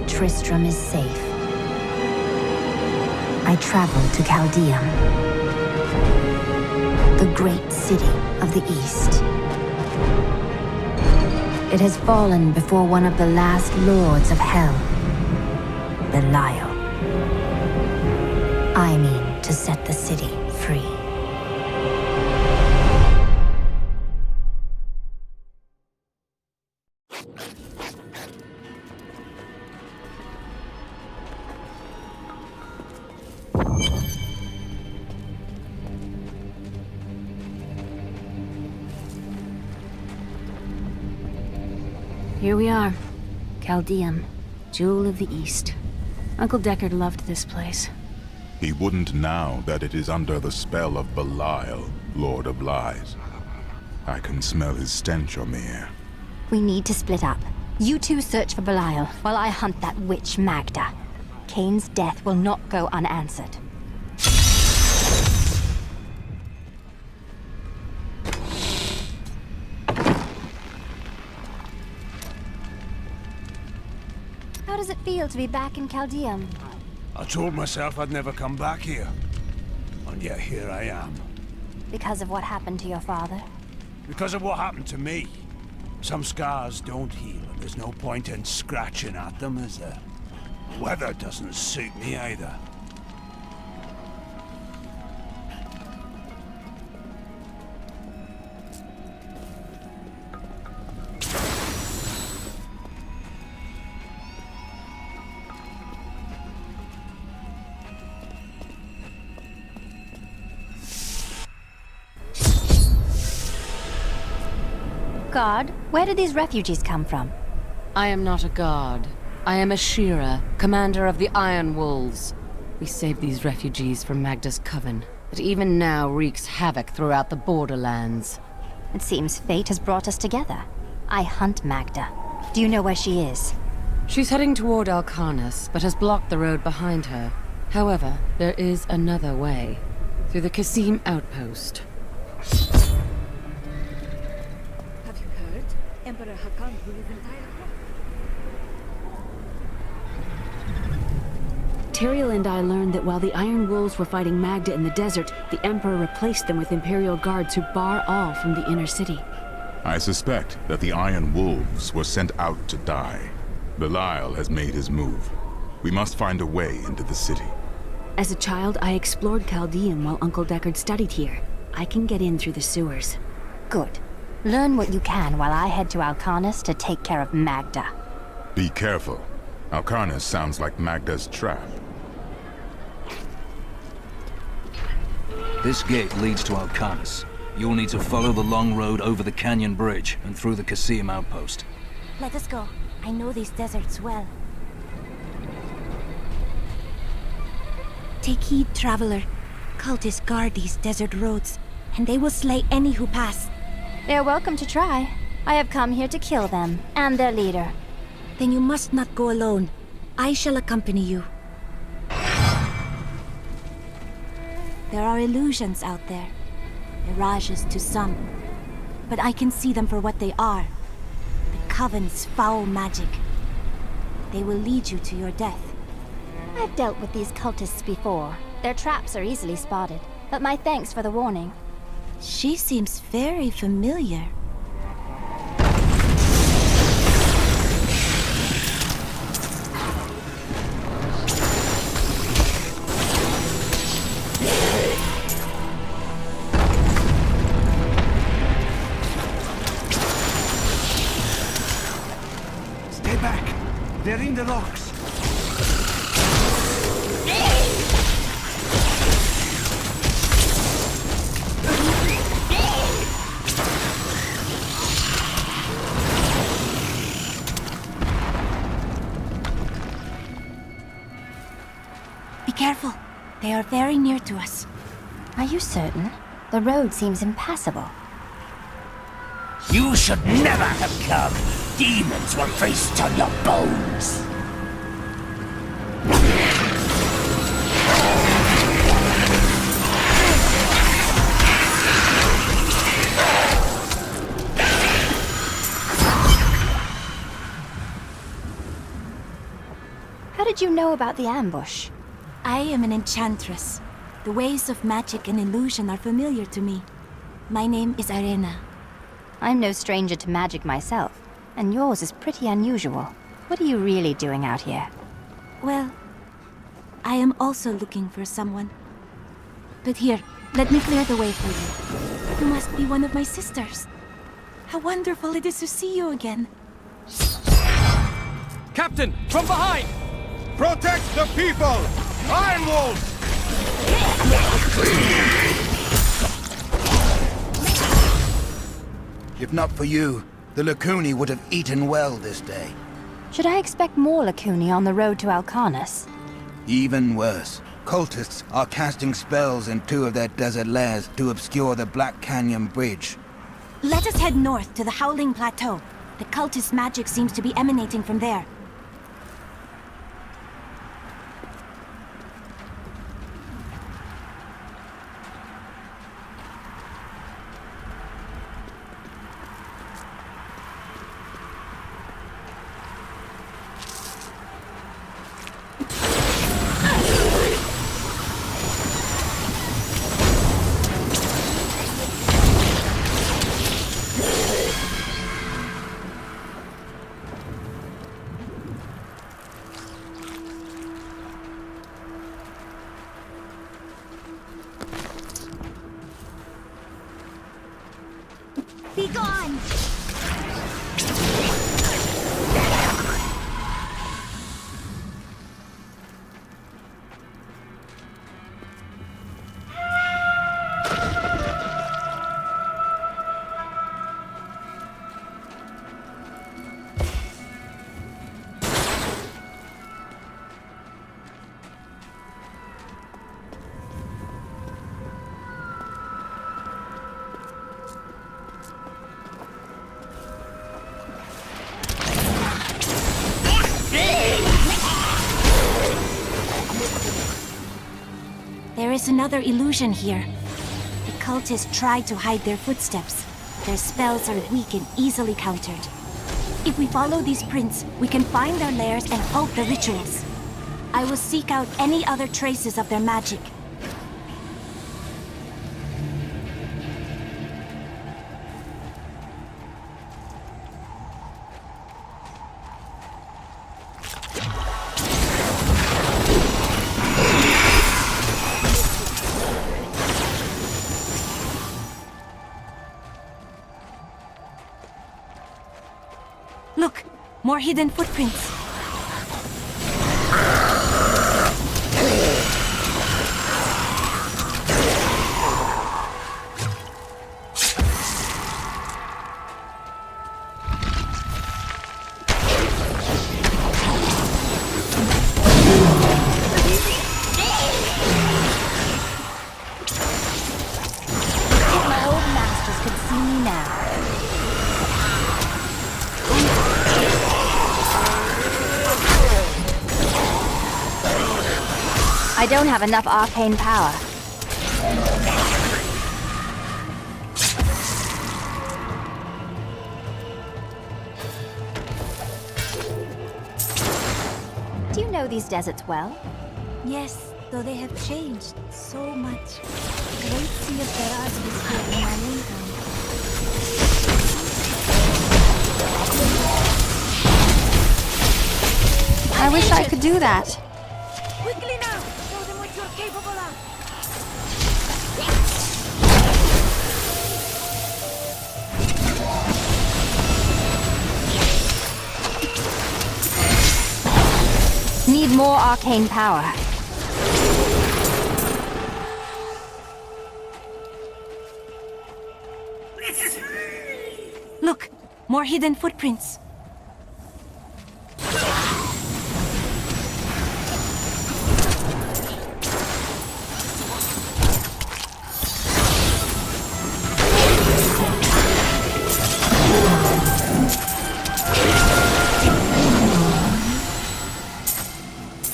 Tristram is safe. I travel to Chaldeum, the great city of the East. It has fallen before one of the last lords of Hell, Belial. I mean to set the city free. Here we are. Chaldeum, Jewel of the East. Uncle Deckard loved this place. He wouldn't now that it is under the spell of Belial, Lord of Lies. I can smell his stench on the air. We need to split up. You two search for Belial, while I hunt that witch Magda. Kane's death will not go unanswered. How does it feel to be back in Chaldeum? I told myself I'd never come back here. And yet here I am. Because of what happened to your father? Because of what happened to me. Some scars don't heal, and there's no point in scratching at them, is there? The weather doesn't suit me either. God, where did these refugees come from? I am not a god. I am a Shira, commander of the Iron Wolves. We saved these refugees from Magda's coven, that even now wreaks havoc throughout the borderlands. It seems fate has brought us together. I hunt Magda. Do you know where she is? She's heading toward Alcarnus, but has blocked the road behind her. However, there is another way. Through the Kasim outpost. Emperor Hakan will live in Tyrael and I learned that while the Iron Wolves were fighting Magda in the desert, the Emperor replaced them with Imperial guards who bar all from the inner city. I suspect that the Iron Wolves were sent out to die. Belial has made his move. We must find a way into the city. As a child, I explored Chaldeum while Uncle Deckard studied here. I can get in through the sewers. Good. Learn what you can while I head to Alcarnus to take care of Magda. Be careful. Alcarnus sounds like Magda's trap. This gate leads to Alcarnus. You'll need to follow the long road over the canyon bridge and through the Kasim outpost. Let us go. I know these deserts well. Take heed, traveler. Cultists guard these desert roads, and they will slay any who pass. They're welcome to try. I have come here to kill them, and their leader. Then you must not go alone. I shall accompany you. There are illusions out there. Mirages to some. But I can see them for what they are. The Coven's foul magic. They will lead you to your death. I've dealt with these cultists before. Their traps are easily spotted, but my thanks for the warning. She seems very familiar. Stay back! They're in the rocks! Be careful. They are very near to us. Are you certain? The road seems impassable. You should never have come. Demons will feast on your bones. know about the ambush? I am an enchantress. The ways of magic and illusion are familiar to me. My name is Arena. I'm no stranger to magic myself, and yours is pretty unusual. What are you really doing out here? Well, I am also looking for someone. But here, let me clear the way for you. You must be one of my sisters. How wonderful it is to see you again. Captain, from behind! Protect the people! Iron Wolves! If not for you, the Lacuni would have eaten well this day. Should I expect more Lacuni on the road to Alcarnus? Even worse. Cultists are casting spells in 2 of their desert lairs to obscure the Black Canyon Bridge. Let us head north to the Howling Plateau. The cultist magic seems to be emanating from there. Be gone! There is another illusion here. The cultists try to hide their footsteps. Their spells are weak and easily countered. If we follow these prints, we can find their lairs and halt the rituals. I will seek out any other traces of their magic. Look! More hidden footprints! If my old masters could see me now. I don't have enough arcane power. Do you know these deserts well? Yes, though they have changed so much. The great sea of Beraz was here in my lifetime. I wish I could do that. Quickly now! Show them what you're capable of! Need more arcane power. Look! More hidden footprints.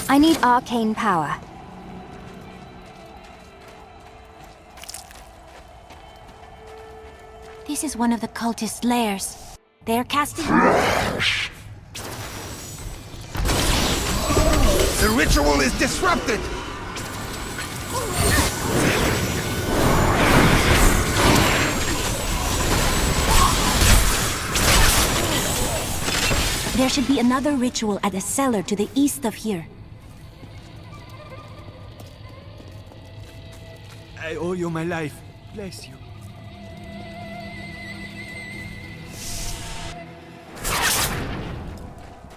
I need arcane power. This is one of the cultist lairs. They are casting... The ritual is disrupted! There should be another ritual at a cellar to the east of here. I owe you my life. Bless you.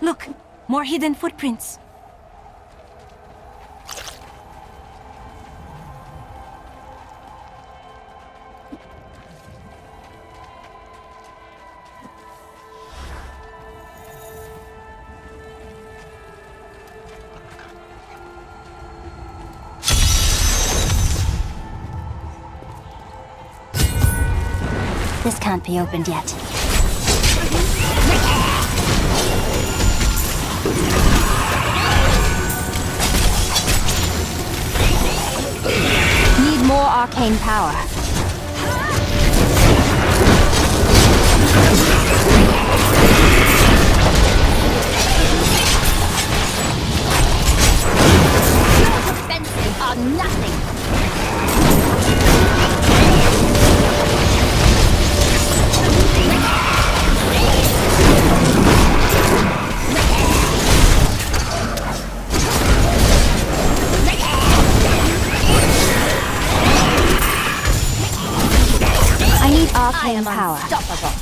Look! More hidden footprints. This can't be opened yet. Need more arcane power. Your defenses are nothing. I need arcane power. Unstoppable.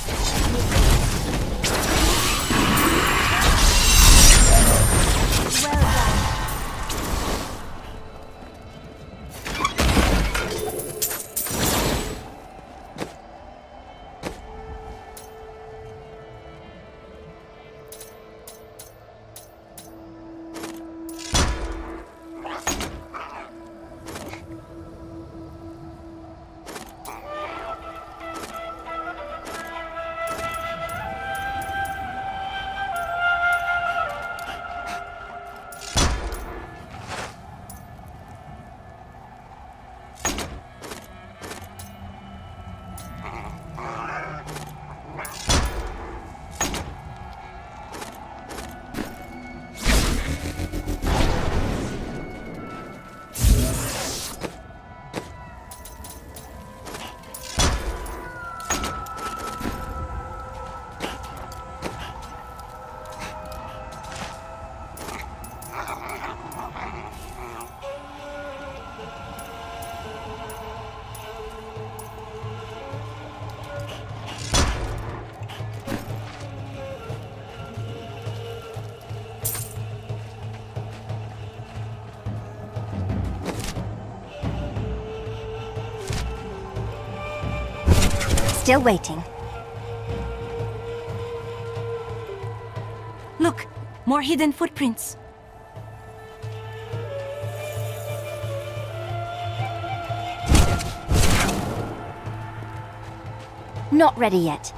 Still waiting. Look! More hidden footprints. Not ready yet.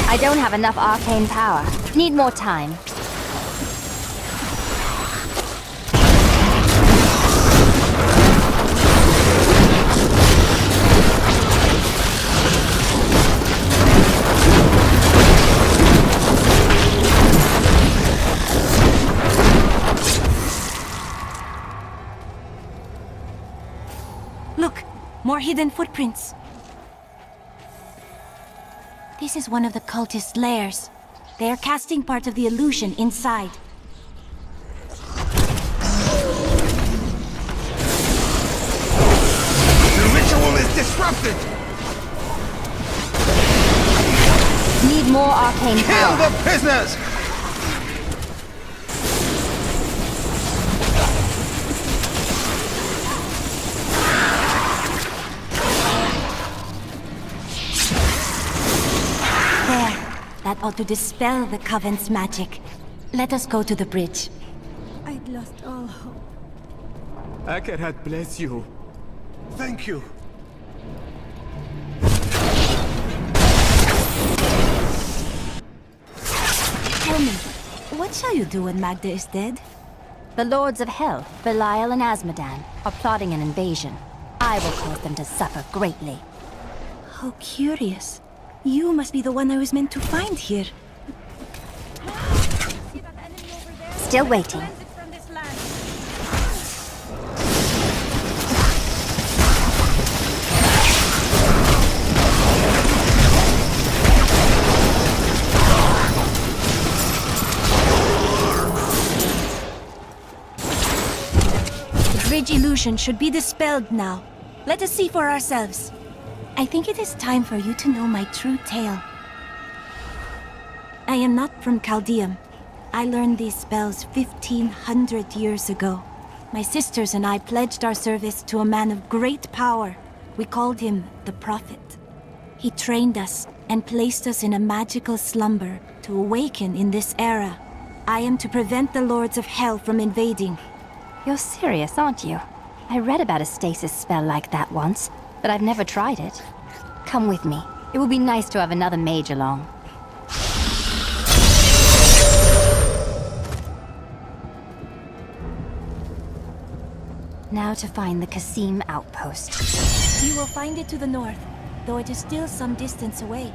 I don't have enough arcane power. Need more time. Look! More hidden footprints. This is one of the cultist lairs. They are casting part of the illusion inside. The ritual is disrupted! Need more arcane Kill power. the prisoners! That ought to dispel the Coven's magic. Let us go to the bridge. I'd lost all hope. Akarat bless you. Thank you. Tell me, what shall you do when Magda is dead? The Lords of Hell, Belial and Azmodan, are plotting an invasion. I will cause them to suffer greatly. How curious. You must be the one I was meant to find here. Still waiting. The bridge illusion should be dispelled now. Let us see for ourselves. I think it is time for you to know my true tale. I am not from Chaldeum. I learned these spells 1500 years ago. My sisters and I pledged our service to a man of great power. We called him the Prophet. He trained us and placed us in a magical slumber to awaken in this era. I am to prevent the Lords of Hell from invading. You're serious, aren't you? I read about a stasis spell like that once, but I've never tried it. Come with me. It will be nice to have another mage along. Now to find the Qasim outpost. You will find it to the north, though it is still some distance away.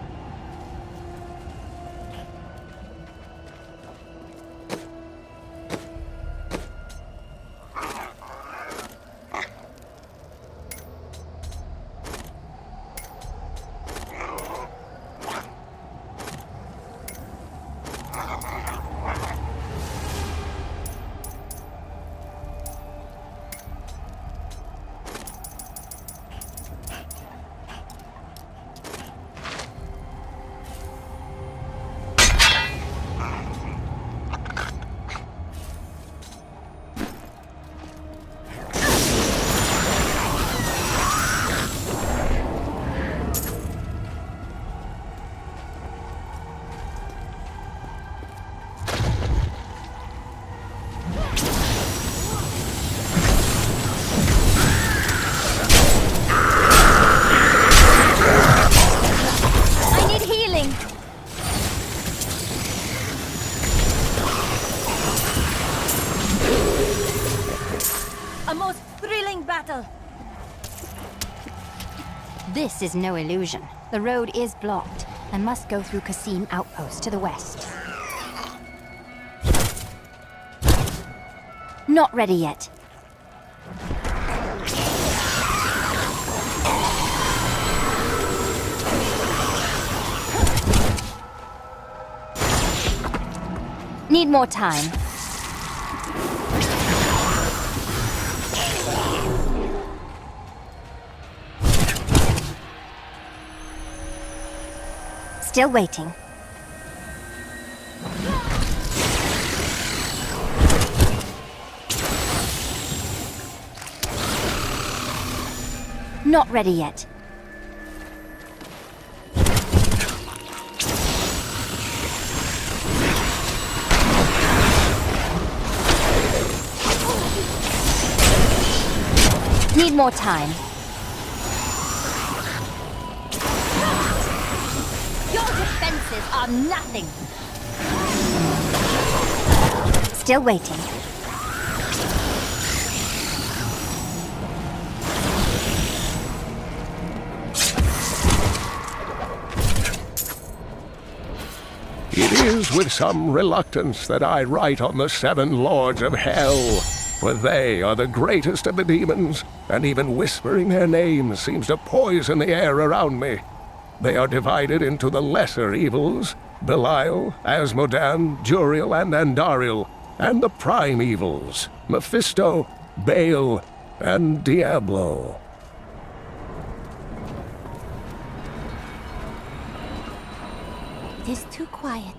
This is no illusion. The road is blocked. I must go through Qasim outpost to the west. Not ready yet. Need more time. Still waiting. Not ready yet. Need more time. Your defenses are nothing. Still waiting. It is with some reluctance that I write on the 7 Lords of Hell, for they are the greatest of the demons, and even whispering their names seems to poison the air around me. They are divided into the lesser evils, Belial, Azmodan, Juriel, and Andariel, and the prime evils, Mephisto, Baal, and Diablo. It is too quiet.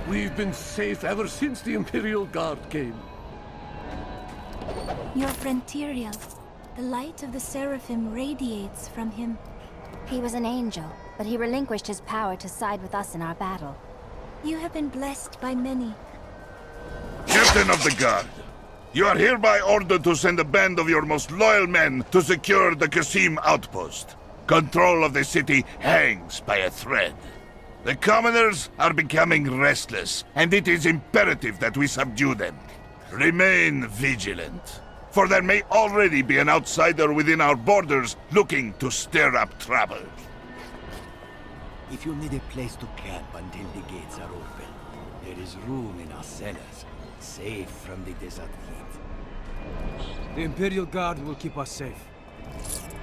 We've been safe ever since the Imperial Guard came. Your friend Tyrael. The light of the Seraphim radiates from him. He was an angel, but he relinquished his power to side with us in our battle. You have been blessed by many. Captain of the Guard, you are hereby ordered to send a band of your most loyal men to secure the Qasim outpost. Control of the city hangs by a thread. The commoners are becoming restless, and it is imperative that we subdue them. Remain vigilant, for there may already be an outsider within our borders looking to stir up trouble. If you need a place to camp until the gates are open, there is room in our cellars, safe from the desert heat. The Imperial Guard will keep us safe.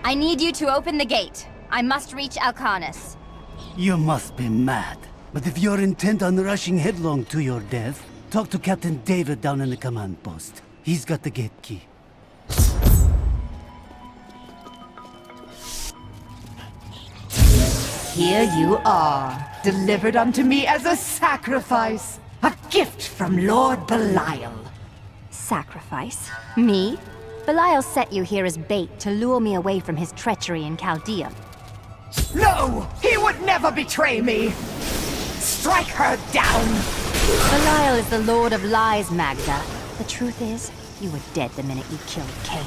I need you to open the gate. I must reach Alcarnus. You must be mad. But if you're intent on rushing headlong to your death, talk to Captain David down in the command post. He's got the gate key. Here you are, delivered unto me as a sacrifice. A gift from Lord Belial. Sacrifice? Me? Belial set you here as bait to lure me away from his treachery in Chaldea. No! He would never betray me! Strike her down! Belial is the Lord of Lies, Magda. The truth is, you were dead the minute you killed Cain.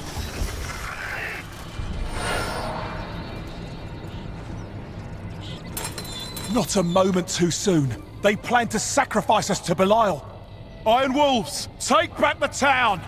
Not a moment too soon. They plan to sacrifice us to Belial. Iron Wolves, take back the town!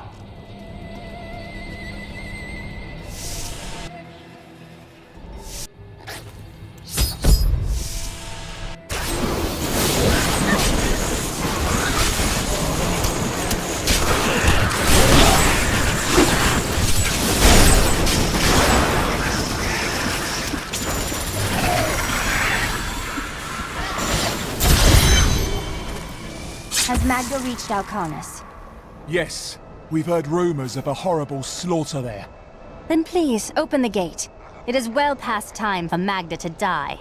Has Magda reached Alcarnus? Yes, we've heard rumors of a horrible slaughter there. Then please, open the gate. It is well past time for Magda to die.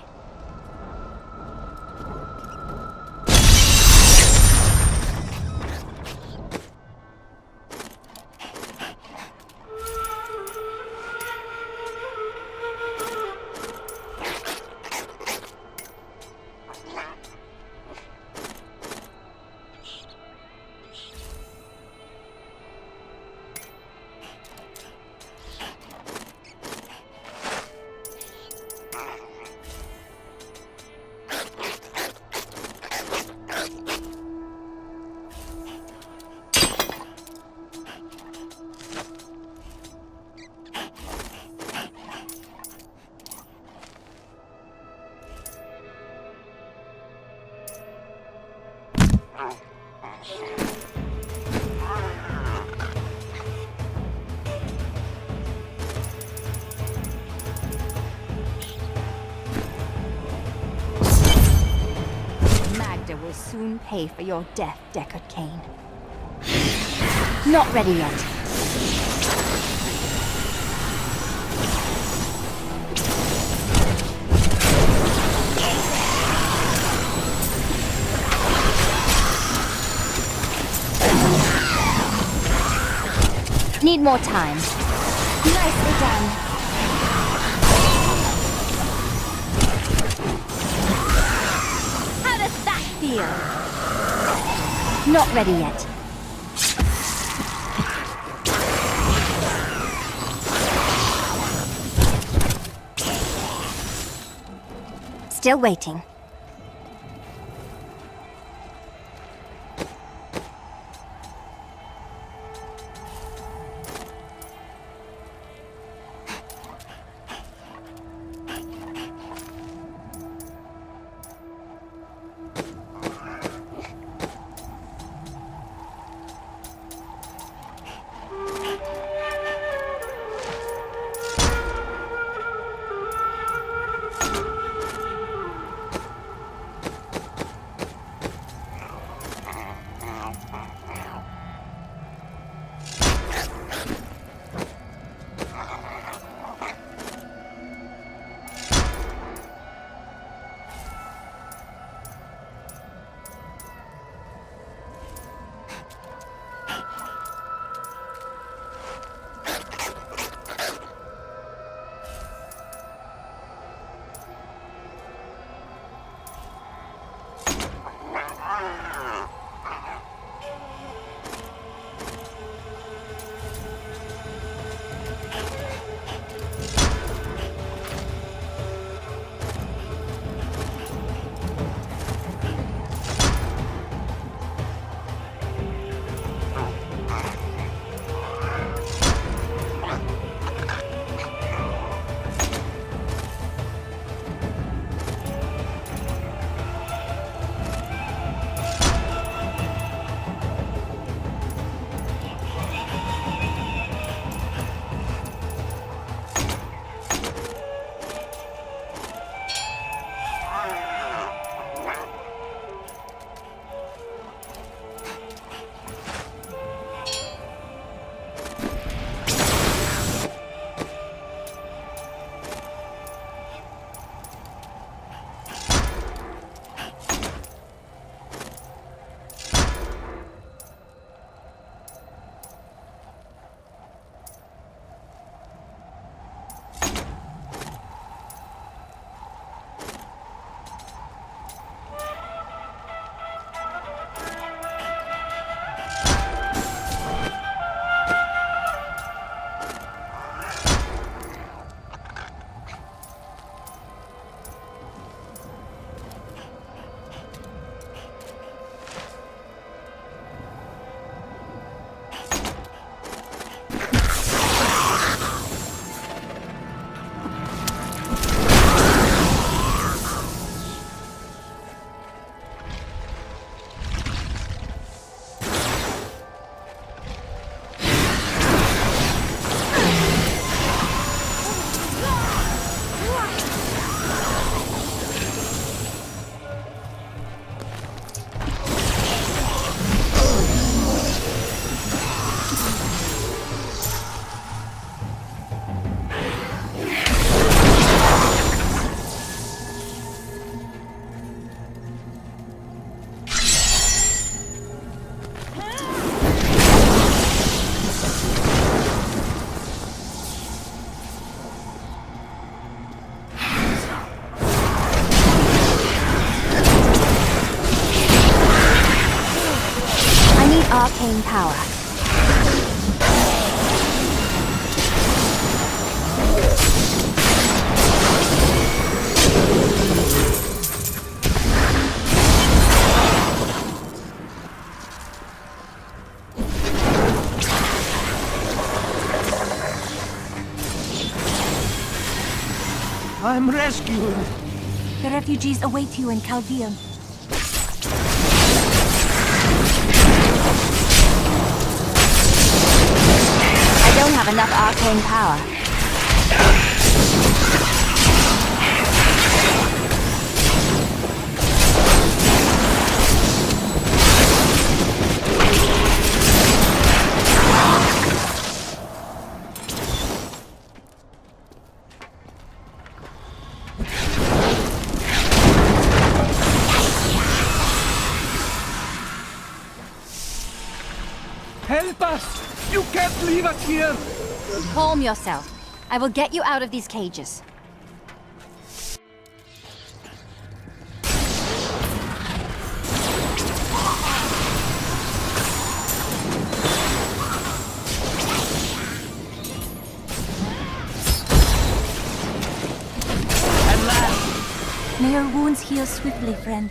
Magda will soon pay for your death, Deckard Cain. Not ready yet. Need more time. Nicely done. How does that feel? Not ready yet. Still waiting. I'm rescued. The refugees await you in Caldeum. I don't have enough arcane power. Help us! You can't leave us here! Calm yourself. I will get you out of these cages. May your wounds heal swiftly, friend.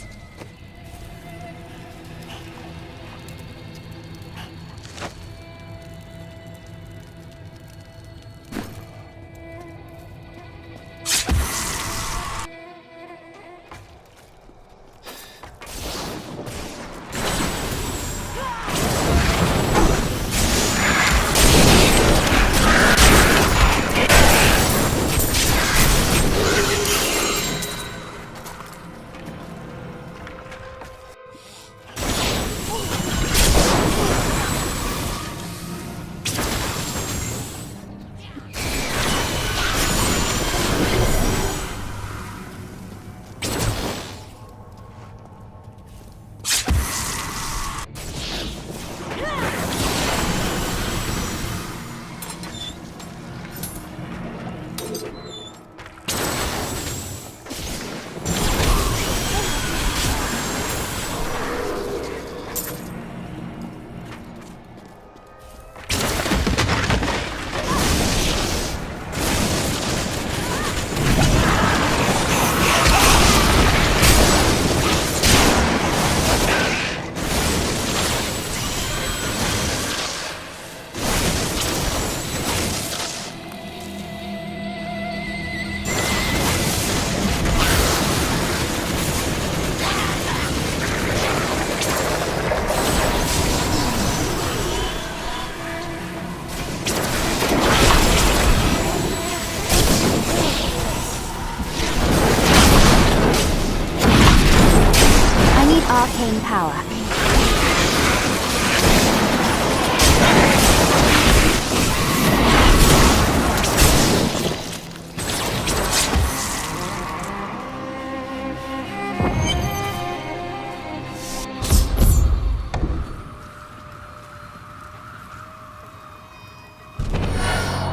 Arcane power.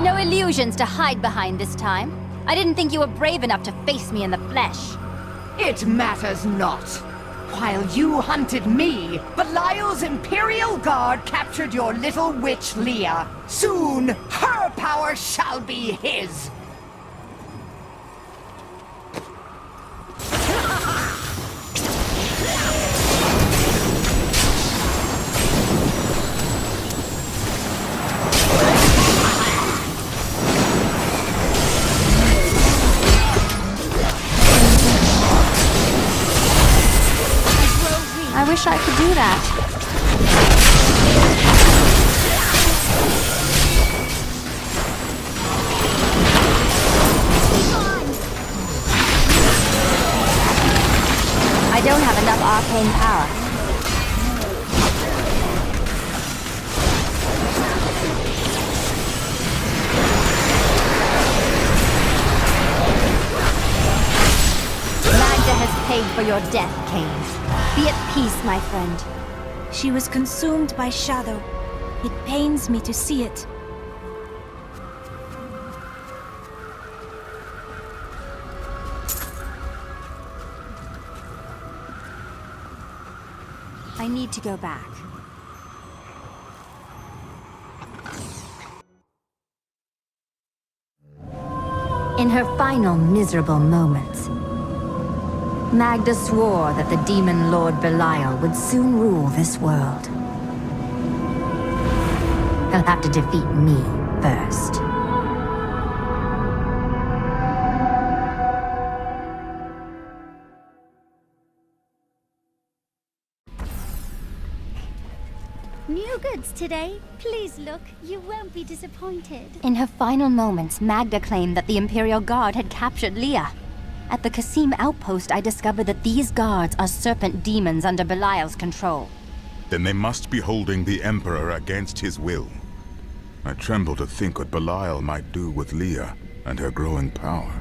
No illusions to hide behind this time. I didn't think you were brave enough to face me in the flesh. It matters not. While you hunted me, Belial's Imperial Guard captured your little witch Leah. Soon, her power shall be his! I wish I could do that. I don't have enough arcane power. Magda has paid for your death, Cain. Be at peace, my friend. She was consumed by shadow. It pains me to see it. I need to go back. In her final miserable moments, Magda swore that the demon lord Belial would soon rule this world. He'll have to defeat me first. rewards today? Please look, you won't be disappointed. In her final moments, Magda claimed that the Imperial Guard had captured Leah. At the Qasim outpost, I discovered that these guards are serpent demons under Belial's control. Then they must be holding the Emperor against his will. I tremble to think what Belial might do with Leah and her growing power.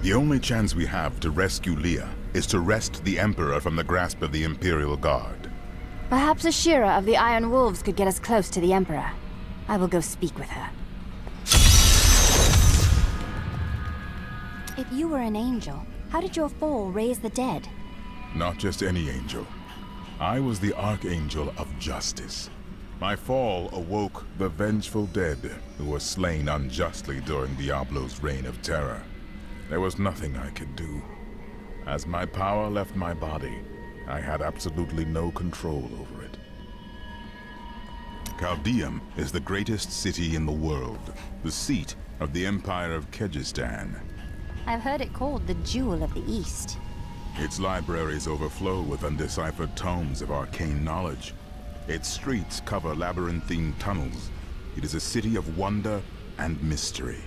The only chance we have to rescue Leah is to wrest the Emperor from the grasp of the Imperial Guard. Perhaps Ashira of the Iron Wolves could get us close to the Emperor. I will go speak with her. If you were an angel, how did your fall raise the dead? Not just any angel. I was the Archangel of Justice. My fall awoke the vengeful dead who were slain unjustly during Diablo's reign of terror. There was nothing I could do. As my power left my body, I had absolutely no control over it. Caldeum is the greatest city in the world, the seat of the Empire of Kyrgyzstan. I've heard it called the Jewel of the East. Its libraries overflow with undeciphered tomes of arcane knowledge. Its streets cover labyrinthine tunnels. It is a city of wonder and mystery.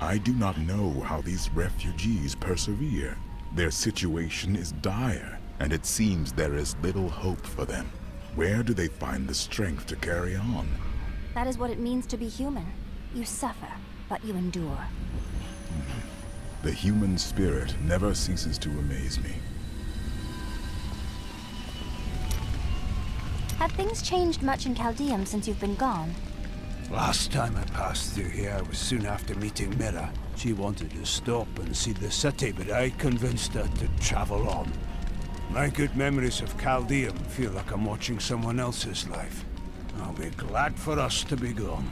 I do not know how these refugees persevere. Their situation is dire, and it seems there is little hope for them. Where do they find the strength to carry on? That is what it means to be human. You suffer, but you endure. The human spirit never ceases to amaze me. Have things changed much in Caldeum since you've been gone? Last time I passed through here was soon after meeting Mira. She wanted to stop and see the city, but I convinced her to travel on. My good memories of Caldeum feel like I'm watching someone else's life. I'll be glad for us to be gone.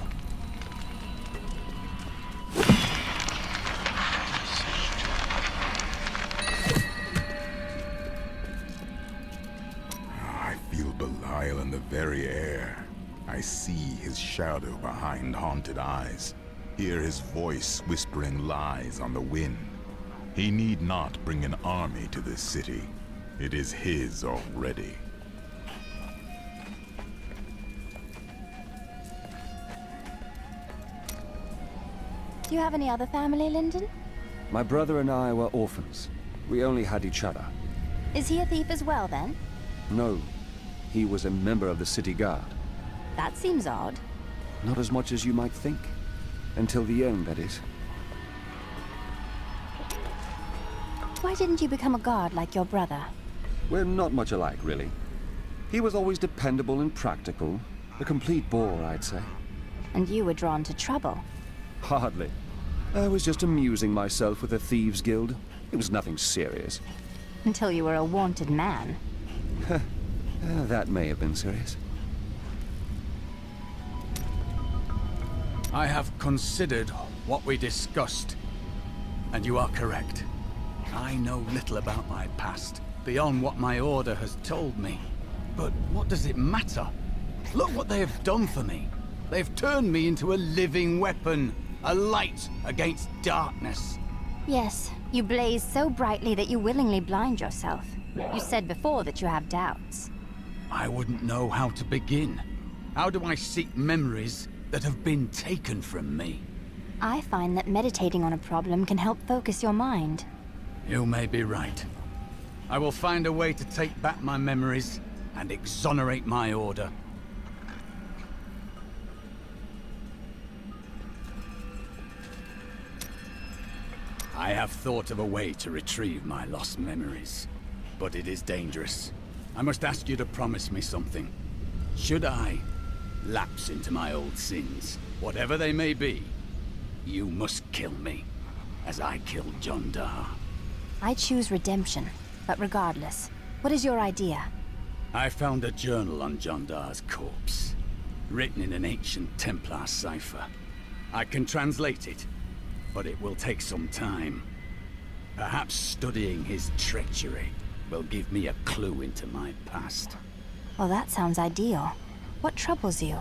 I feel Belial in the very air. I see his shadow behind haunted eyes, hear his voice whispering lies on the wind. He need not bring an army to this city. It is his already. Do you have any other family, Lyndon? My brother and I were orphans. We only had each other. Is he a thief as well, then? No, he was a member of the city guard. That seems odd. Not as much as you might think. Until the end, that is. Why didn't you become a guard like your brother? We're not much alike, really. He was always dependable and practical. A complete bore, I'd say. And you were drawn to trouble? Hardly. I was just amusing myself with the Thieves' Guild. It was nothing serious. Until you were a wanted man. That may have been serious. I have considered what we discussed, and you are correct. I know little about my past, beyond what my order has told me. But what does it matter? Look what they have done for me. They've turned me into a living weapon, a light against darkness. Yes, you blaze so brightly that you willingly blind yourself. You said before that you have doubts. I wouldn't know how to begin. How do I seek memories that have been taken from me? I find that meditating on a problem can help focus your mind. You may be right. I will find a way to take back my memories and exonerate my order. I have thought of a way to retrieve my lost memories, but it is dangerous. I must ask you to promise me something. Should I lapse into my old sins, whatever they may be, you must kill me, as I killed John Dar. I choose redemption, but regardless, what is your idea? I found a journal on John Dar's corpse, written in an ancient Templar cipher. I can translate it, but it will take some time. Perhaps studying his treachery will give me a clue into my past. Well, that sounds ideal. What troubles you?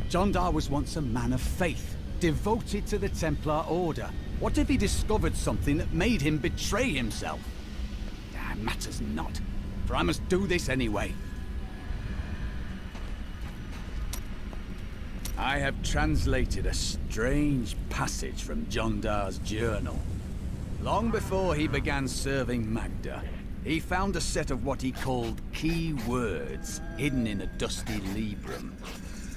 John Dar was once a man of faith, devoted to the Templar Order. What if he discovered something that made him betray himself? Matters not, for I must do this anyway. I have translated a strange passage from Jondar's journal. Long before he began serving Magda, he found a set of what he called key words hidden in a dusty librum.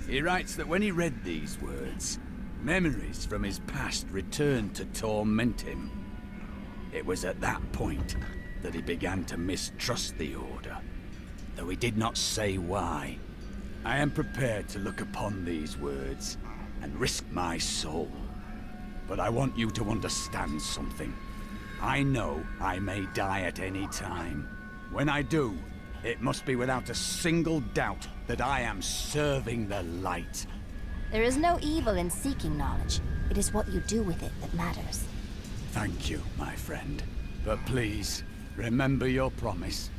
He writes that when he read these words, memories from his past returned to torment him. It was at that point that he began to mistrust the Order, though he did not say why. I am prepared to look upon these words and risk my soul. But I want you to understand something. I know I may die at any time. When I do, it must be without a single doubt that I am serving the light. There is no evil in seeking knowledge. It is what you do with it that matters. Thank you, my friend. But please, remember your promise.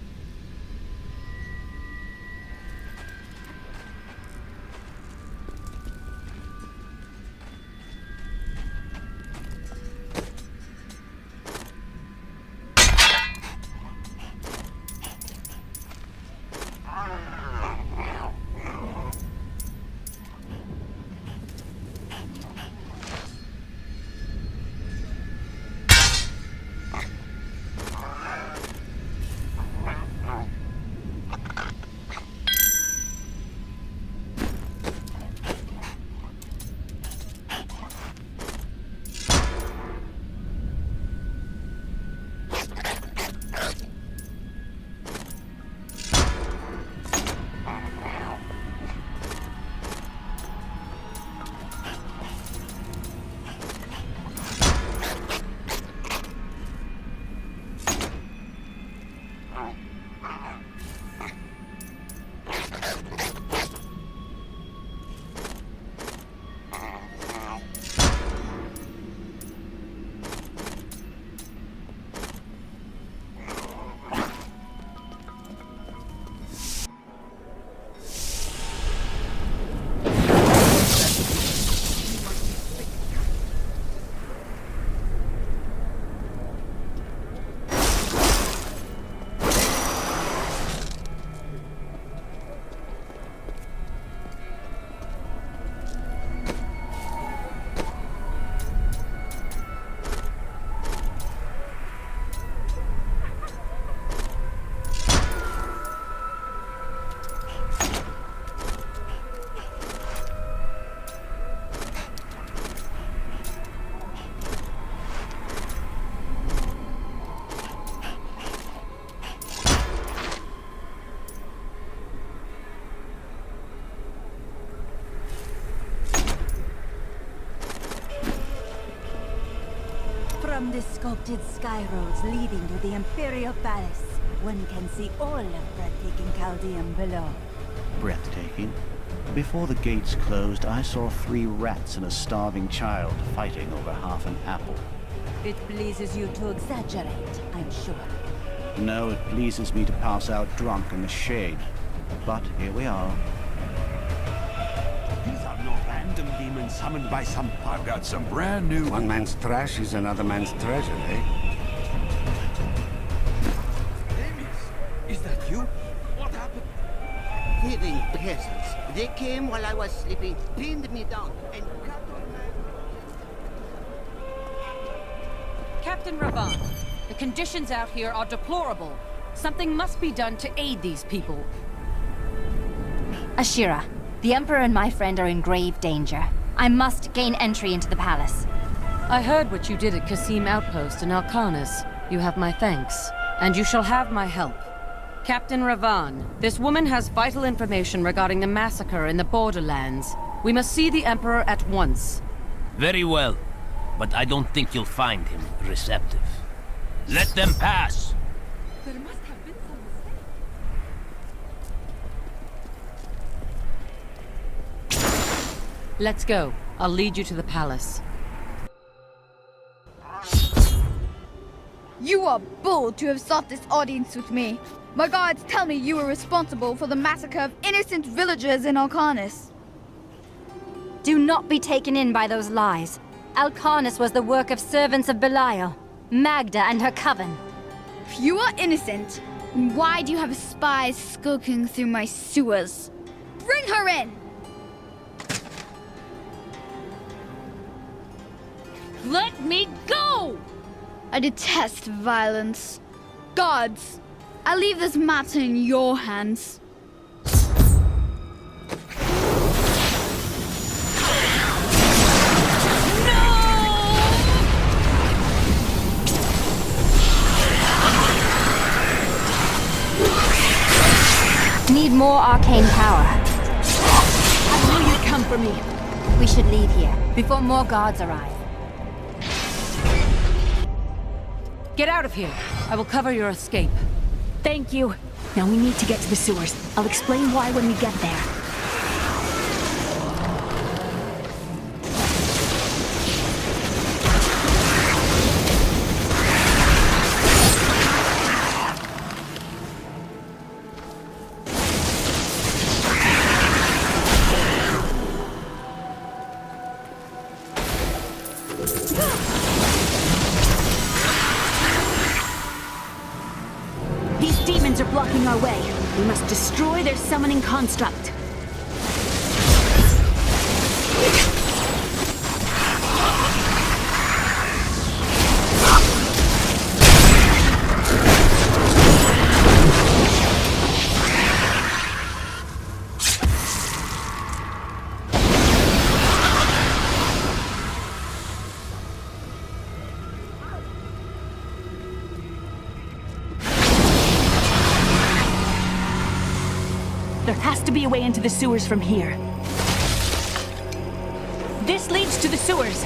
From the sculpted sky roads leading to the Imperial Palace, one can see all of breathtaking Chaldean below. Breathtaking? Before the gates closed, I saw 3 rats and a starving child fighting over half an apple. It pleases you to exaggerate, I'm sure. No, it pleases me to pass out drunk in the shade. But here we are. These are no random demons summoned by some... I've got some brand new... One man's trash is another man's treasure, eh? Is that you? What happened? Fearing peasants. They came while I was sleeping, pinned me down, and cut on my... Captain Ravan, the conditions out here are deplorable. Something must be done to aid these people. Ashira, the Emperor and my friend are in grave danger. I must gain entry into the palace. I heard what you did at Kasim Outpost in Alcanis. You have my thanks, and you shall have my help. Captain Ravan, this woman has vital information regarding the massacre in the borderlands. We must see the Emperor at once. Very well, but I don't think you'll find him receptive. Let them pass! There must have been some mistake. Let's go. I'll lead you to the palace. You are bold to have sought this audience with me. My guards tell me you were responsible for the massacre of innocent villagers in Alcanis. Do not be taken in by those lies. Alcanis was the work of servants of Belial, Magda and her coven. If you are innocent, then why do you have spies skulking through my sewers? Bring her in! Let me go! I detest violence. Gods, I leave this matter in your hands. Need more arcane power. I knew you'd come for me. We should leave here, before more guards arrive. Get out of here. I will cover your escape. Thank you. Now we need to get to the sewers. I'll explain why when we get there. These demons are blocking our way. We must destroy their summoning construct. There has to be a way into the sewers from here. This leads to the sewers.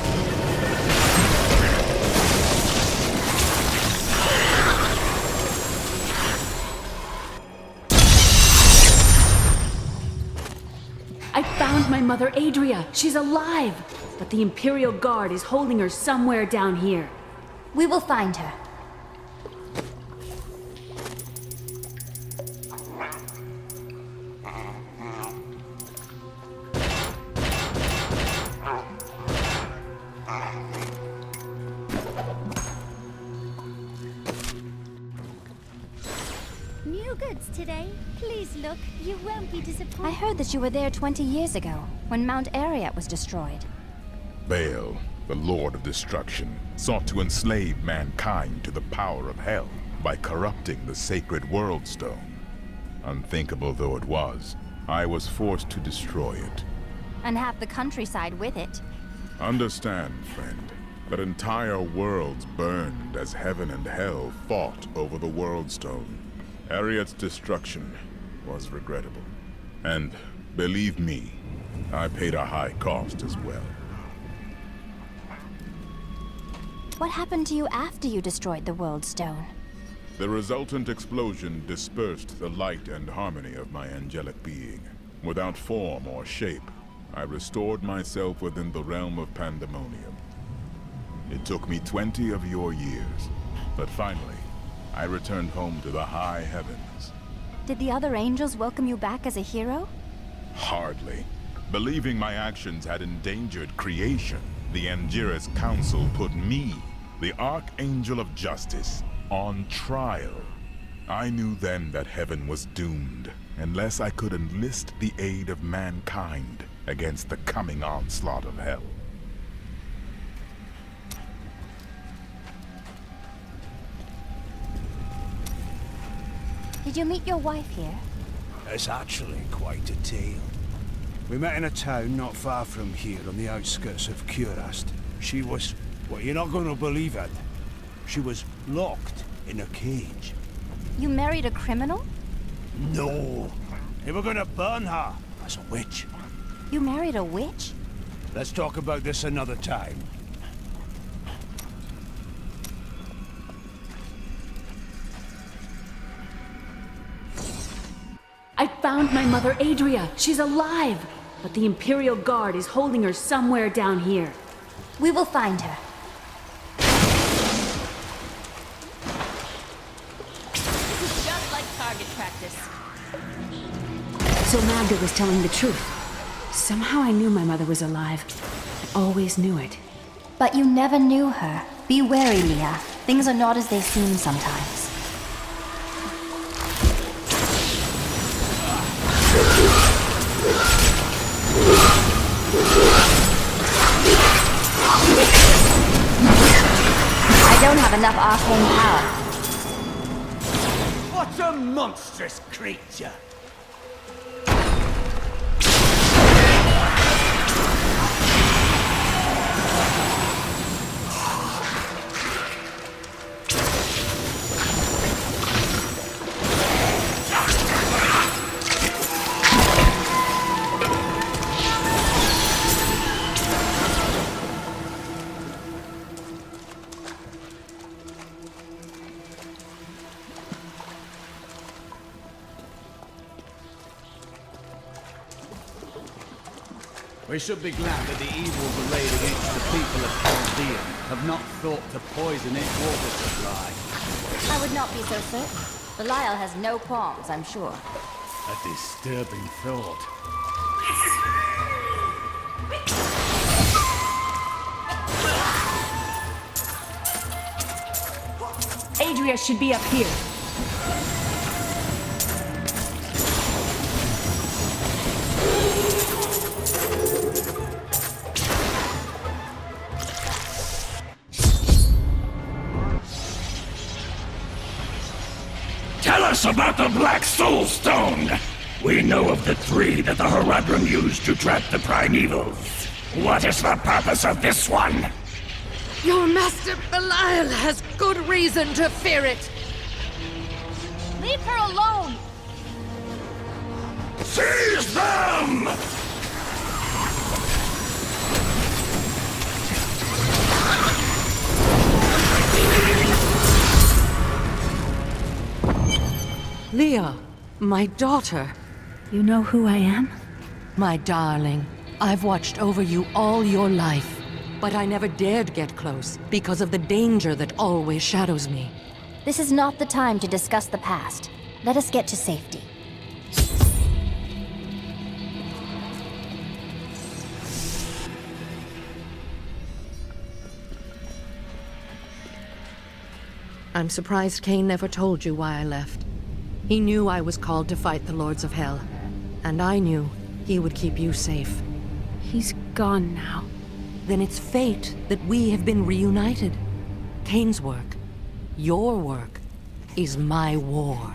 I found my mother Adria. She's alive. But the Imperial Guard is holding her somewhere down here. We will find her. New goods today. Please look. You won't be disappointed. I heard that you were there 20 years ago, when Mount Ariat was destroyed. Baal, the Lord of Destruction, sought to enslave mankind to the power of hell by corrupting the sacred World Stone. Unthinkable though it was, I was forced to destroy it. And half the countryside with it. Understand, friend, that entire worlds burned as heaven and hell fought over the World Stone. Ariat's destruction was regrettable. And, believe me, I paid a high cost as well. What happened to you after you destroyed the World Stone? The resultant explosion dispersed the light and harmony of my angelic being. Without form or shape, I restored myself within the realm of pandemonium. It took me 20 of your years, but finally, I returned home to the high heavens. Did the other angels welcome you back as a hero? Hardly. Believing my actions had endangered creation, the Angiras Council put me, the Archangel of Justice, on trial. I knew then that heaven was doomed, unless I could enlist the aid of mankind against the coming onslaught of hell. Did you meet your wife here? It's actually quite a tale. We met in a town not far from here on the outskirts of Curast. She was... well, you're not going to believe it. She was locked in a cage. You married a criminal? No. They were going to burn her as a witch. You married a witch? Let's talk about this another time. I found my mother Adria. She's alive. But the Imperial Guard is holding her somewhere down here. We will find her. This is just like target practice. So Magda was telling the truth. Somehow I knew my mother was alive. I always knew it. But you never knew her. Be wary, Leah. Things are not as they seem sometimes. don't have enough arcane power. What a monstrous creature! We should be glad that the evils arrayed against the people of Chaldea have not thought to poison its water supply. I would not be so certain. Belial has no qualms, I'm sure. A disturbing thought. Adria should be up here. Tell us about the Black Soul Stone! We know of the 3 that the Horadrim used to trap the Primevals. What is the purpose of this one? Your master Belial has good reason to fear it. Leave her alone! Seize them! Leah, my daughter. You know who I am? My darling, I've watched over you all your life, but I never dared get close because of the danger that always shadows me. This is not the time to discuss the past. Let us get to safety. I'm surprised Cain never told you why I left. He knew I was called to fight the Lords of Hell, and I knew he would keep you safe. He's gone now. Then it's fate that we have been reunited. Cain's work, your work, is my war.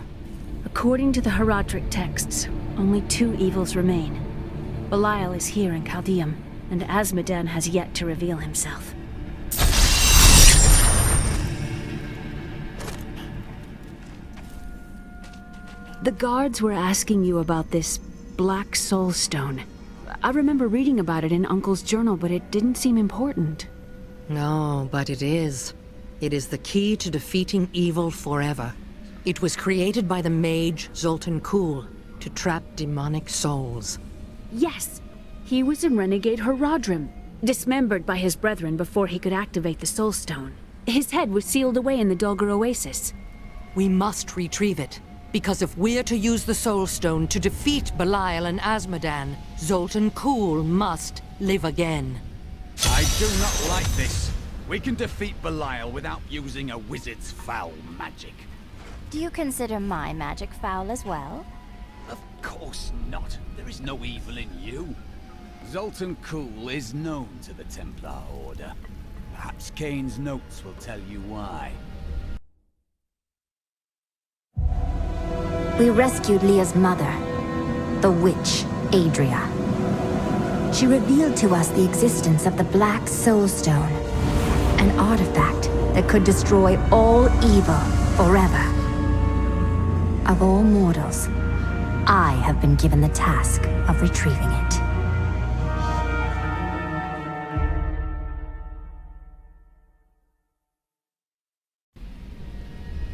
According to the Horadric texts, only 2 evils remain. Belial is here in Caldeum, and Azmodan has yet to reveal himself. The guards were asking you about this Black Soul Stone. I remember reading about it in Uncle's journal, but it didn't seem important. No, but it is. It is the key to defeating evil forever. It was created by the mage Zoltan Kuhl to trap demonic souls. Yes! He was a renegade Horadrim, dismembered by his brethren before he could activate the Soul Stone. His head was sealed away in the Dulgar Oasis. We must retrieve it. Because if we're to use the Soul Stone to defeat Belial and Azmodan, Zoltan Kuhl must live again. I do not like this. We can defeat Belial without using a wizard's foul magic. Do you consider my magic foul as well? Of course not. There is no evil in you. Zoltan Kuhl is known to the Templar Order. Perhaps Cain's notes will tell you why. We rescued Leah's mother, the witch, Adria. She revealed to us the existence of the Black Soul Stone, an artifact that could destroy all evil forever. Of all mortals, I have been given the task of retrieving it.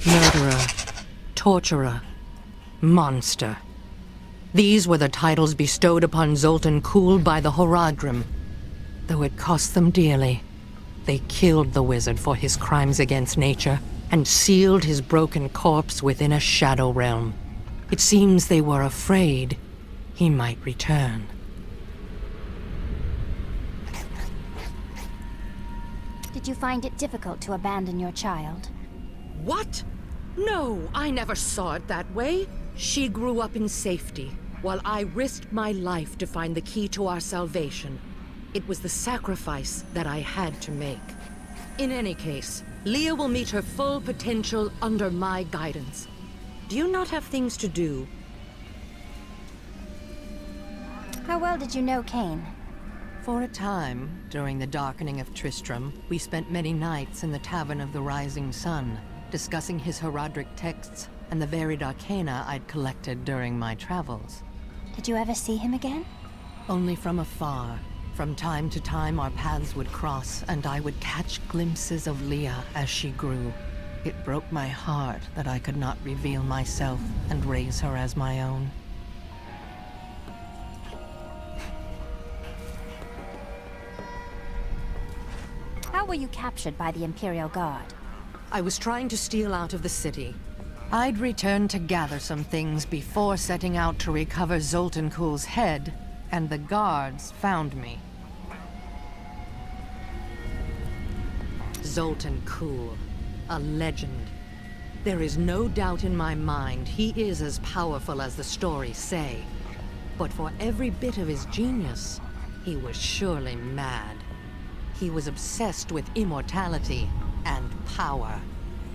Murderer, torturer, monster. These were the titles bestowed upon Zoltan Kuhl by the Horadrim. Though it cost them dearly, they killed the wizard for his crimes against nature and sealed his broken corpse within a shadow realm. It seems they were afraid he might return. Did you find it difficult to abandon your child? What? No, I never saw it that way. She grew up in safety, while I risked my life to find the key to our salvation. It was the sacrifice that I had to make. In any case, Leah will meet her full potential under my guidance. Do you not have things to do? How well did you know Cain? For a time, during the darkening of Tristram, we spent many nights in the Tavern of the Rising Sun, discussing his Herodric texts and the varied arcana I'd collected during my travels. Did you ever see him again? Only from afar. From time to time our paths would cross, and I would catch glimpses of Leah as she grew. It broke my heart that I could not reveal myself and raise her as my own. How were you captured by the Imperial Guard? I was trying to steal out of the city. I'd returned to gather some things before setting out to recover Zoltan Kuhl's head, and the guards found me. Zoltan Kuhl, a legend. There is no doubt in my mind he is as powerful as the stories say. But for every bit of his genius, he was surely mad. He was obsessed with immortality and power.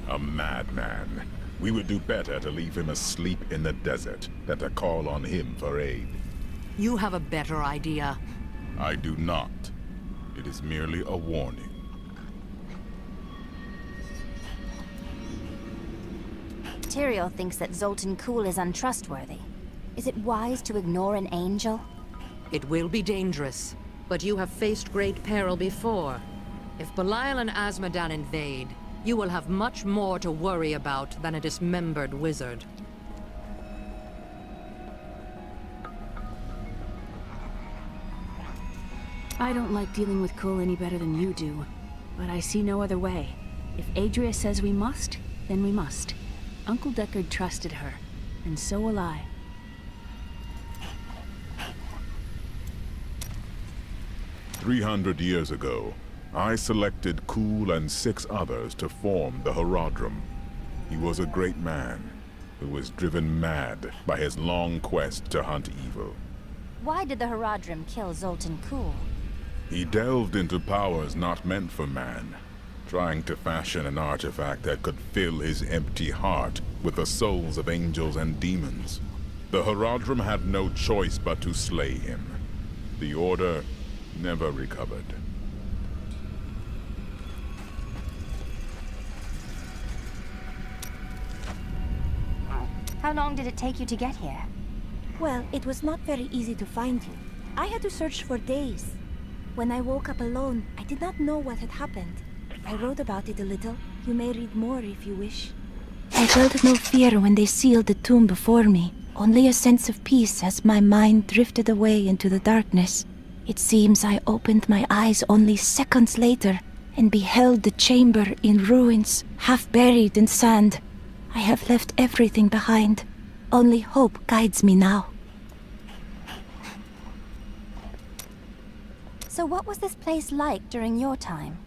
A madman. We would do better to leave him asleep in the desert than to call on him for aid. You have a better idea. I do not. It is merely a warning. Tyrael thinks that Zoltan Kuhl is untrustworthy. Is it wise to ignore an angel? It will be dangerous, but you have faced great peril before. If Belial and Azmodan invade, you will have much more to worry about than a dismembered wizard. I don't like dealing with Kuhl any better than you do, but I see no other way. If Adria says we must, then we must. Uncle Deckard trusted her, and so will I. "300 years ago, I selected Kuhl and 6 others to form the Herodrum. He was a great man who was driven mad by his long quest to hunt evil. Why did the Herodrum kill Zoltan Kuhl? He delved into powers not meant for man, trying to fashion an artifact that could fill his empty heart with the souls of angels and demons. The Herodrum had no choice but to slay him. The Order never recovered. How long did it take you to get here? Well, it was not very easy to find you. I had to search for days. When I woke up alone, I did not know what had happened. I wrote about it a little. You may read more if you wish. I felt no fear when they sealed the tomb before me. Only a sense of peace as my mind drifted away into the darkness. It seems I opened my eyes only seconds later and beheld the chamber in ruins, half buried in sand. I have left everything behind. Only hope guides me now. So what was this place like during your time?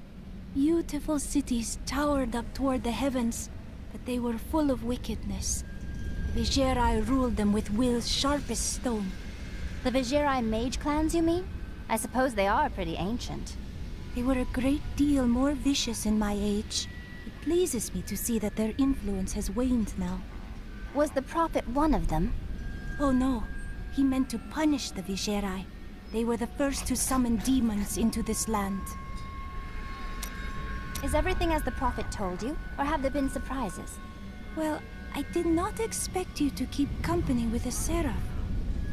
Beautiful cities towered up toward the heavens, but they were full of wickedness. The Vigerai ruled them with will's sharpest stone. The Vigerai mage clans, you mean? I suppose they are pretty ancient. They were a great deal more vicious in my age. It pleases me to see that their influence has waned now. Was the Prophet one of them? Oh no. He meant to punish the Vigerai. They were the first to summon demons into this land. Is everything as the Prophet told you, or have there been surprises? Well, I did not expect you to keep company with a seraph.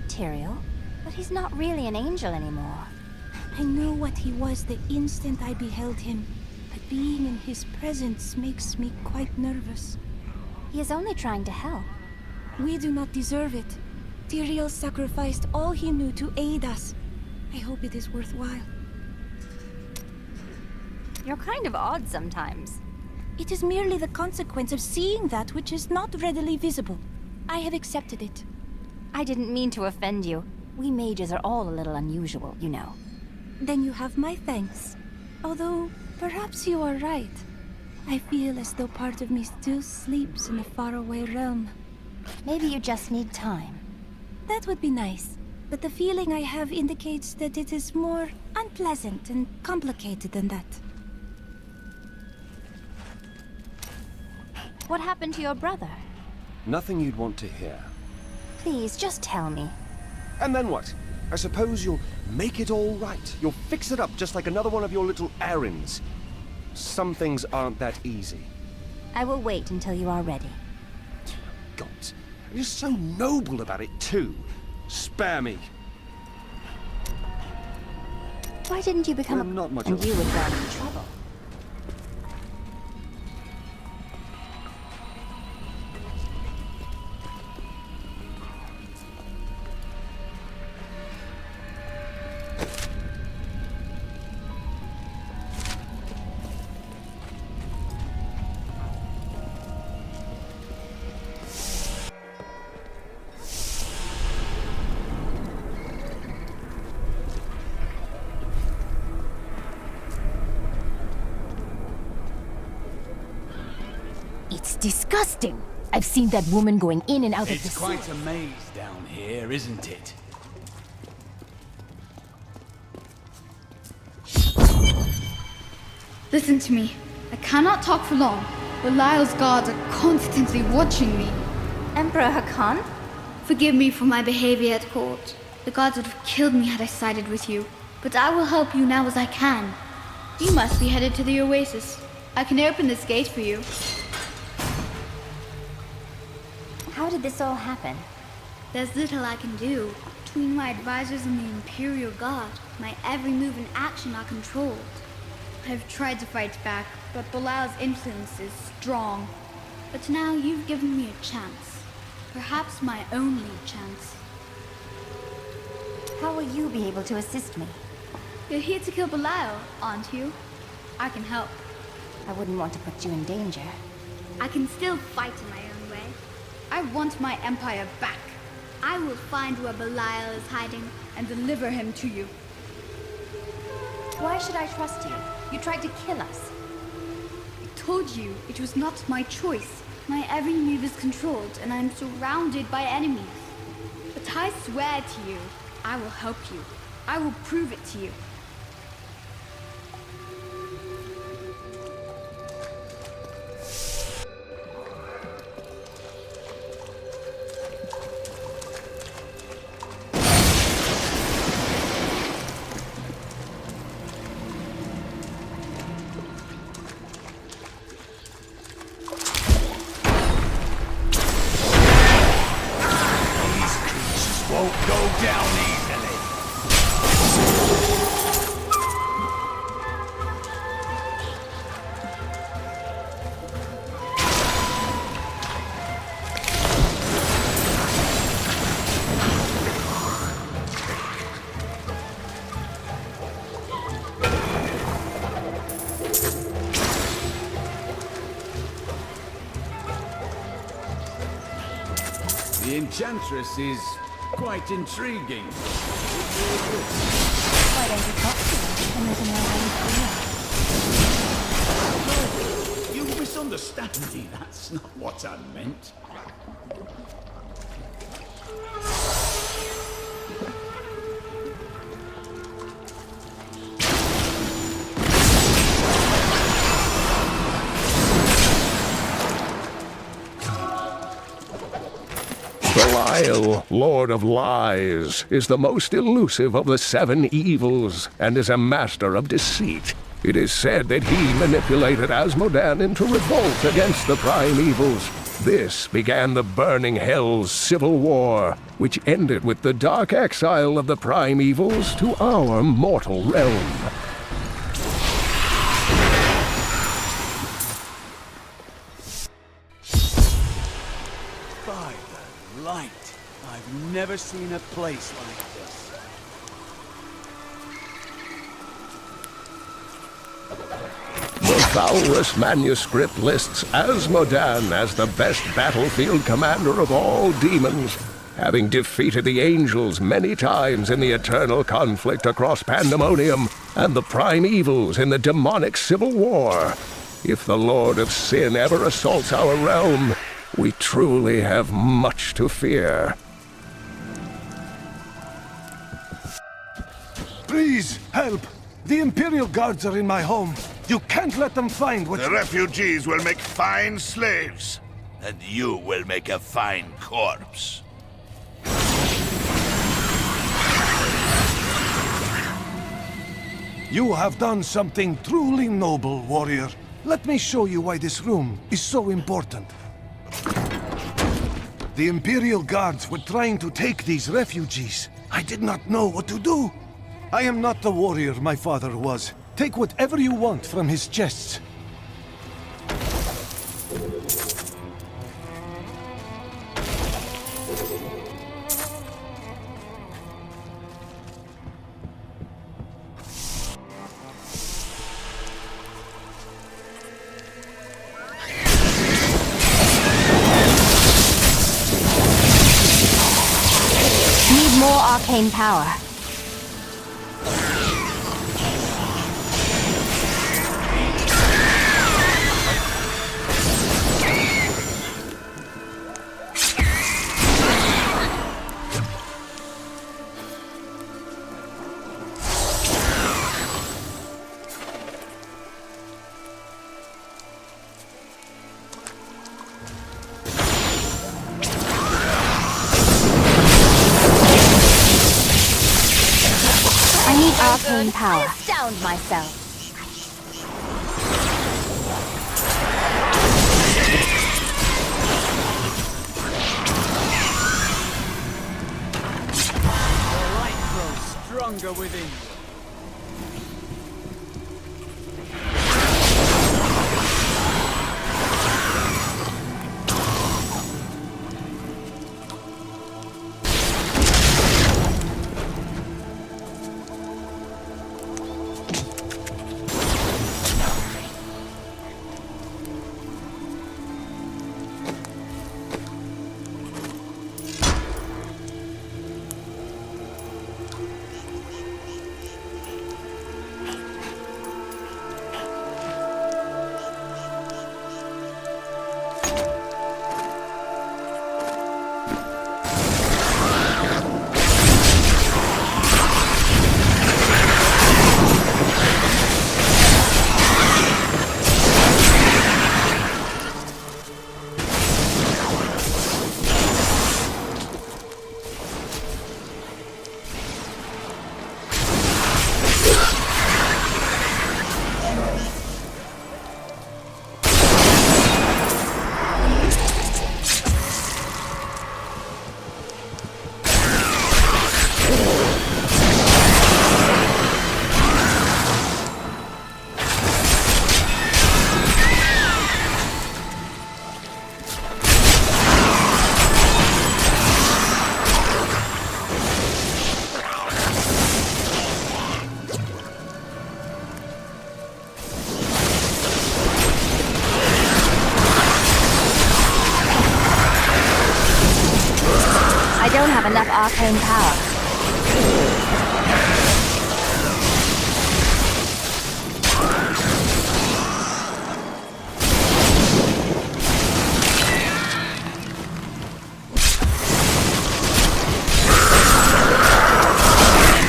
Tyrael? But he's not really an angel anymore. I knew what he was the instant I beheld him, but being in his presence makes me quite nervous. He is only trying to help. We do not deserve it. Tyrael sacrificed all he knew to aid us. I hope it is worthwhile. You're kind of odd sometimes. It is merely the consequence of seeing that which is not readily visible. I have accepted it. I didn't mean to offend you. We mages are all a little unusual, you know. Then you have my thanks. Although, perhaps you are right. I feel as though part of me still sleeps in a faraway realm. Maybe you just need time. That would be nice. But the feeling I have indicates that it is more unpleasant and complicated than that. What happened to your brother? Nothing you'd want to hear. Please, just tell me. And then what? I suppose you'll make it all right. You'll fix it up just like another one of your little errands. Some things aren't that easy. I will wait until you are ready. God, you're so noble about it too. Spare me. Why didn't you become I'm not much and of a- you would run into trouble? It's disgusting. I've seen that woman going in and out of the It's quite a maze down here, isn't it? Listen to me. I cannot talk for long. Belial's guards are constantly watching me. Emperor Hakan? Forgive me for my behavior at court. The gods would have killed me had I sided with you. But I will help you now as I can. You must be headed to the Oasis. I can open this gate for you. How did this all happen? There's little I can do. Between my advisors and the Imperial Guard, my every move and action are controlled. I've tried to fight back, but Belial's influence is strong. But now you've given me a chance. Perhaps my only chance. How will you be able to assist me? You're here to kill Belial, aren't you? I can help. I wouldn't want to put you in danger. I can still fight in my own way. I want my empire back. I will find where Belial is hiding and deliver him to you. Why should I trust you? You tried to kill us. I told you it was not my choice. My every move is controlled and I am surrounded by enemies. But I swear to you, I will help you. I will prove it to you. Won't go down easily. The Enchantress is quite intriguing. Why don't you talk to her and let him know how you feel? You misunderstand me. That's not what I meant. Belial, Lord of Lies, is the most elusive of the seven evils and is a master of deceit. It is said that he manipulated Asmodan into revolt against the primevals. This began the Burning Hell's civil war, which ended with the dark exile of the primevals to our mortal realm. By the light, I've never seen a place like this. The Valrus manuscript lists Asmodan as the best battlefield commander of all demons, having defeated the angels many times in the eternal conflict across Pandemonium and the primevals in the demonic civil war. If the Lord of Sin ever assaults our realm, we truly have much to fear. Please, help! The Imperial Guards are in my home. You can't let them find what The refugees will make fine slaves, and you will make a fine corpse. You have done something truly noble, warrior. Let me show you why this room is so important. The Imperial Guards were trying to take these refugees. I did not know what to do. I am not the warrior my father was. Take whatever you want from his chests. Need more arcane power. Arcane power. I astound myself. The light grows stronger within you. I don't have enough arcane power.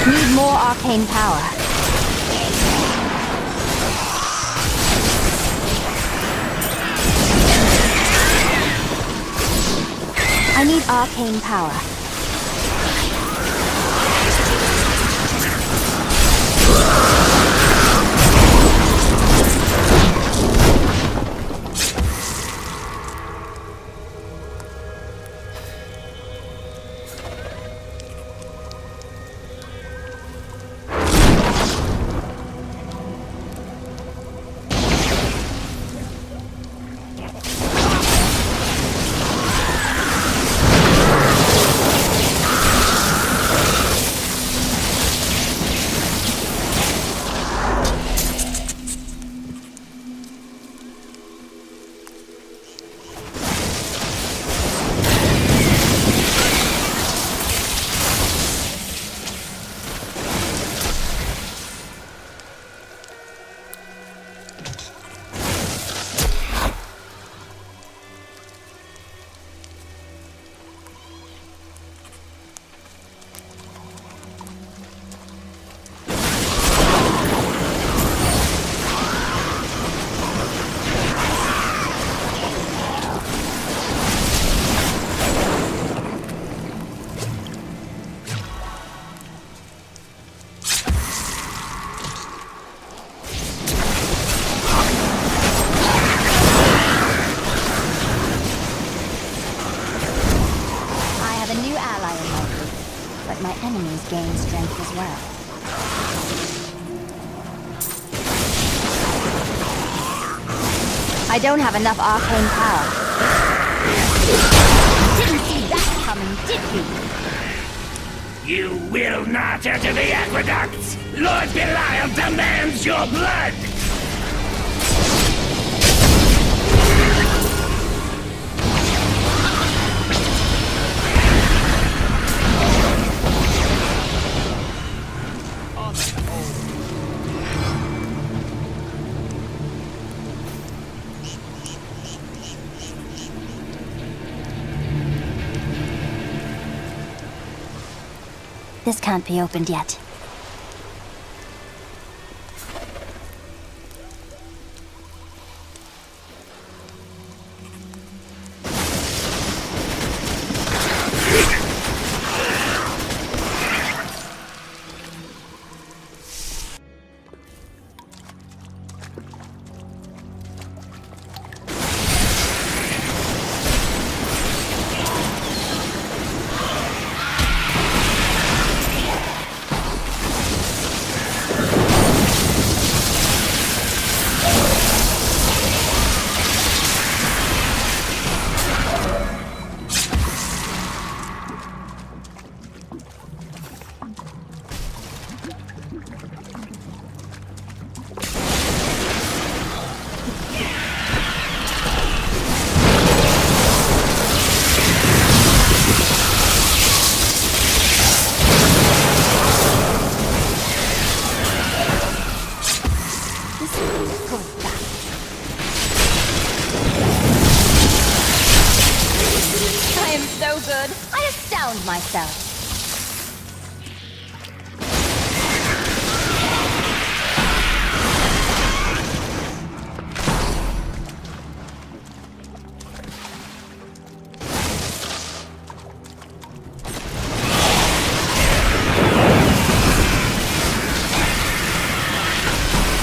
Need more arcane power. I need arcane power. gain strength as well. I don't have enough arcane power. Didn't see that coming, did you? You will not enter the aqueducts! Lord Belial demands your blood! This can't be opened yet. I am so good, I astound myself.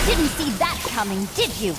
Didn't see that coming, did you?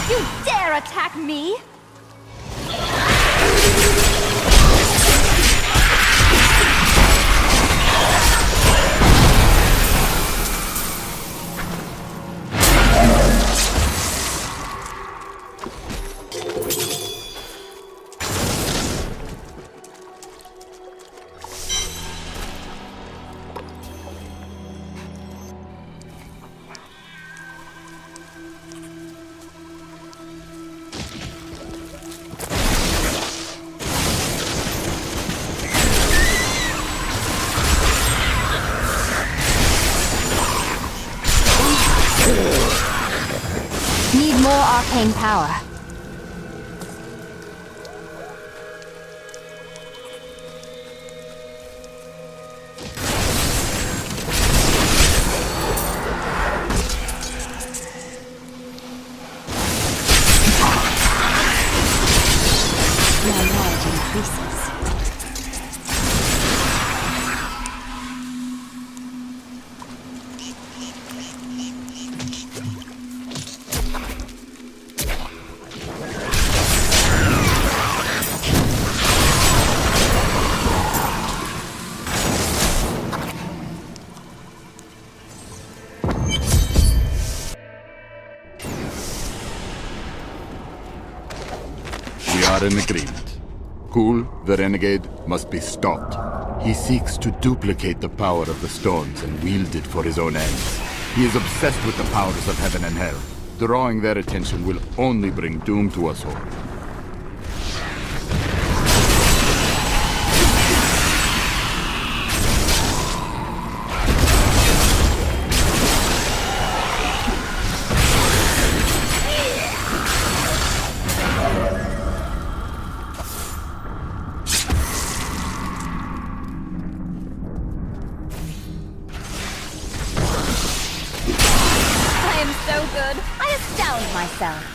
You dare attack me? Need more arcane power. My knowledge increases. We are in agreement. Kul, the renegade, must be stopped. He seeks to duplicate the power of the stones and wield it for his own ends. He is obsessed with the powers of heaven and hell. Drawing their attention will only bring doom to us all. I am so good. I astound myself.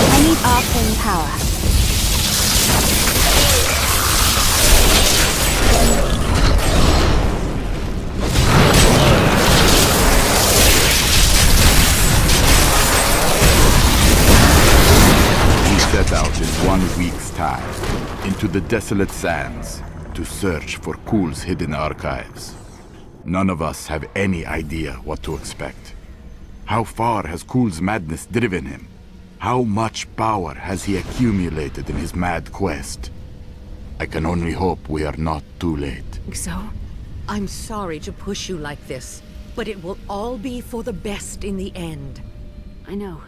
I need arcane power. We set out in 1 week's time, into the desolate sands, to search for Kul's hidden archives. None of us have any idea what to expect. How far has Kul's madness driven him? How much power has he accumulated in his mad quest? I can only hope we are not too late. So? I'm sorry to push you like this, but it will all be for the best in the end. I know.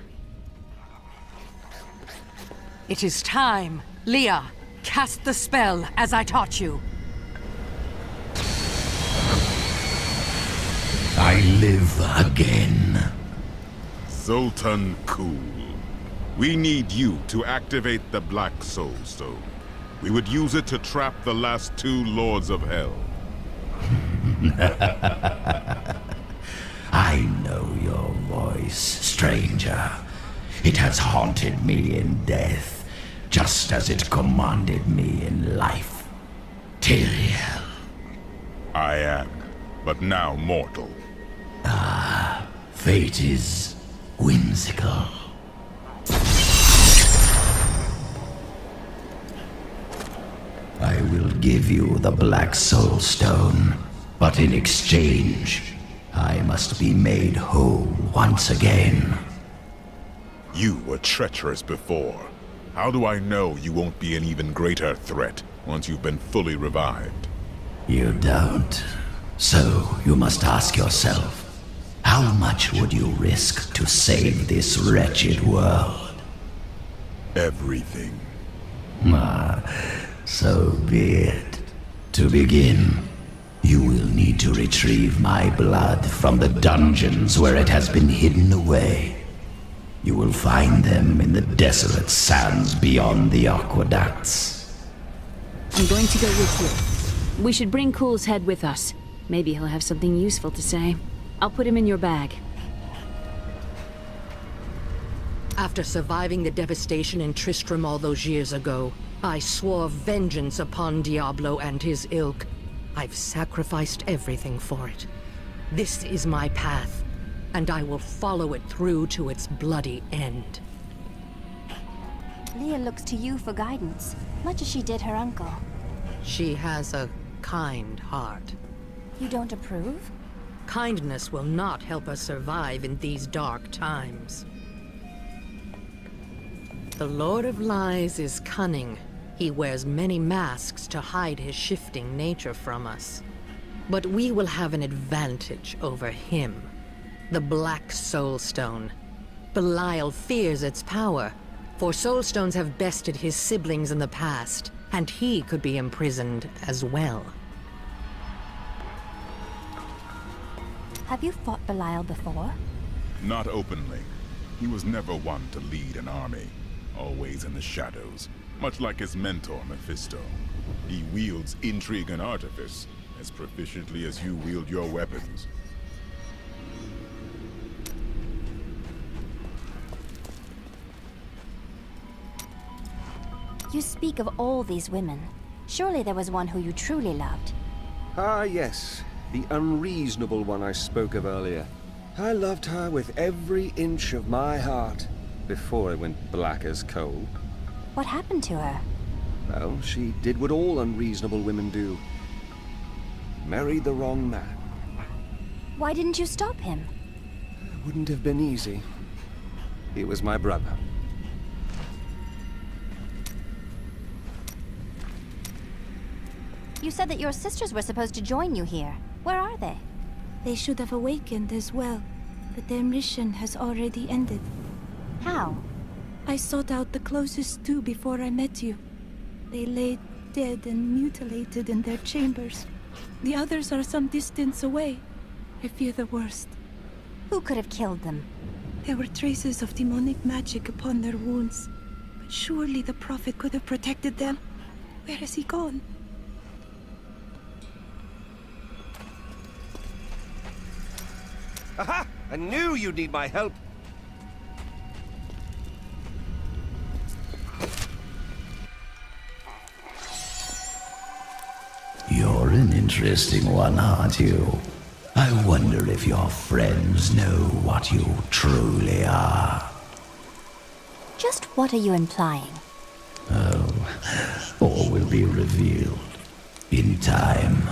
It is time. Leah, cast the spell as I taught you. I live again. Sultan Kul, we need you to activate the Black Soul Stone. We would use it to trap the last 2 Lords of Hell. I know your voice, stranger. It has haunted me in death, just as it commanded me in life. Tyrael. I am, but now mortal. Fate is whimsical. I will give you the Black Soul Stone, but in exchange, I must be made whole once again. You were treacherous before. How do I know you won't be an even greater threat once you've been fully revived? You don't. So you must ask yourself, how much would you risk to save this wretched world? Everything. So be it. To begin, you will need to retrieve my blood from the dungeons where it has been hidden away. You will find them in the desolate sands beyond the aqueducts. I'm going to go with you. We should bring Kul's head with us. Maybe he'll have something useful to say. I'll put him in your bag. After surviving the devastation in Tristram all those years ago, I swore vengeance upon Diablo and his ilk. I've sacrificed everything for it. This is my path, and I will follow it through to its bloody end. Leah looks to you for guidance, much as she did her uncle. She has a kind heart. You don't approve? Kindness will not help us survive in these dark times. The Lord of Lies is cunning. He wears many masks to hide his shifting nature from us. But we will have an advantage over him. The Black Soul Stone. Belial fears its power, for Soul Stones have bested his siblings in the past, and he could be imprisoned as well. Have you fought Belial before? Not openly. He was never one to lead an army, always in the shadows, much like his mentor, Mephisto. He wields intrigue and artifice as proficiently as you wield your weapons. You speak of all these women. Surely there was one who you truly loved. Ah, yes. The unreasonable one I spoke of earlier. I loved her with every inch of my heart, before it went black as coal. What happened to her? Well, she did what all unreasonable women do. Married the wrong man. Why didn't you stop him? It wouldn't have been easy. He was my brother. You said that your sisters were supposed to join you here. Where are they? They should have awakened as well, but their mission has already ended. How? I sought out the closest two before I met you. They lay dead and mutilated in their chambers. The others are some distance away. I fear the worst. Who could have killed them? There were traces of demonic magic upon their wounds. But surely the Prophet could have protected them. Where has he gone? Aha! I knew you'd need my help! You're an interesting one, aren't you? I wonder if your friends know what you truly are. Just what are you implying? Oh, all will be revealed in time.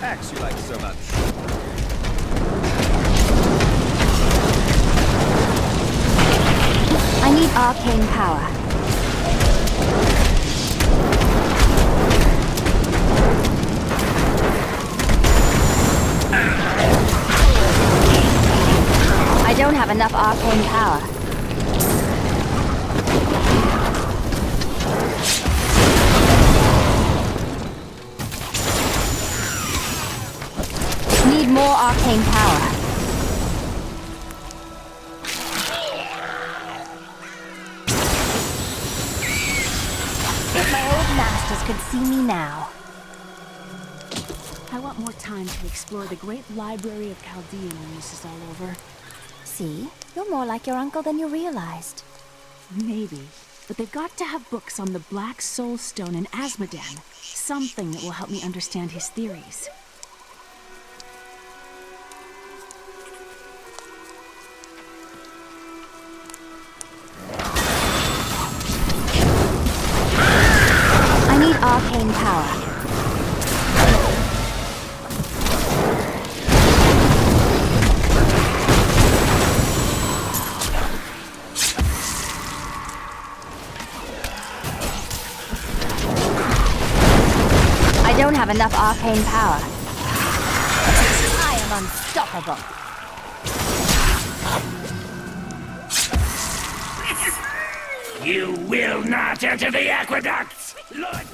attacks you like so much. I need arcane power. I don't have enough arcane power. Need more arcane power. If my old masters could see me now. I want more time to explore the great library of Chaldean when this is all over. See? You're more like your uncle than you realized. Maybe. But they've got to have books on the Black Soul Stone and Asmodan. Something that will help me understand his theories. I need arcane power. I don't have enough arcane power. unstoppable. You will not enter the aqueducts! Lord...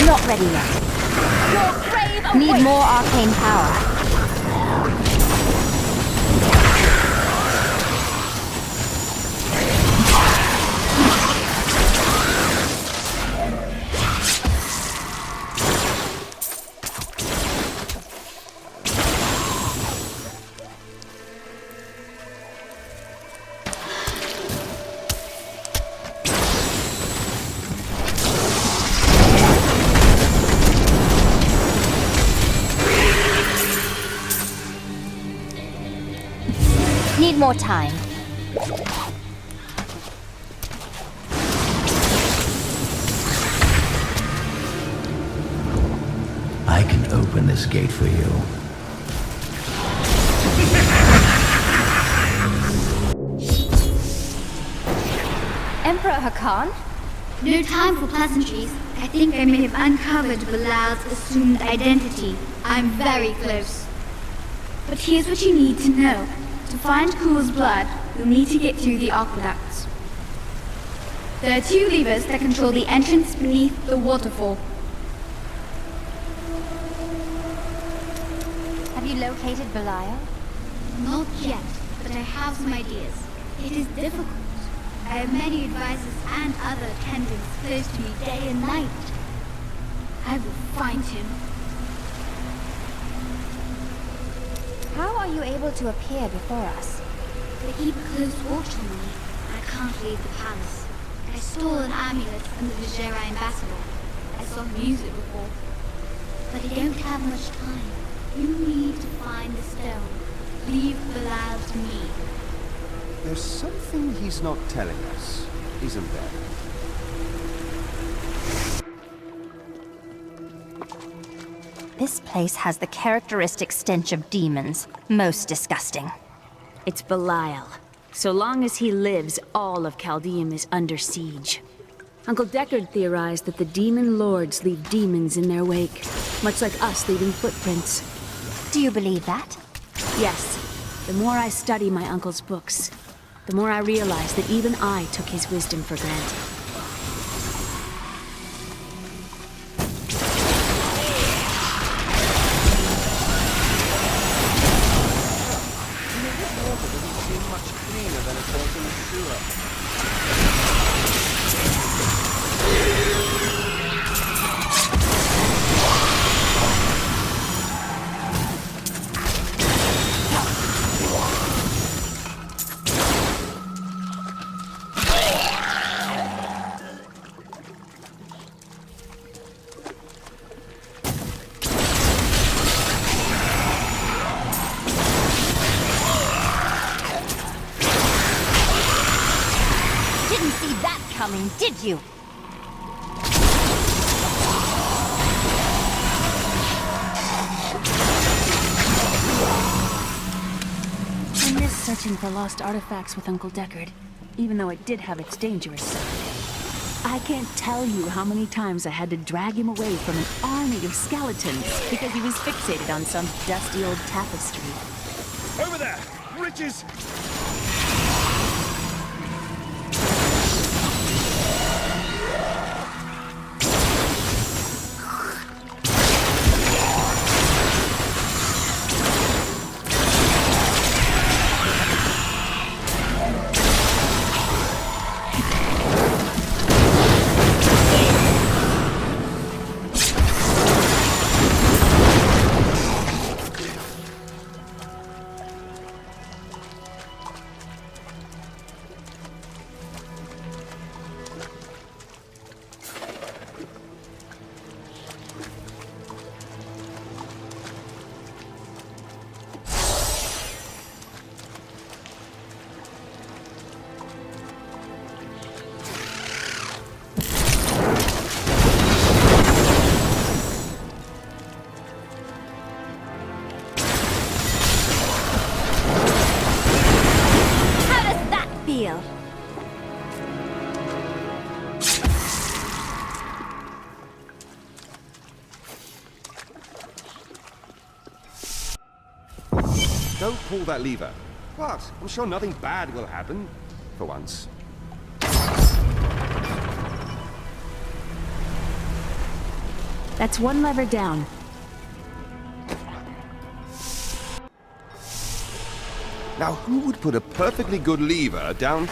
Not ready yet. Your grave Need awaits. more arcane power. Need more time. I can open this gate for you. Emperor Hakan? No time for pleasantries. I think I may have uncovered Bilal's assumed identity. I'm very close. But here's what you need to know. To find Kul's blood, you'll need to get through the aqueducts. There are 2 levers that control the entrance beneath the waterfall. Have you located Belial? Not yet, but I have some ideas. It is difficult. I have many advisors and other attendants close to me day and night. I will find him. How are you able to appear before us? They keep close watch on me. I can't leave the palace. I stole an amulet from the Vajera ambassador. I saw him use it before. But I don't have much time. You need to find the stone. Leave Bilal to me. There's something he's not telling us, isn't there? This place has the characteristic stench of demons. Most disgusting. It's Belial. So long as he lives, all of Chaldeum is under siege. Uncle Deckard theorized that the demon lords leave demons in their wake, much like us leaving footprints. Do you believe that? Yes. The more I study my uncle's books, the more I realize that even I took his wisdom for granted. Did you? I miss searching for lost artifacts with Uncle Deckard, even though it did have its dangerous side. I can't tell you how many times I had to drag him away from an army of skeletons because he was fixated on some dusty old tapestry. Over there! Riches! pull that lever. But I'm sure nothing bad will happen. For once. That's one lever down. Now, who would put a perfectly good lever down?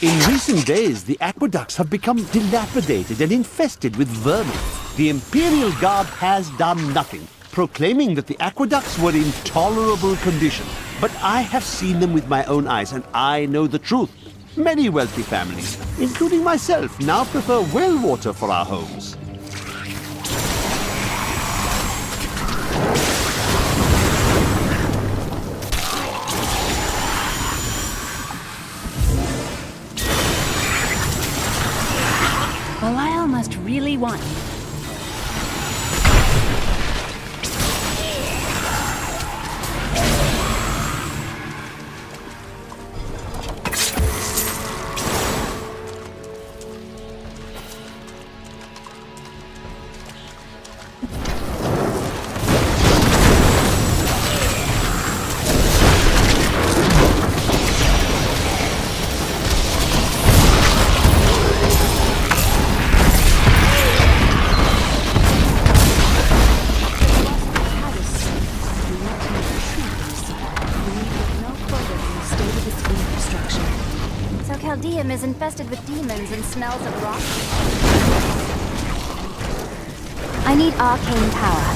In recent days, the aqueducts have become dilapidated and infested with vermin. The Imperial Guard has done nothing, proclaiming that the aqueducts were in tolerable condition. But I have seen them with my own eyes, and I know the truth. Many wealthy families, including myself, now prefer well water for our homes. Belial must really want you. Is infested with demons and smells of rot. I need arcane power.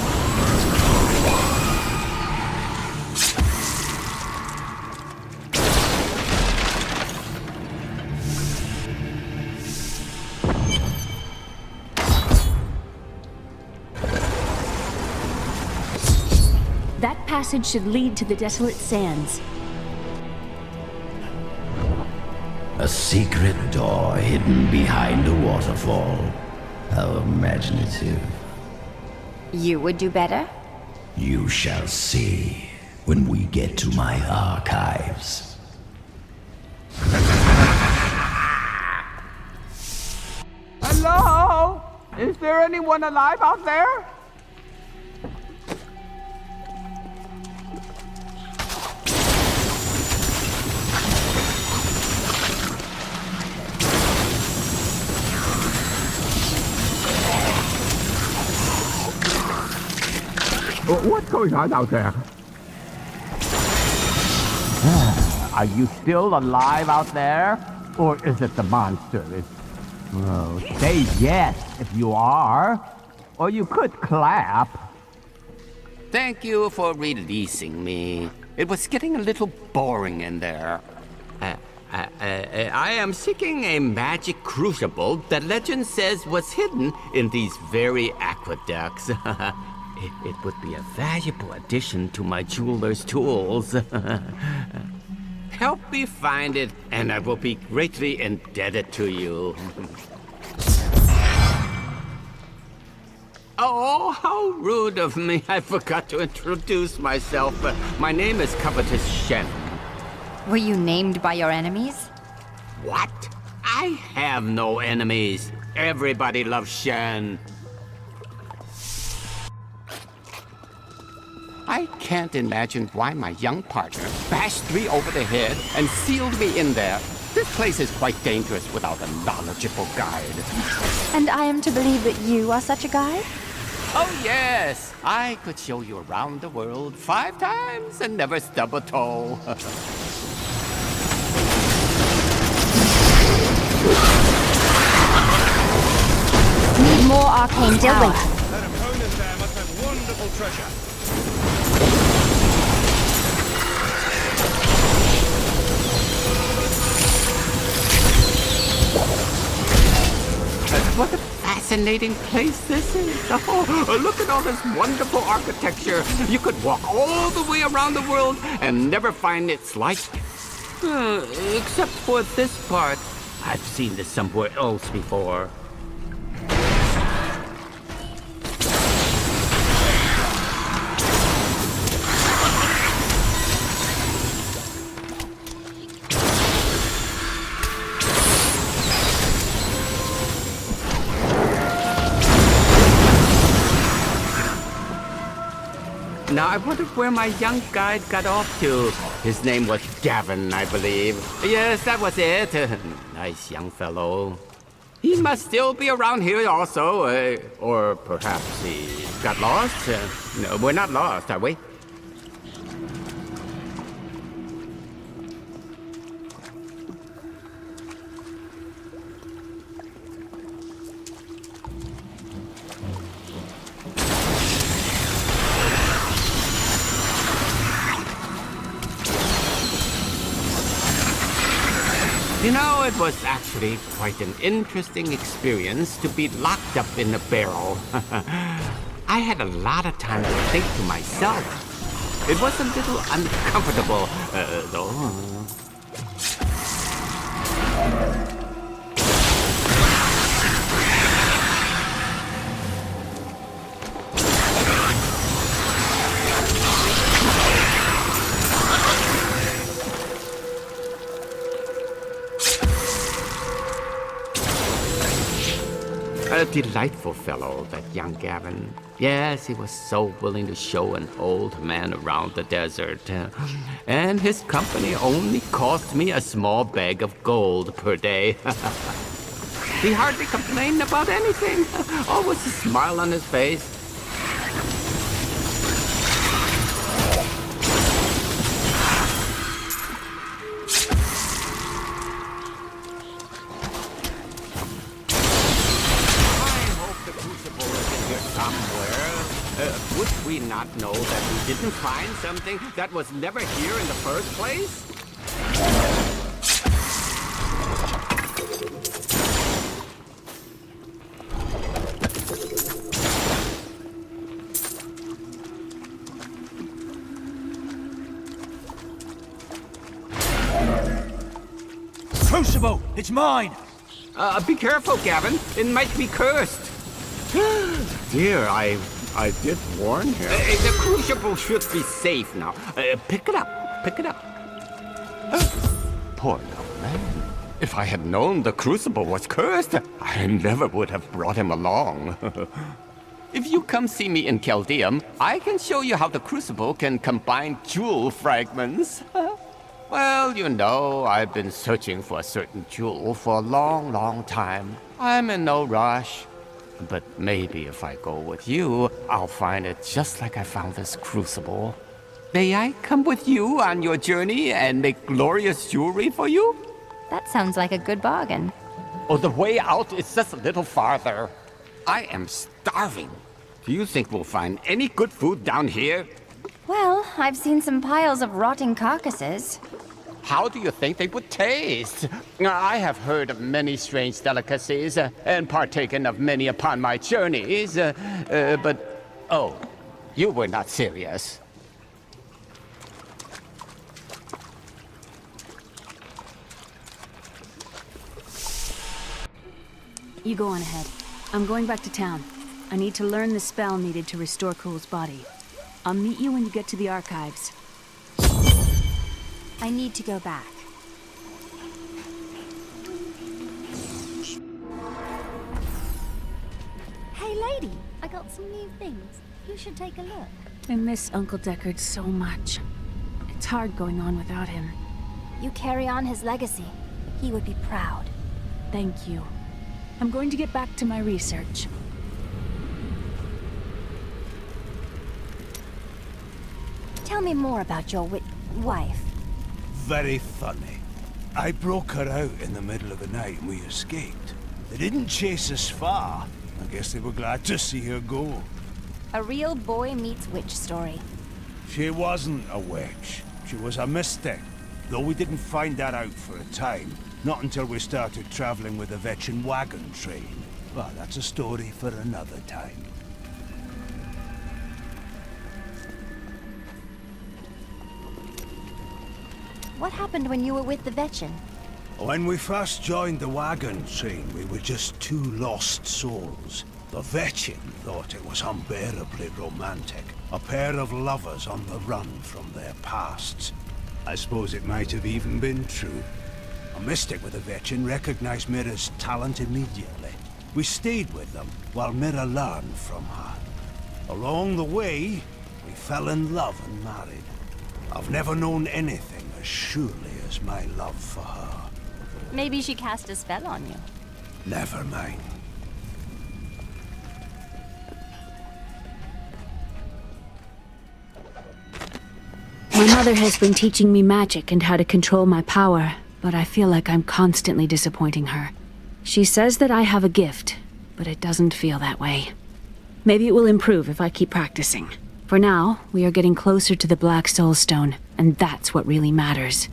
That passage should lead to the Desolate Sands. A secret door hidden behind a waterfall. How imaginative. You would do better? You shall see when we get to my archives. Hello? Is there anyone alive out there? What's going on out there? Are you still alive out there? Or is it the monster? Oh, say yes if you are. Or you could clap. Thank you for releasing me. It was getting a little boring in there. I am seeking a magic crucible that legend says was hidden in these very aqueducts. It would be a valuable addition to my jeweler's tools. Help me find it, and I will be greatly indebted to you. Oh, how rude of me. I forgot to introduce myself. My name is Covetous Shen. Were you named by your enemies? What? I have no enemies. Everybody loves Shen. I can't imagine why my young partner bashed me over the head and sealed me in there. This place is quite dangerous without a knowledgeable guide. And I am to believe that you are such a guide? Oh, yes. I could show you around the world 5 times and never stub a toe. Need more arcane power. That opponent there must have wonderful treasure. What a fascinating place this is. Oh, look at all this wonderful architecture. You could walk all the way around the world and never find its like. Except for this part. I've seen this somewhere else before. Now, I wonder where my young guide got off to. His name was Gavin, I believe. Yes, that was it. Nice young fellow. He must still be around here also. Or perhaps he got lost. No, we're not lost, are we? You know, it was actually quite an interesting experience to be locked up in a barrel. I had a lot of time to think to myself. It was a little uncomfortable, though. A delightful fellow, that young Gavin. Yes, he was so willing to show an old man around the desert. And his company only cost me a small bag of gold per day. He hardly complained about anything. Always a smile on his face. Would we not know that we didn't find something that was never here in the first place? Crucible! It's mine! Be careful, Gavin. It might be cursed. Dear, I did warn him. The crucible should be safe now. Pick it up. Pick it up. Poor little man. If I had known the crucible was cursed, I never would have brought him along. If you come see me in Chaldeum, I can show you how the crucible can combine jewel fragments. Well, you know, I've been searching for a certain jewel for a long, long time. I'm in no rush. But maybe if I go with you, I'll find it just like I found this crucible. May I come with you on your journey and make glorious jewelry for you? That sounds like a good bargain. Oh, the way out is just a little farther. I am starving. Do you think we'll find any good food down here? Well, I've seen some piles of rotting carcasses. How do you think they would taste? I have heard of many strange delicacies and partaken of many upon my journeys, but... Oh, you were not serious. You go on ahead. I'm going back to town. I need to learn the spell needed to restore Cool's body. I'll meet you when you get to the archives. I need to go back. Hey lady, I got some new things. You should take a look. I miss Uncle Deckard so much. It's hard going on without him. You carry on his legacy. He would be proud. Thank you. I'm going to get back to my research. Tell me more about your wife. Very funny. I broke her out in the middle of the night and we escaped. They didn't chase us far. I guess they were glad to see her go. A real boy meets witch story. She wasn't a witch. She was a mystic. Though we didn't find that out for a time. Not until we started traveling with the Vetchin wagon train. Well, that's a story for another time. What happened when you were with the Vetchin? When we first joined the wagon train, we were just two lost souls. The Vetchin thought it was unbearably romantic. A pair of lovers on the run from their pasts. I suppose it might have even been true. A mystic with the Vetchin recognized Mira's talent immediately. We stayed with them while Mira learned from her. Along the way, we fell in love and married. I've never known anything as surely as my love for her. Maybe she cast a spell on you. Never mind. My mother has been teaching me magic and how to control my power, but I feel like I'm constantly disappointing her. She says that I have a gift, but it doesn't feel that way. Maybe it will improve if I keep practicing. For now, we are getting closer to the Black Soul Stone, and that's what really matters.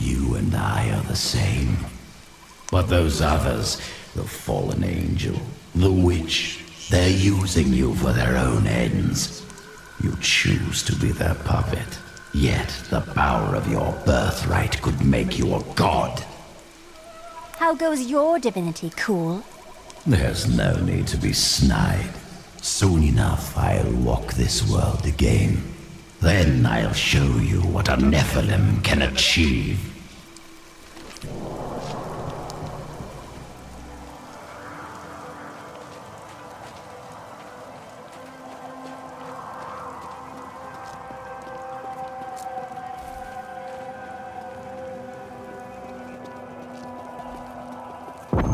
You and I are the same. But those others, the fallen angel, the witch, they're using you for their own ends. You choose to be their puppet, yet the power of your birthright could make you a god. How goes your divinity, Cool? There's no need to be snide. Soon enough, I'll walk this world again. Then I'll show you what a Nephilim can achieve.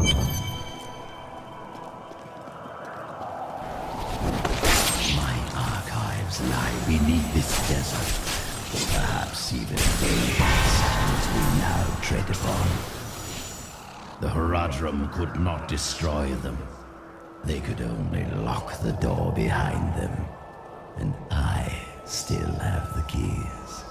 My archives lie beneath this desert, or perhaps even these which we now tread upon. The Horadrim could not destroy them. They could only lock the door behind them. And I still have the keys.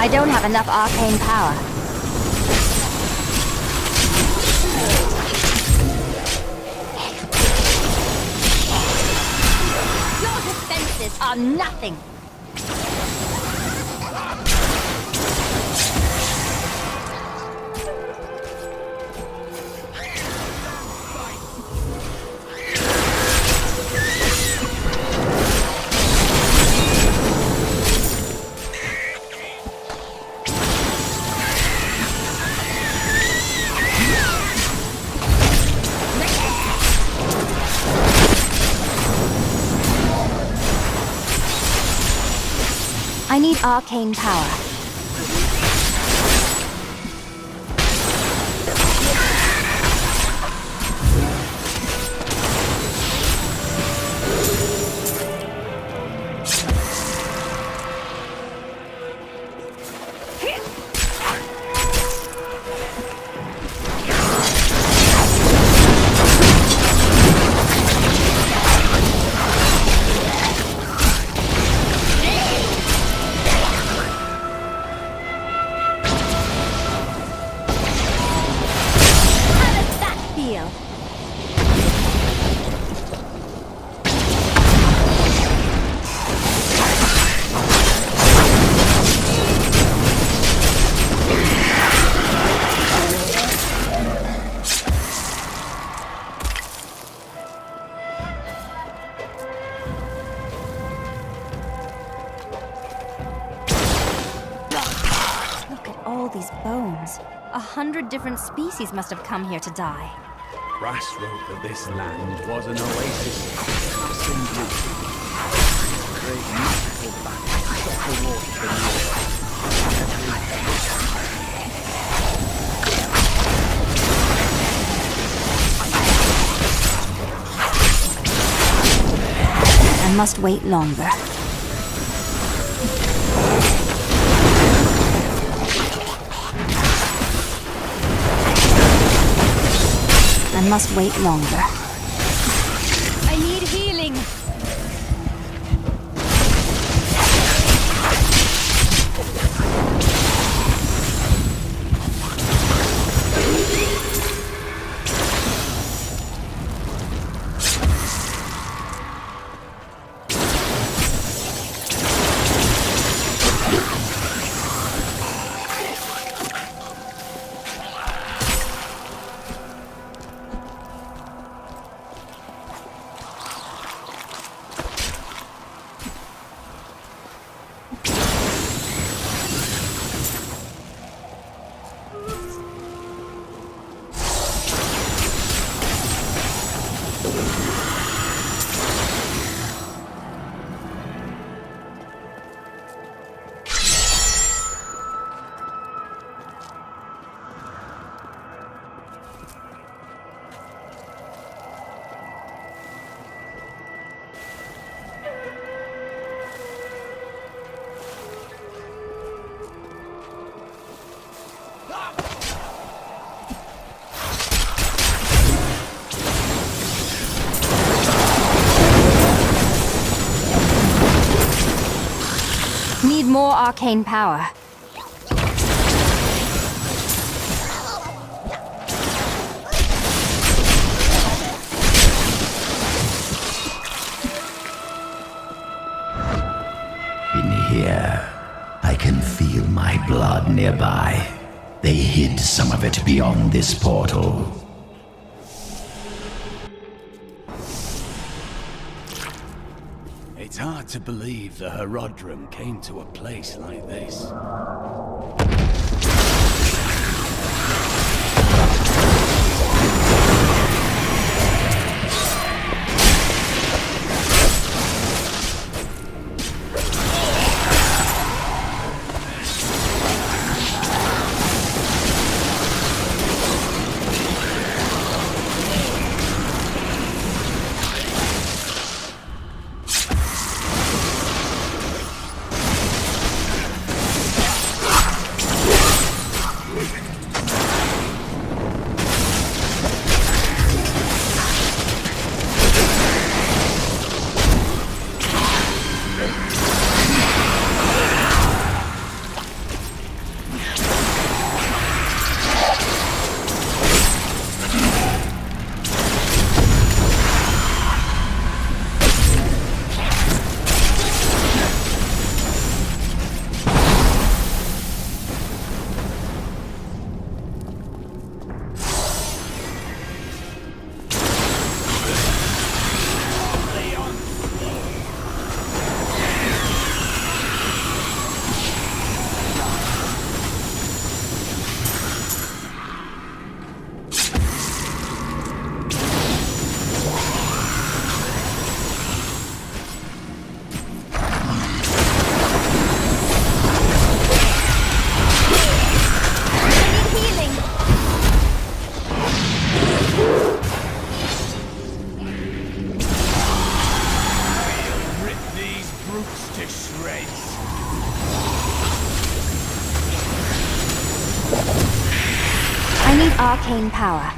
I don't have enough arcane power. Your defenses are nothing. I need arcane power. These bones. 100 different species must have come here to die. Brass wrote that this land was an oasis of passing beauty. Great magical battles shot the water I must wait longer. I must wait longer. I need healing! more arcane power. In here, I can feel my blood nearby. They hid some of it beyond this portal. It's hard to believe the Herodrum came to a place like this. I need arcane power.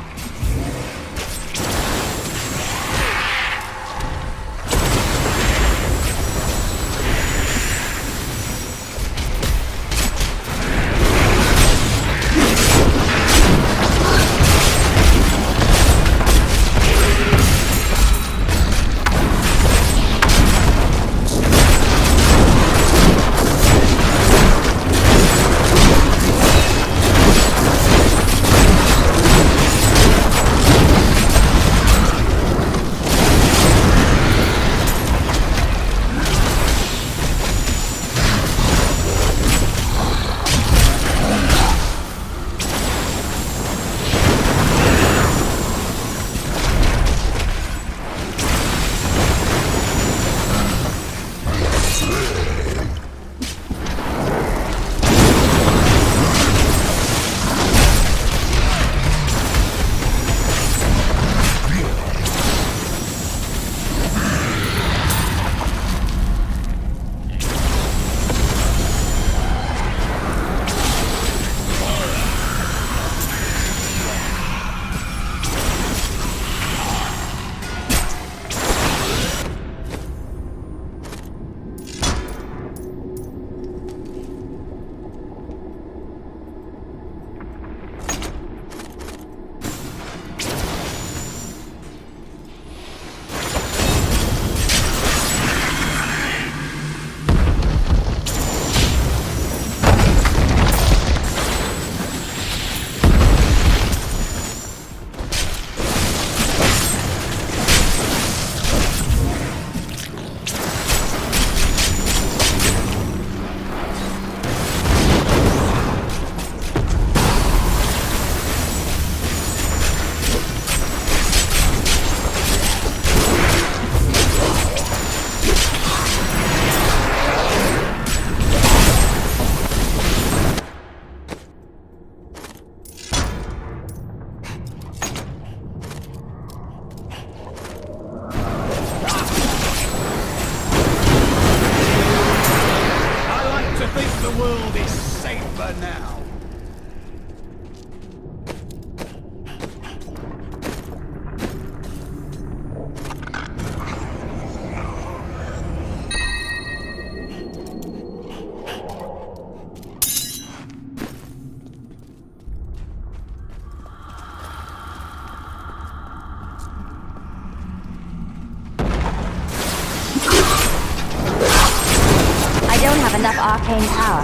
have enough arcane power.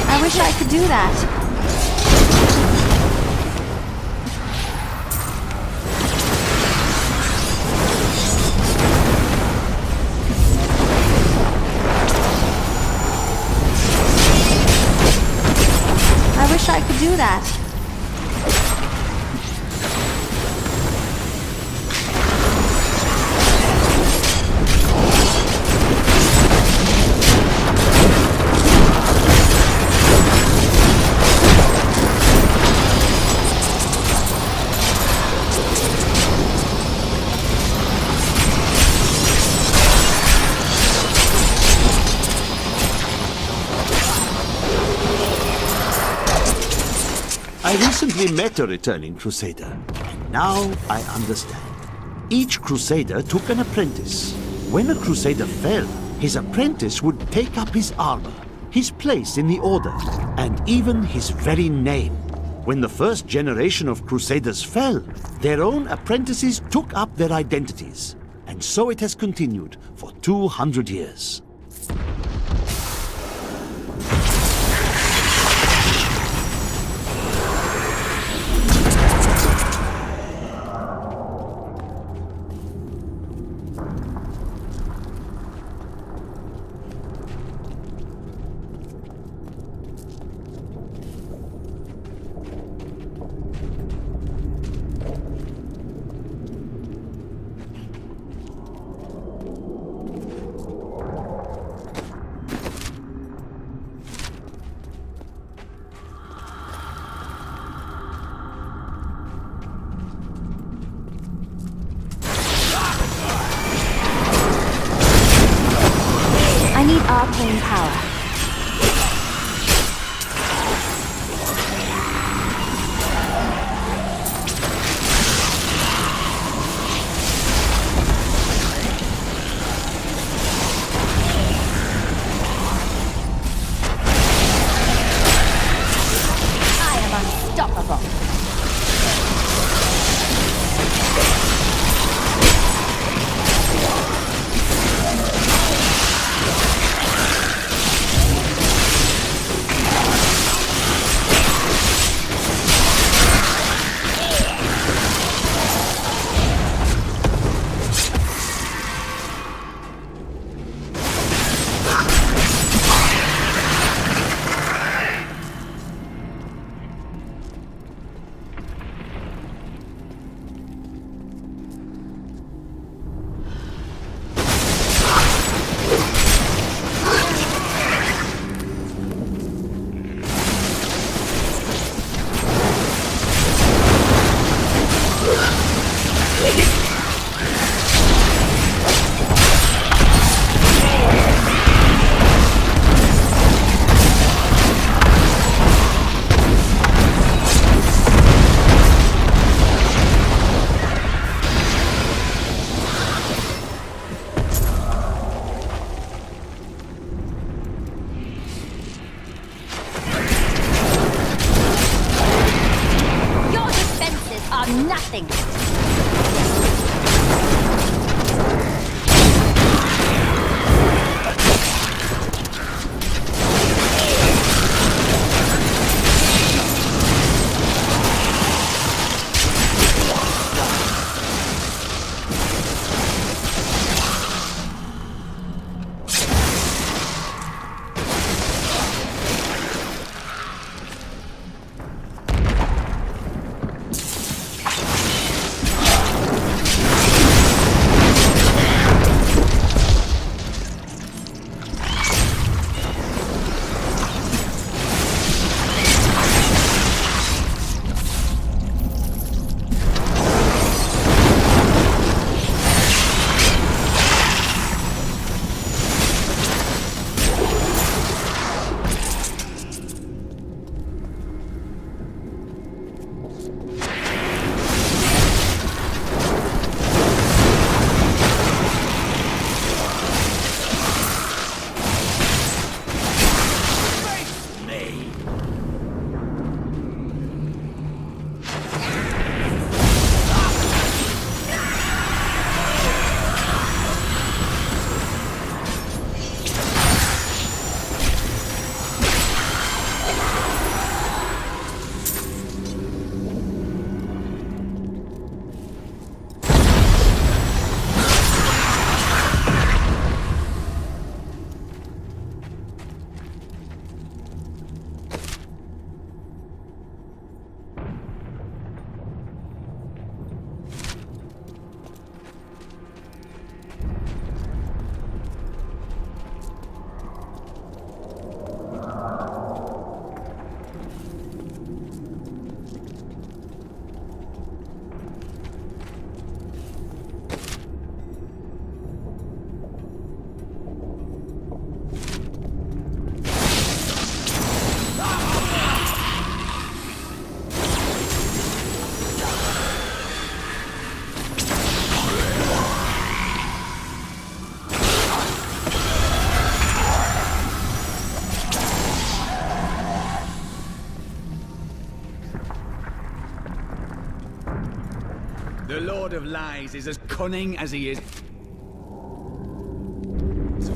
I wish I could do that. I wish I could do that. I recently met a returning Crusader, and now I understand. Each Crusader took an apprentice. When a Crusader fell, his apprentice would take up his armor, his place in the Order, and even his very name. When the first generation of Crusaders fell, their own apprentices took up their identities. And so it has continued for 200 years. I need arcane power. I am unstoppable. Lord of Lies is as cunning as he is... So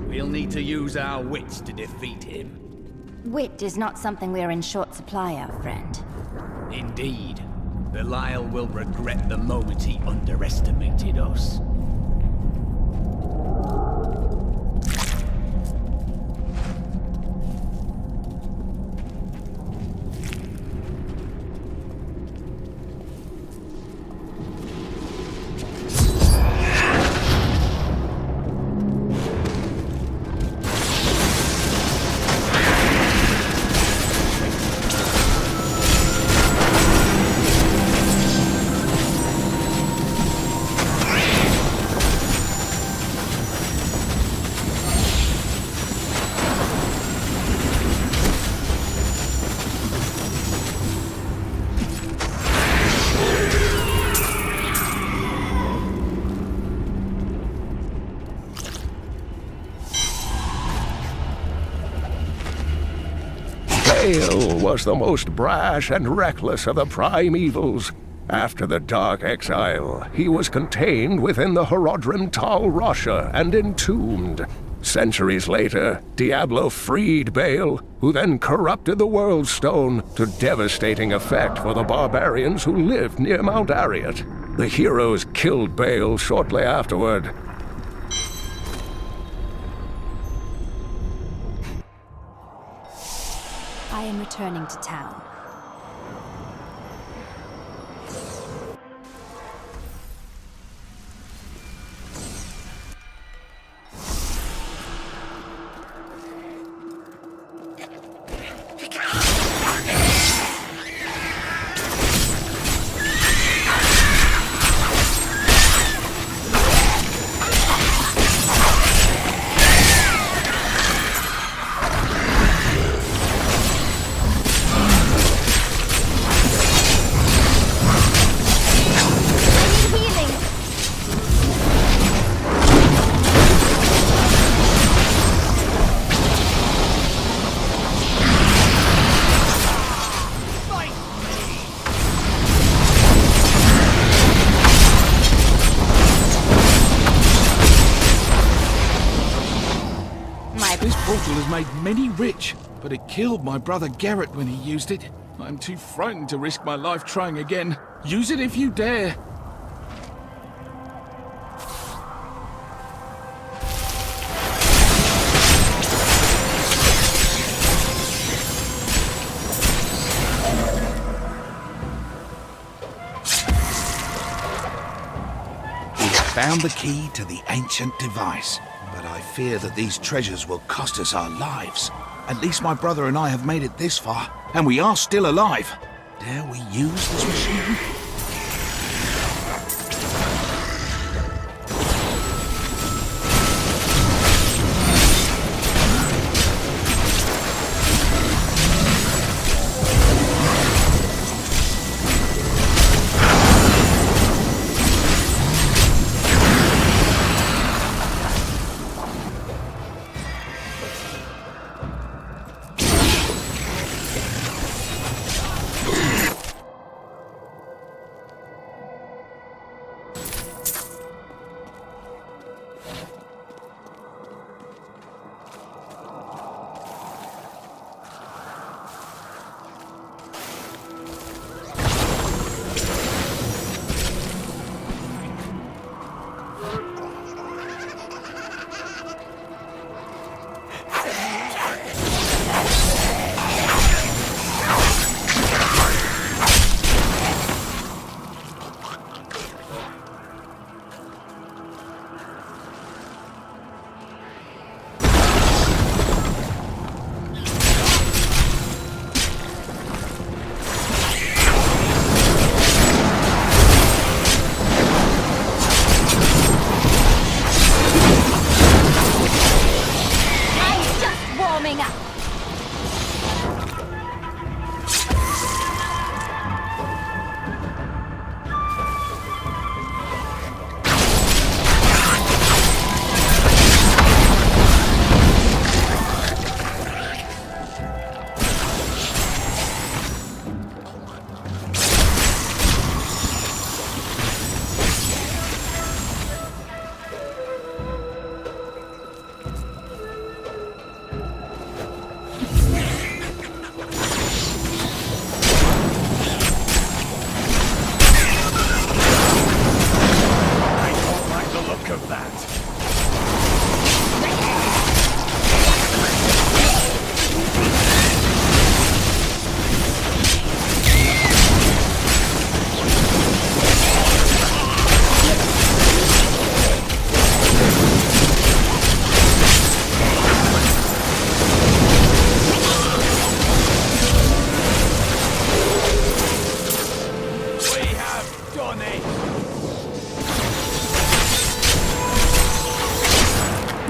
we'll need to use our wits to defeat him. Wit is not something we are in short supply of, friend. Indeed. Belial will regret the moment he underestimated us. Baal was the most brash and reckless of the primevals. After the Dark Exile, he was contained within the Horodrim Tal Rasha and entombed. Centuries later, Diablo freed Baal, who then corrupted the World Stone to devastating effect for the barbarians who lived near Mount Arreat. The heroes killed Baal shortly afterward. I am returning to town. This portal has made many rich, but it killed my brother Garrett when he used it. I'm too frightened to risk my life trying again. Use it if you dare. We have found the key to the ancient device. But I fear that these treasures will cost us our lives. At least my brother and I have made it this far, and we are still alive. Dare we use this machine?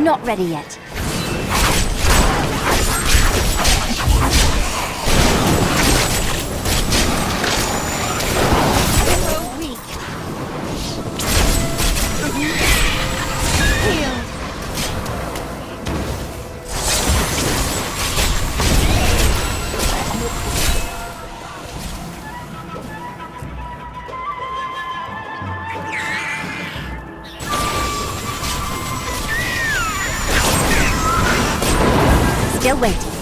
Not ready yet. So weak. Healed. Still waiting.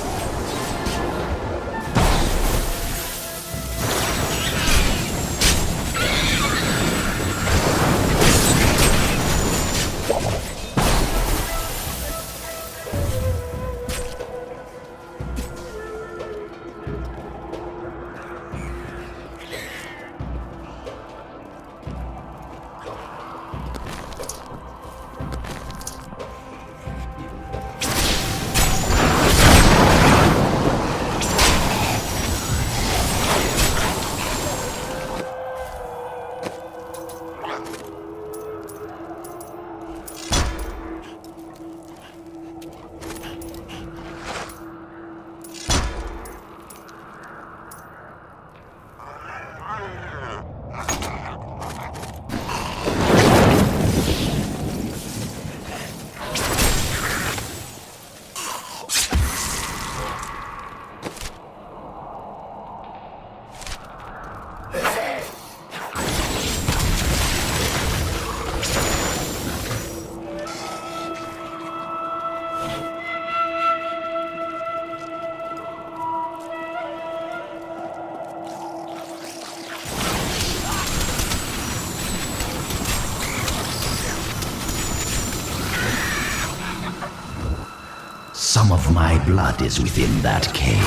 Some of my blood is within that cave.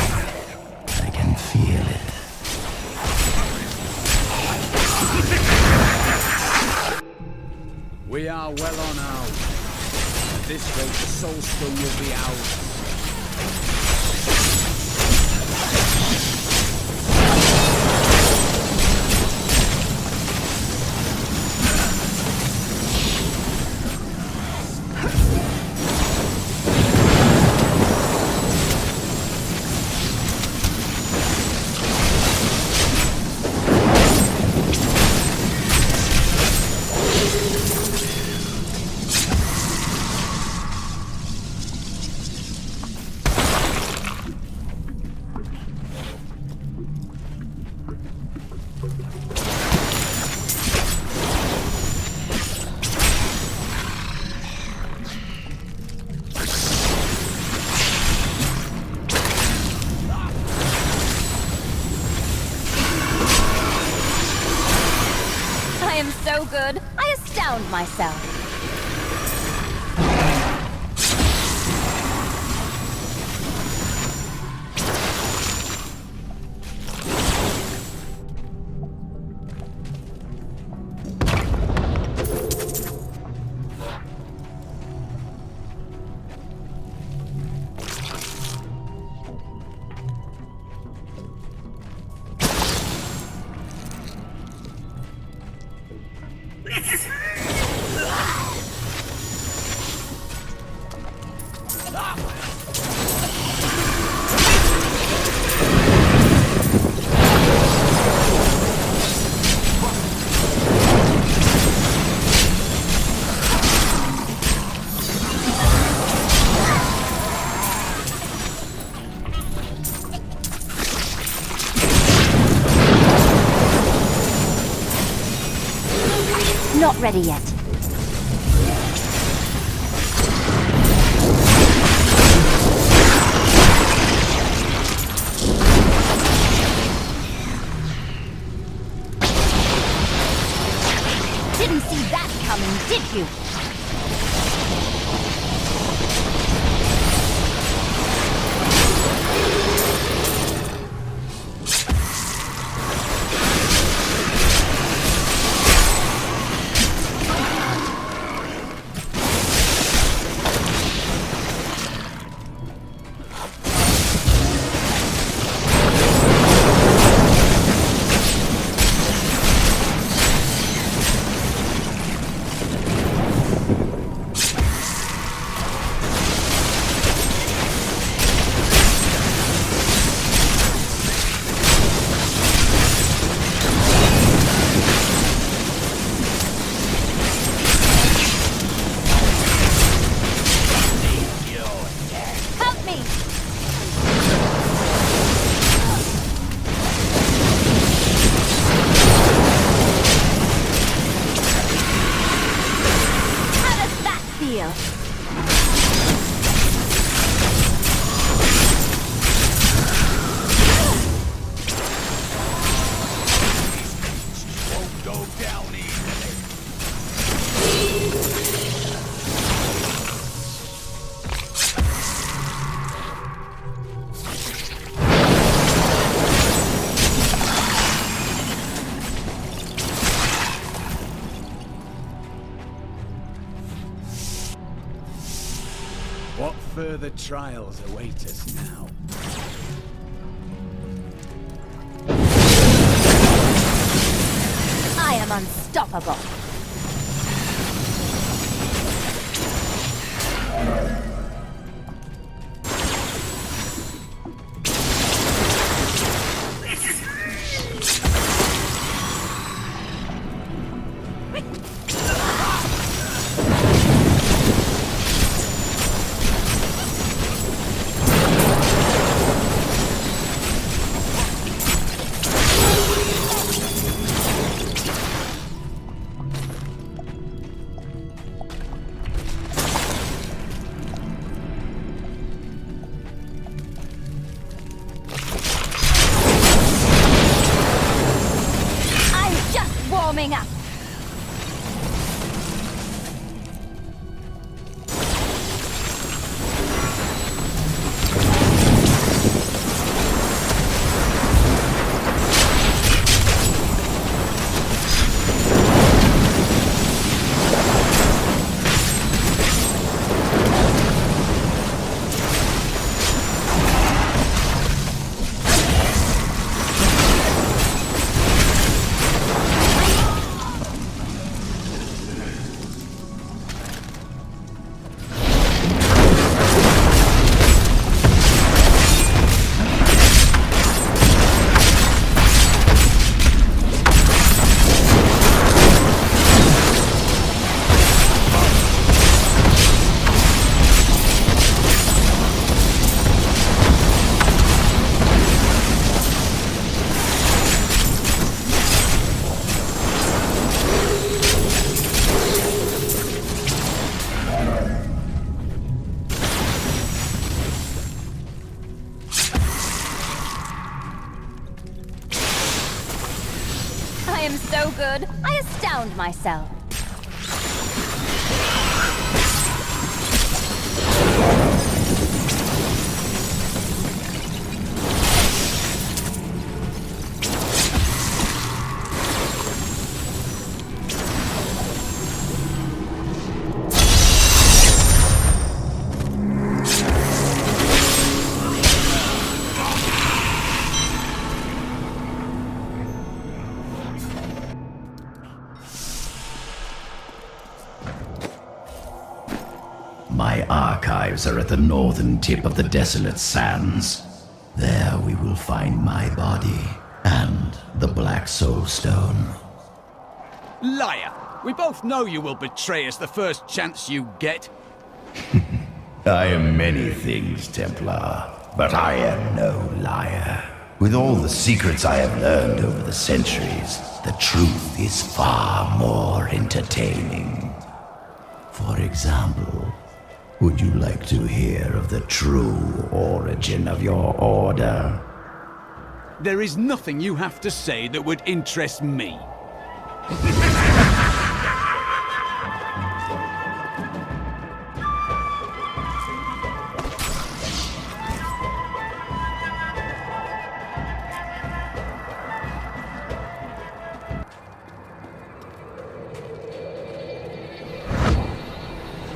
I can feel it. We are well on our way. This great soulstone will be ours. I am so good, I astound myself. Not ready yet. Didn't see that coming, did you? What further trials await us now? I am unstoppable. Warming up. I am so good, I astound myself. My archives are at the northern tip of the desolate sands. There we will find my body and the Black Soul Stone. Liar! We both know you will betray us the first chance you get. I am many things, Templar, but I am no liar. With all the secrets I have learned over the centuries, the truth is far more entertaining. For example, would you like to hear of the true origin of your order? There is nothing you have to say that would interest me.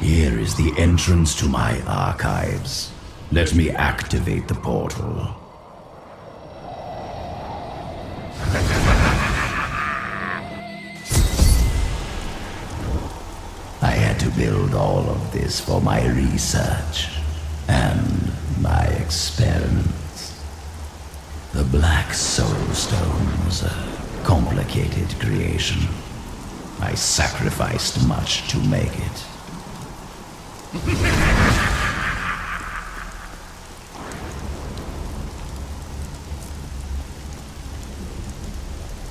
Here is the entrance to my archives. Let me activate the portal. I had to build all of this for my research and my experiments. The Black Soul Stone was a complicated creation. I sacrificed much to make it.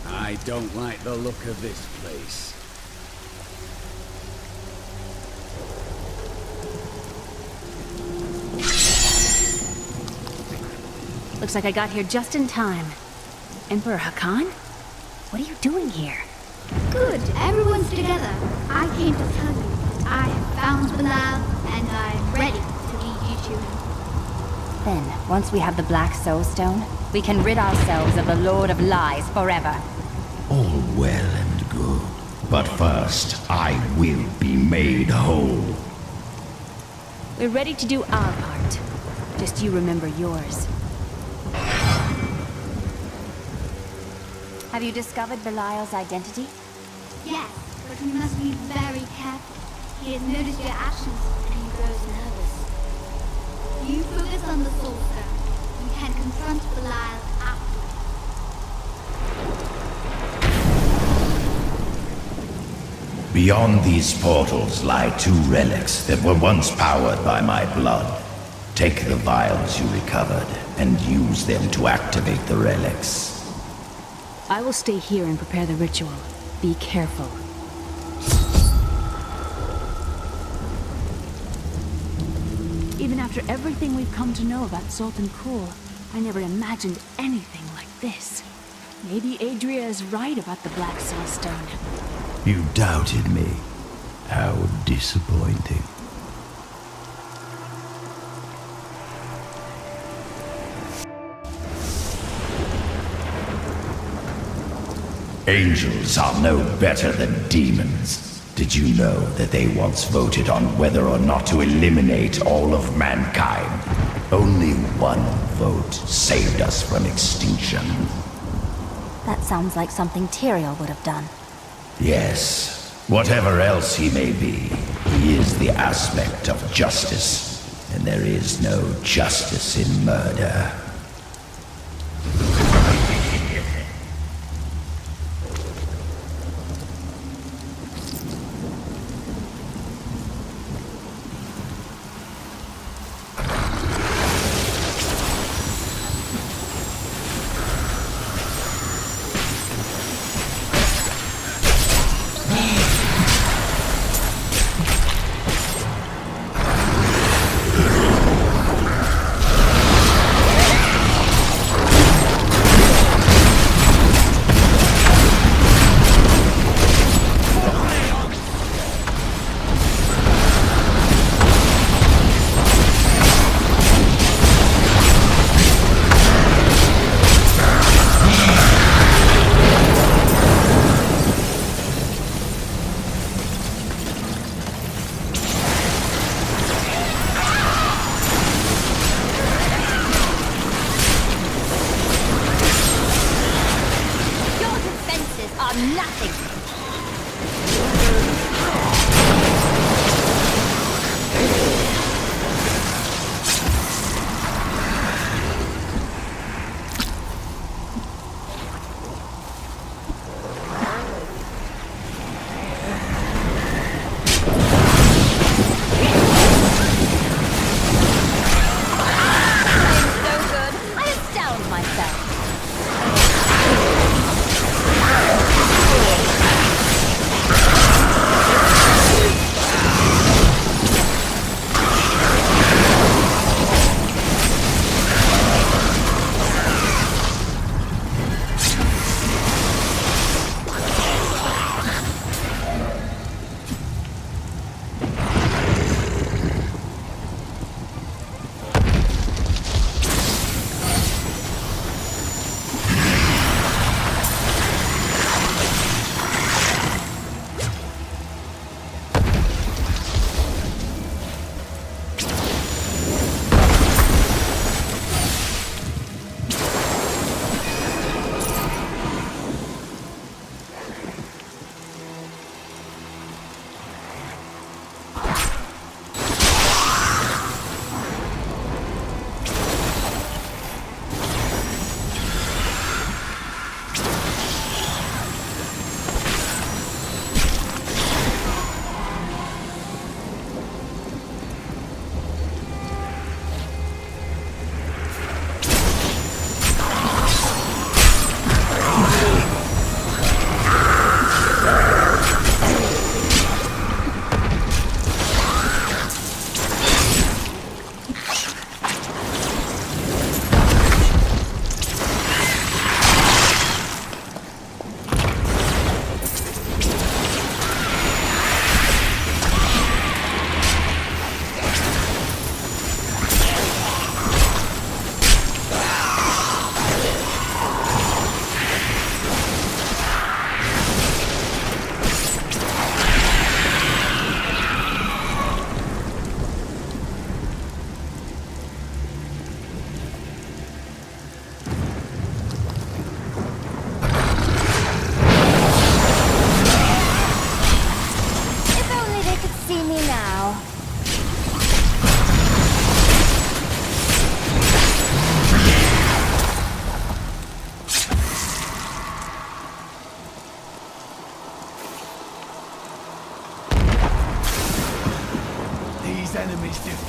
I don't like the look of this place. Looks like I got here just in time. Emperor Hakan? What are you doing here? Good, everyone's together. I came to tell you, I have found Bilal, and I'm ready to lead you to him. Then, once we have the Black Soul Stone, we can rid ourselves of the Lord of Lies forever. All well and good. But first, I will be made whole. We're ready to do our part. Just you remember yours. Have you discovered Belial's identity? Yes, but we must be very careful. He has noticed your actions, and he grows nervous. You focus on the Soul Stone. You can confront Belial after. Beyond these portals lie 2 relics that were once powered by my blood. Take the vials you recovered and use them to activate the relics. I will stay here and prepare the ritual. Be careful. Even after everything we've come to know about Sultan Kul, I never imagined anything like this. Maybe Adria is right about the Black Soul Stone. You doubted me. How disappointing. Angels are no better than demons. Did you know that they once voted on whether or not to eliminate all of mankind? Only one vote saved us from extinction. That sounds like something Tyrael would have done. Yes. Whatever else he may be, he is the aspect of justice. And there is no justice in murder.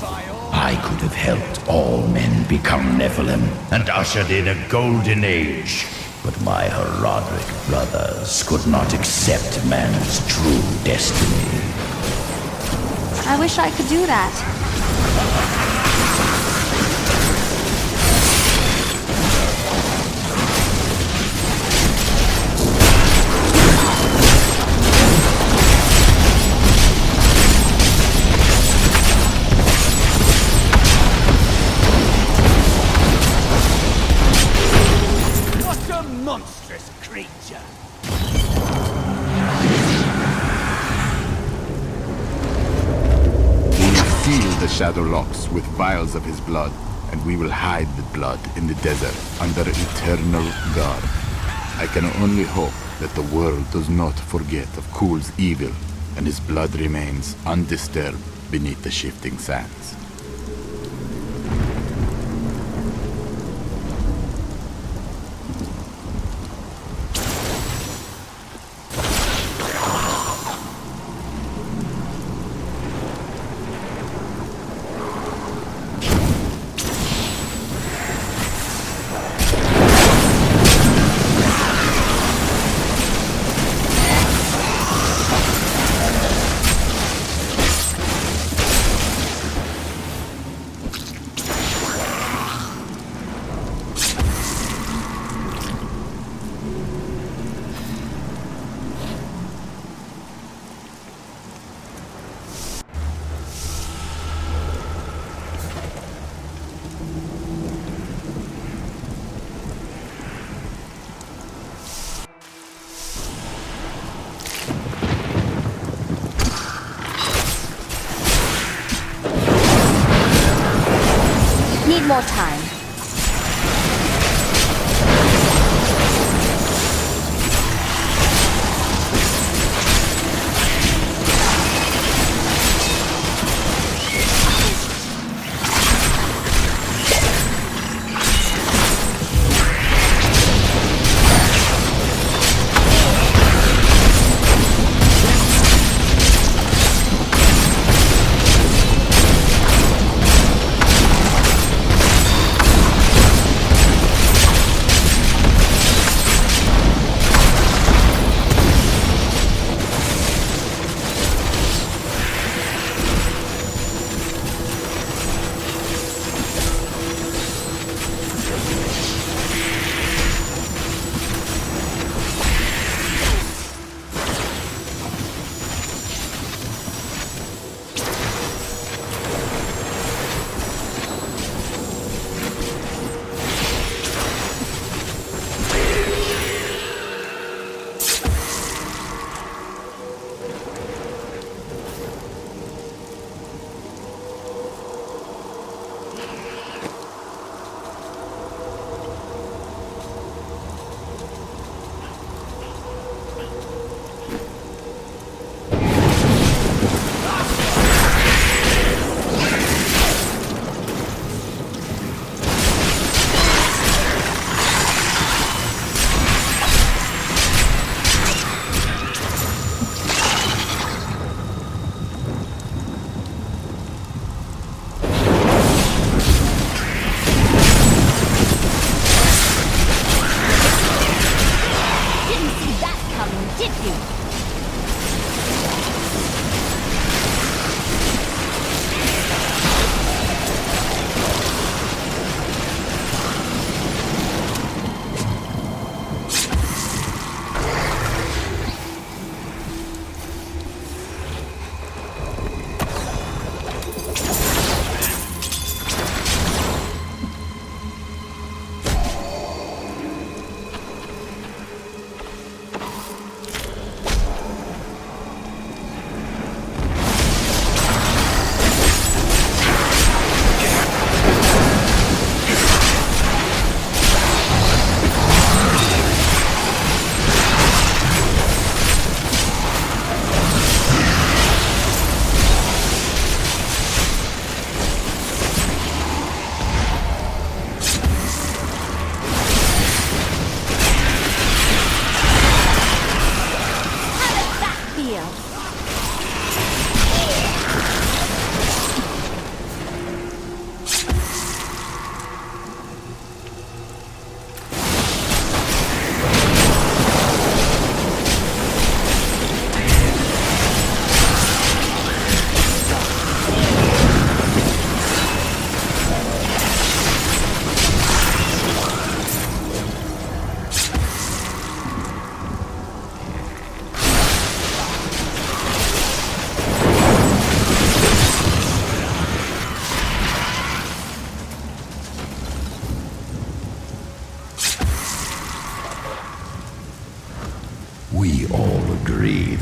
I could have helped all men become Nephilim and ushered in a golden age. But my Herodic brothers could not accept man's true destiny. I wish I could do that. Monstrous creature! We will seal the Shadow Locks with vials of his blood, and we will hide the blood in the desert under eternal guard. I can only hope that the world does not forget of Kul's evil, and his blood remains undisturbed beneath the shifting sands. Need more time.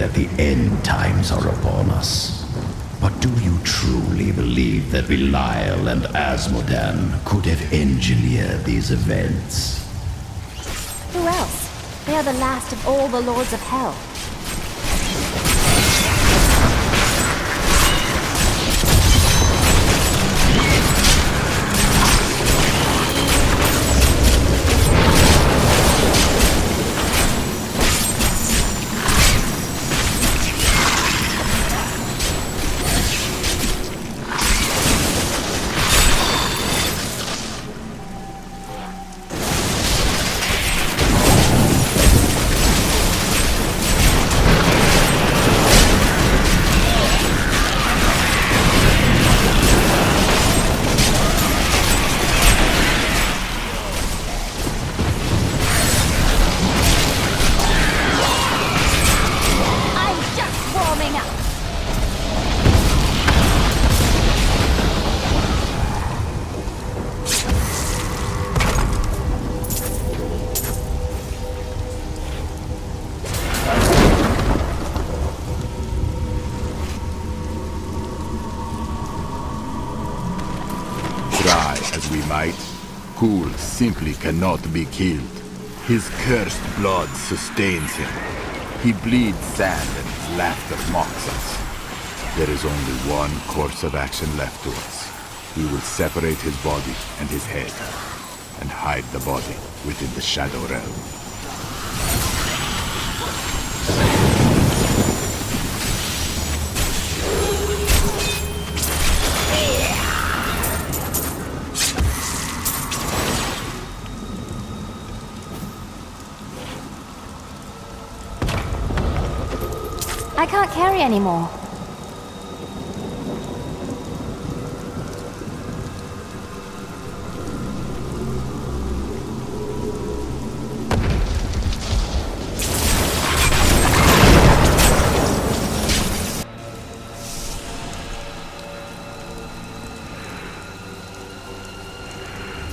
that the end times are upon us. But do you truly believe that Belial and Asmodan could have engineered these events? Who else? They are the last of all the Lords of Hell. Kul simply cannot be killed. His cursed blood sustains him. He bleeds sand and his laughter mocks us. There is only one course of action left to us. We will separate his body and his head, and hide the body within the Shadow Realm. I can't carry anymore.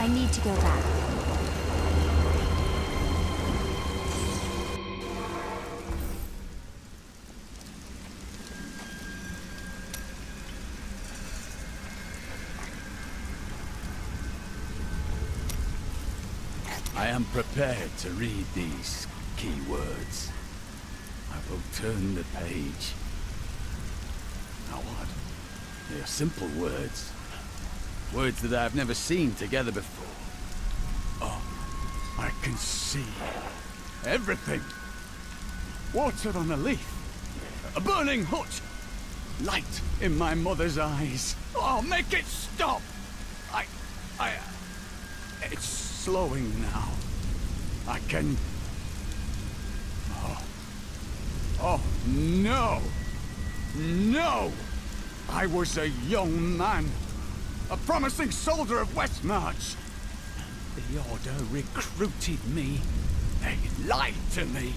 I need to go back. I am prepared to read these key words. I will turn the page. Now what? They are simple words. Words that I have never seen together before. Oh, I can see everything. Water on a leaf. A burning hut. Light in my mother's eyes. Oh, make it stop! It's slowing now. I can... Oh, no! No! I was a young man. A promising soldier of Westmarch. The Order recruited me. They lied to me.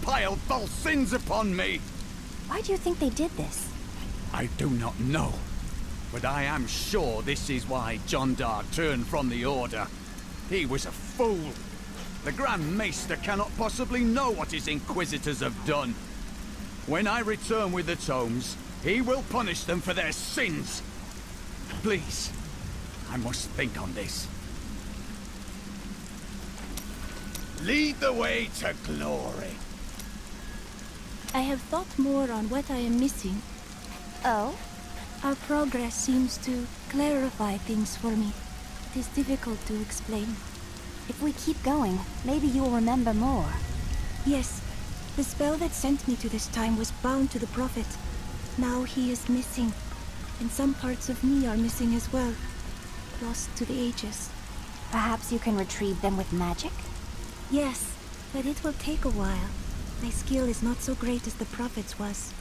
Piled false sins upon me. Why do you think they did this? I do not know. But I am sure this is why John Dark turned from the Order. He was a fool. The Grand Maester cannot possibly know what his Inquisitors have done. When I return with the tomes, he will punish them for their sins. Please, I must think on this. Lead the way to glory. I have thought more on what I am missing. Oh? Our progress seems to clarify things for me. It is difficult to explain. If we keep going, maybe you'll remember more. Yes. The spell that sent me to this time was bound to the Prophet. Now he is missing. And some parts of me are missing as well. Lost to the ages. Perhaps you can retrieve them with magic? Yes, but it will take a while. My skill is not so great as the Prophet's was.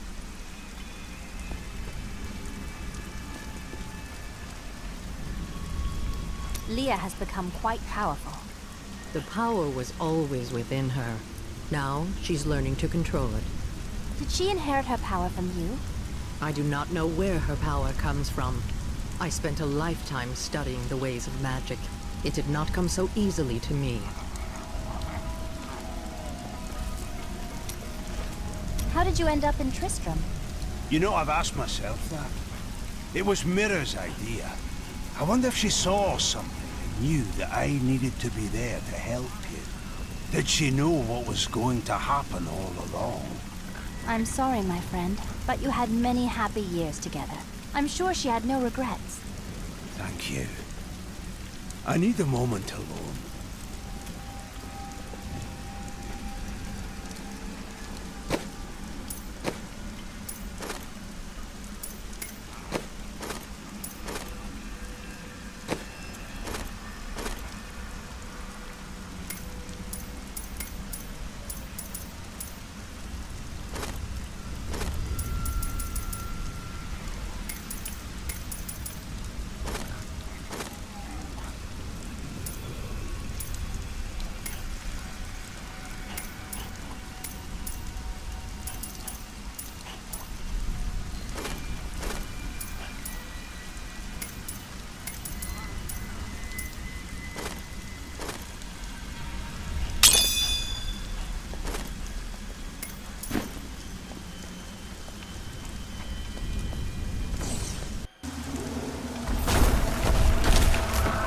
Leah has become quite powerful. The power was always within her. Now, she's learning to control it. Did she inherit her power from you? I do not know where her power comes from. I spent a lifetime studying the ways of magic. It did not come so easily to me. How How did you end up in Tristram? You know, I've asked myself that. It was Mira's idea. I wonder if she saw something and knew that I needed to be there to help you. Did she know what was going to happen all along? I'm sorry, my friend, but you had many happy years together. I'm sure she had no regrets. Thank you. I need a moment alone.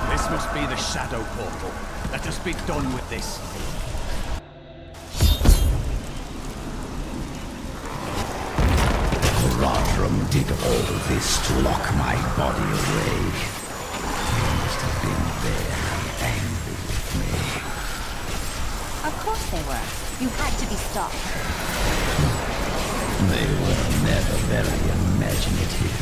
This must be the Shadow Portal. Let us be done with this. Rodram did all this to lock my body away. They must have been very angry with me. Of course they were. You had to be stopped. They were never very imaginative.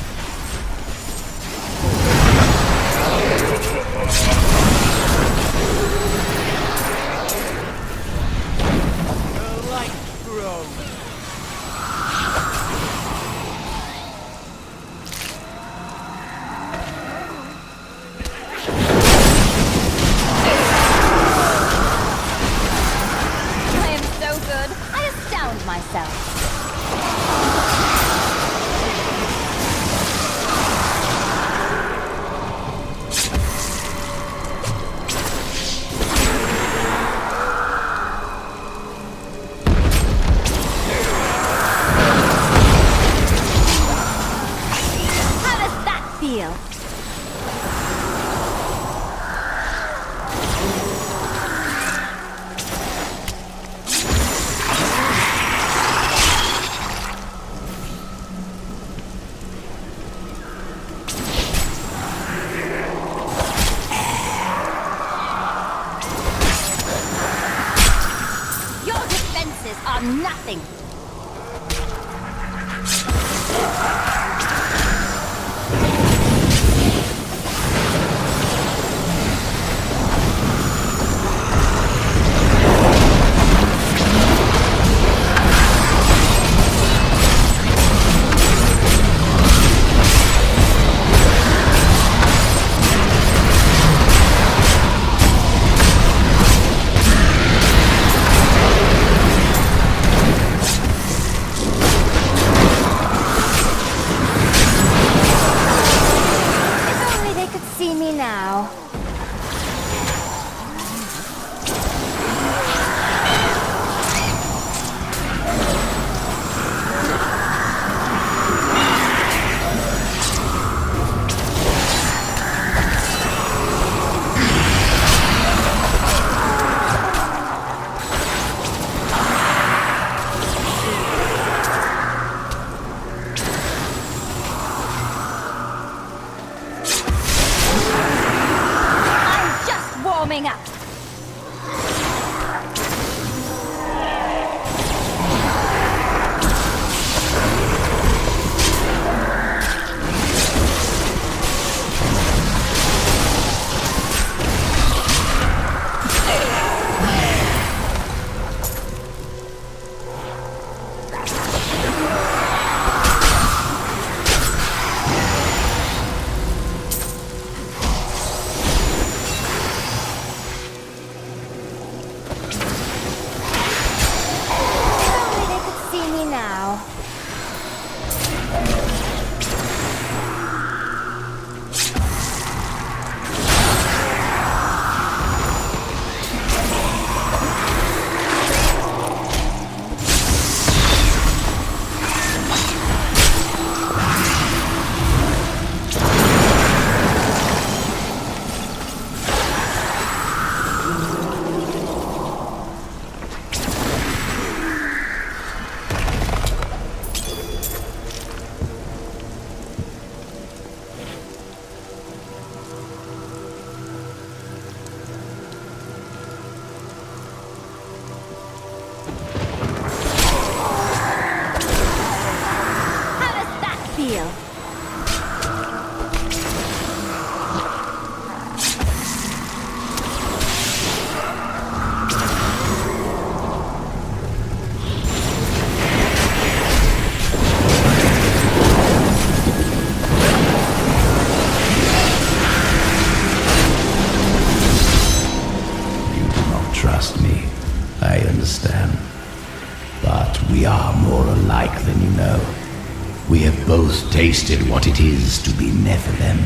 The light grows. I am so good. I astound myself. How does that feel? Your defenses are nothing. If only they could see me now. I'm just warming up. We've both tasted what it is to be Nephilim.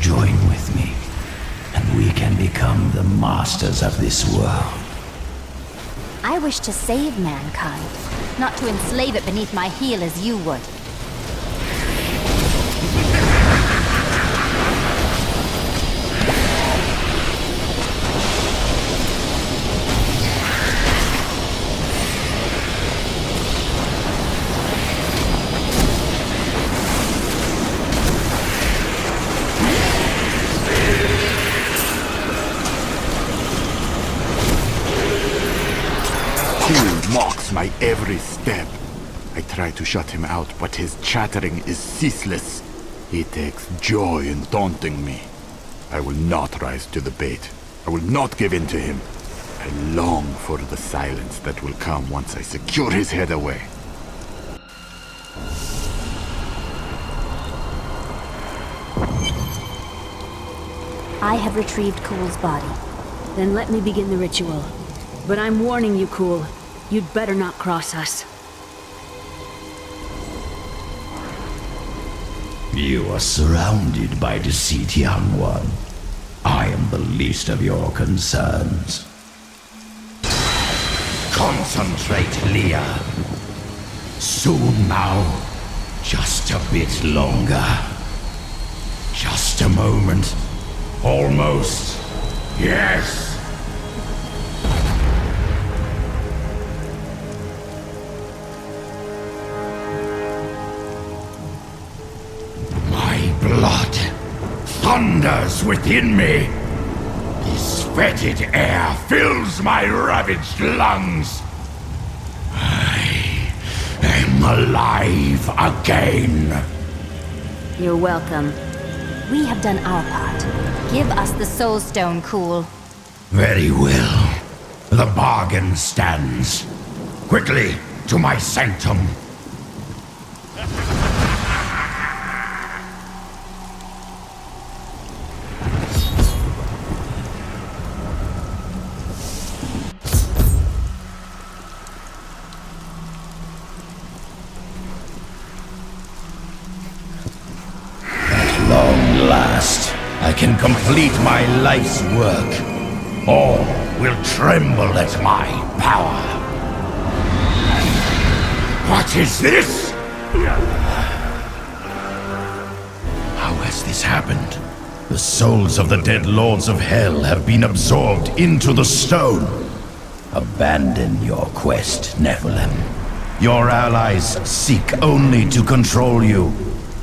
Join with me, and we can become the masters of this world. I wish to save mankind, not to enslave it beneath my heel as you would. Mocks my every step. I try to shut him out, but his chattering is ceaseless. He takes joy in taunting me. I will not rise to the bait. I will not give in to him. I long for the silence that will come once I secure his head away. I have retrieved Cool's body. Then let me begin the ritual. But I'm warning you, Cool. You'd better not cross us. You are surrounded by deceit, young one. I am the least of your concerns. Concentrate, Leah. Soon now. Just a bit longer. Just a moment. Almost. Yes! Blood thunders within me. This fetid air fills my ravaged lungs. I am alive again. You're welcome. We have done our part. Give us the Soul Stone, Cool. Very well. The bargain stands. Quickly, to my sanctum. I can complete my life's work. All will tremble at my power. What is this? How has this happened? The souls of the dead lords of hell have been absorbed into the stone. Abandon your quest, Nephilim. Your allies seek only to control you.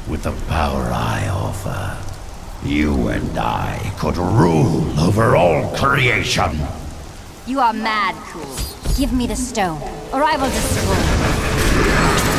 With the power I offer, you and I could rule over all creation. You are mad, Cool. Give me the stone, or I will destroy you.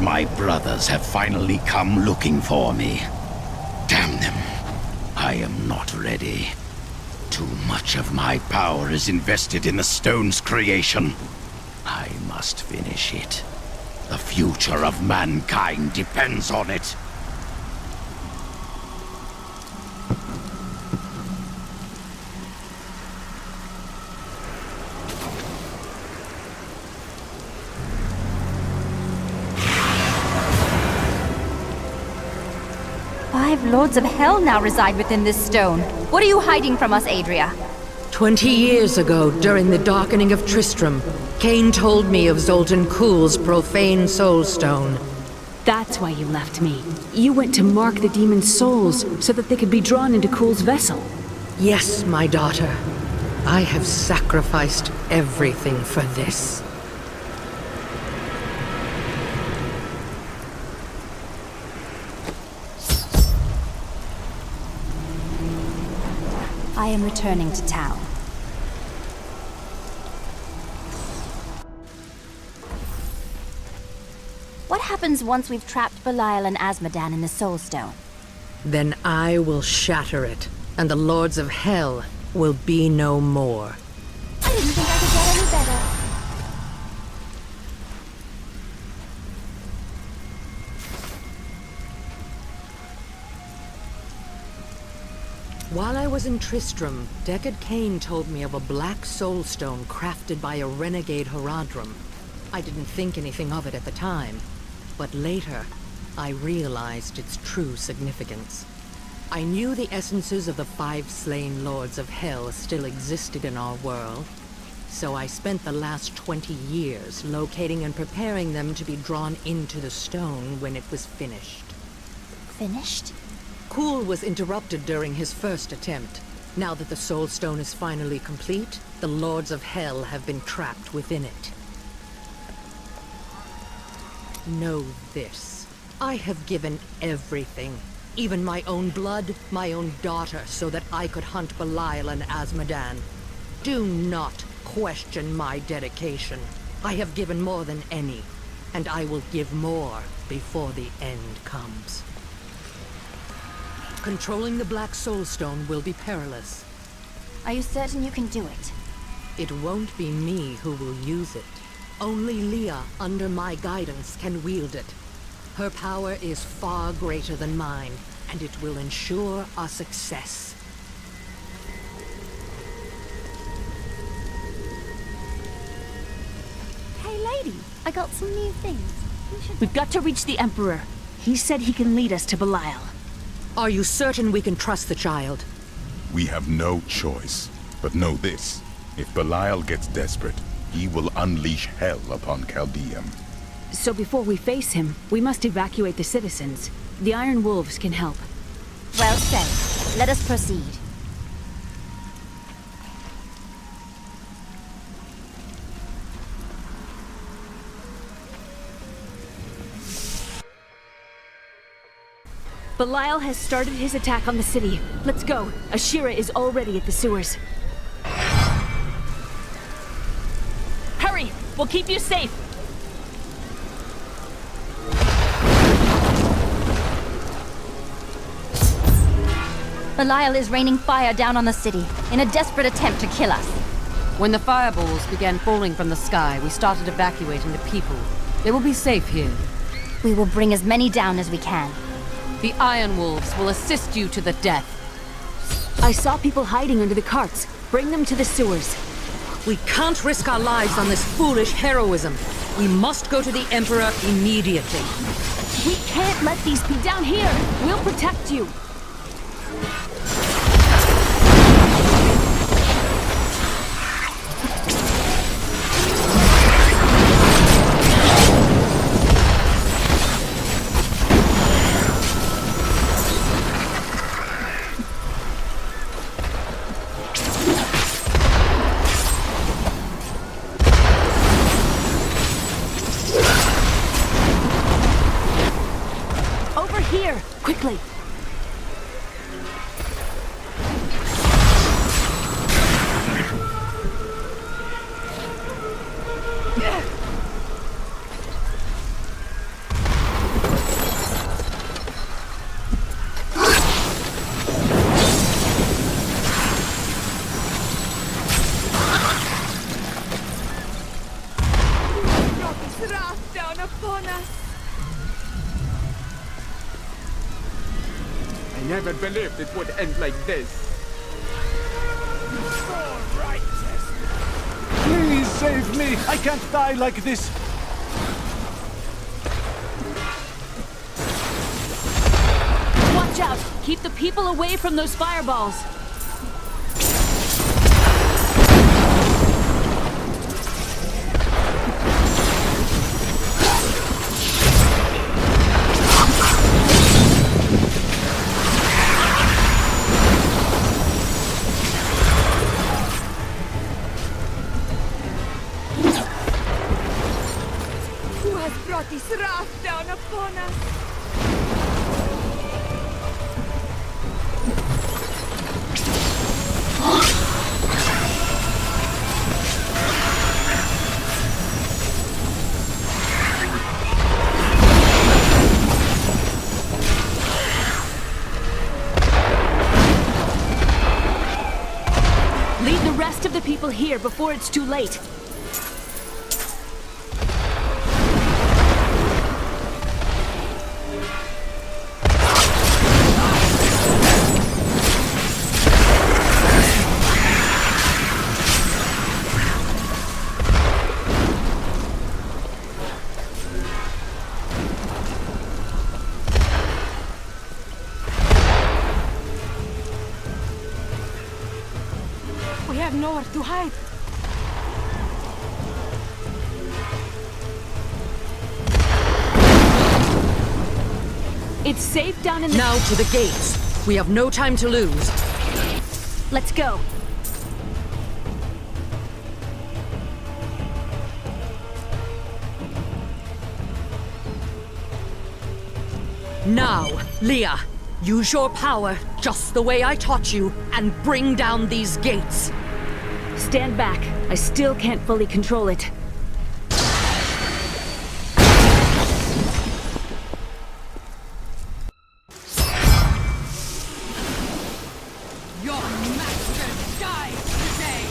My brothers have finally come looking for me. Damn them. I am not ready. Too much of my power is invested in the stone's creation. I must finish it. The future of mankind depends on it. lords of hell now reside within this stone. What are you hiding from us, Adria? 20 years ago, during the darkening of Tristram, Cain told me of Zoltan Kuhl's profane soulstone. That's why you left me. You went to mark the demon's souls so that they could be drawn into Kuhl's vessel. Yes, my daughter. I have sacrificed everything for this. I am returning to town. What happens once we've trapped Belial and Azmodan in the Soul Stone? Then I will shatter it, and the lords of hell will be no more. I didn't think I could get any better. While I was in Tristram, Deckard Cain told me of a black soulstone crafted by a renegade Haradrim. I didn't think anything of it at the time, but later, I realized its true significance. I knew the essences of the 5 slain lords of hell still existed in our world, so I spent the last 20 years locating and preparing them to be drawn into the stone when it was finished. Finished? Kuhl was interrupted during his first attempt. Now that the Soul Stone is finally complete, the Lords of Hell have been trapped within it. Know this. I have given everything, even my own blood, my own daughter, so that I could hunt Belial and Azmodan. Do not question my dedication. I have given more than any, and I will give more before the end comes. Controlling the Black Soulstone will be perilous. Are you certain you can do it? It won't be me who will use it. Only Leah, under my guidance, can wield it. Her power is far greater than mine, and it will ensure our success. Hey lady, I got some new things. We've got to reach the Emperor. He said he can lead us to Belial. Are you certain we can trust the child? We have no choice. But know this. If Belial gets desperate, he will unleash hell upon Chaldeum. So before we face him, we must evacuate the citizens. The Iron Wolves can help. Well said. Let us proceed. Belial has started his attack on the city. Let's go. Ashira is already at the sewers. Hurry! We'll keep you safe! Belial is raining fire down on the city in a desperate attempt to kill us. When the fireballs began falling from the sky, we started evacuating the people. They will be safe here. We will bring as many down as we can. The Iron Wolves will assist you to the death. I saw people hiding under the carts. Bring them to the sewers. We can't risk our lives on this foolish heroism. We must go to the Emperor immediately. We can't let these be down here. We'll protect you. Here, quickly! Brought this wrath down upon us. I never believed it would end like this. Please save me! I can't die like this! Watch out! Keep the people away from those fireballs. Who has brought this wrath down upon us? Lead the rest of the people here before it's too late. We have nowhere to hide. It's safe down in the... Now to the gates. We have no time to lose. Let's go. Now, Leah, use your power just the way I taught you and bring down these gates. Stand back. I still can't fully control it. Your master dies today!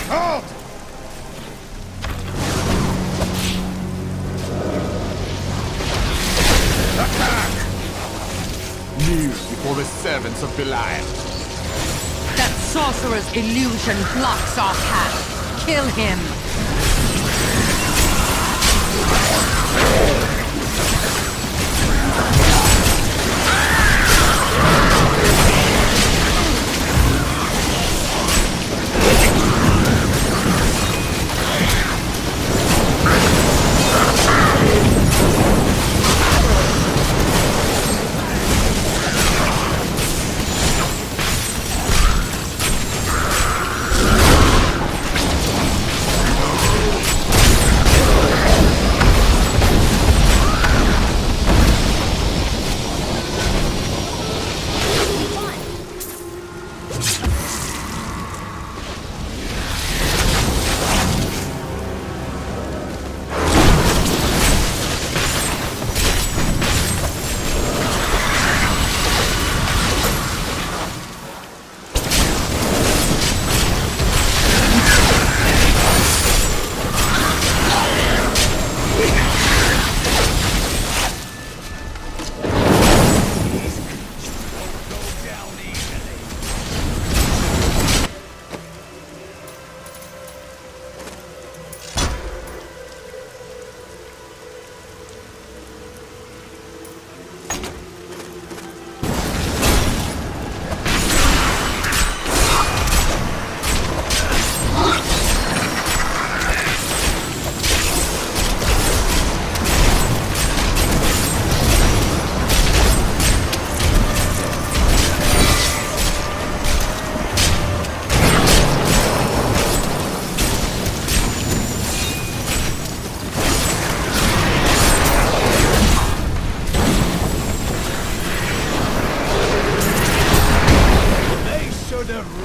Halt! Attack! Kneel before the servants of Belial. That sorcerer's illusion blocks our path. Kill him!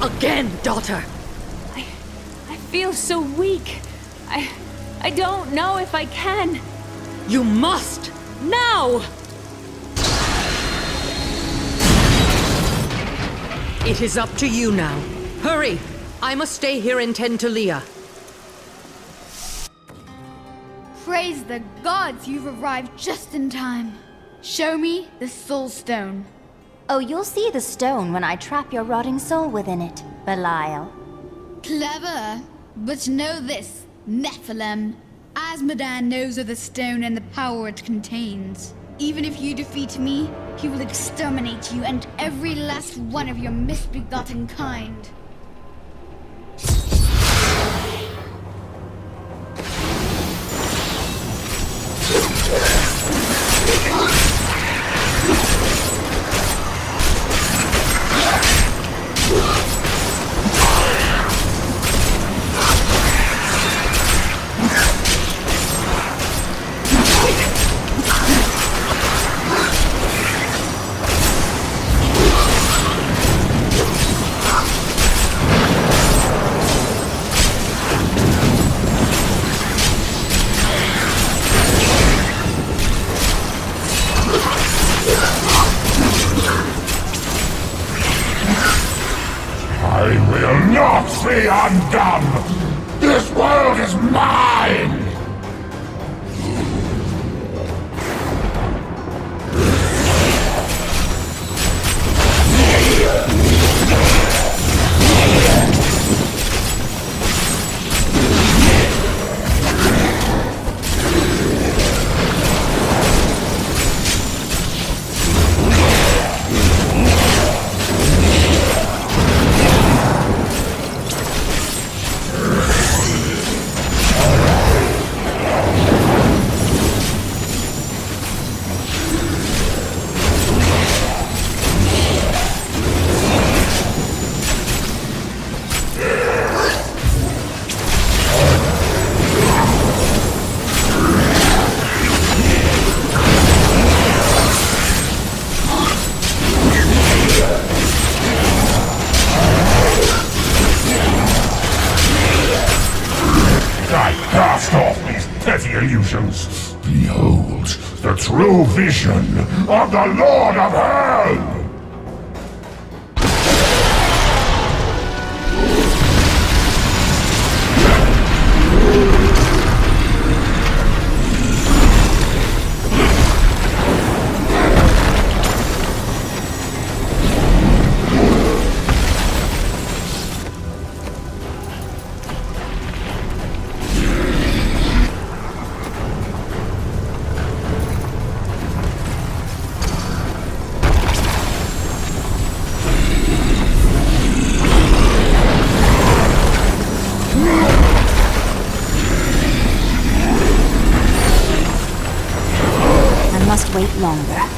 Again, daughter! I feel so weak. I don't know if I can. You must! Now! It is up to you now. Hurry! I must stay here and tend to Leah. Praise the gods, you've arrived just in time. Show me the soul stone. Oh, you'll see the stone when I trap your rotting soul within it, Belial. Clever. But know this, Nephilim. Asmodan knows of the stone and the power it contains. Even if you defeat me, he will exterminate you and every last one of your misbegotten kind. Be undone! This world is mine! Illusions. Behold the true vision of the Lord of Hell! Wait longer.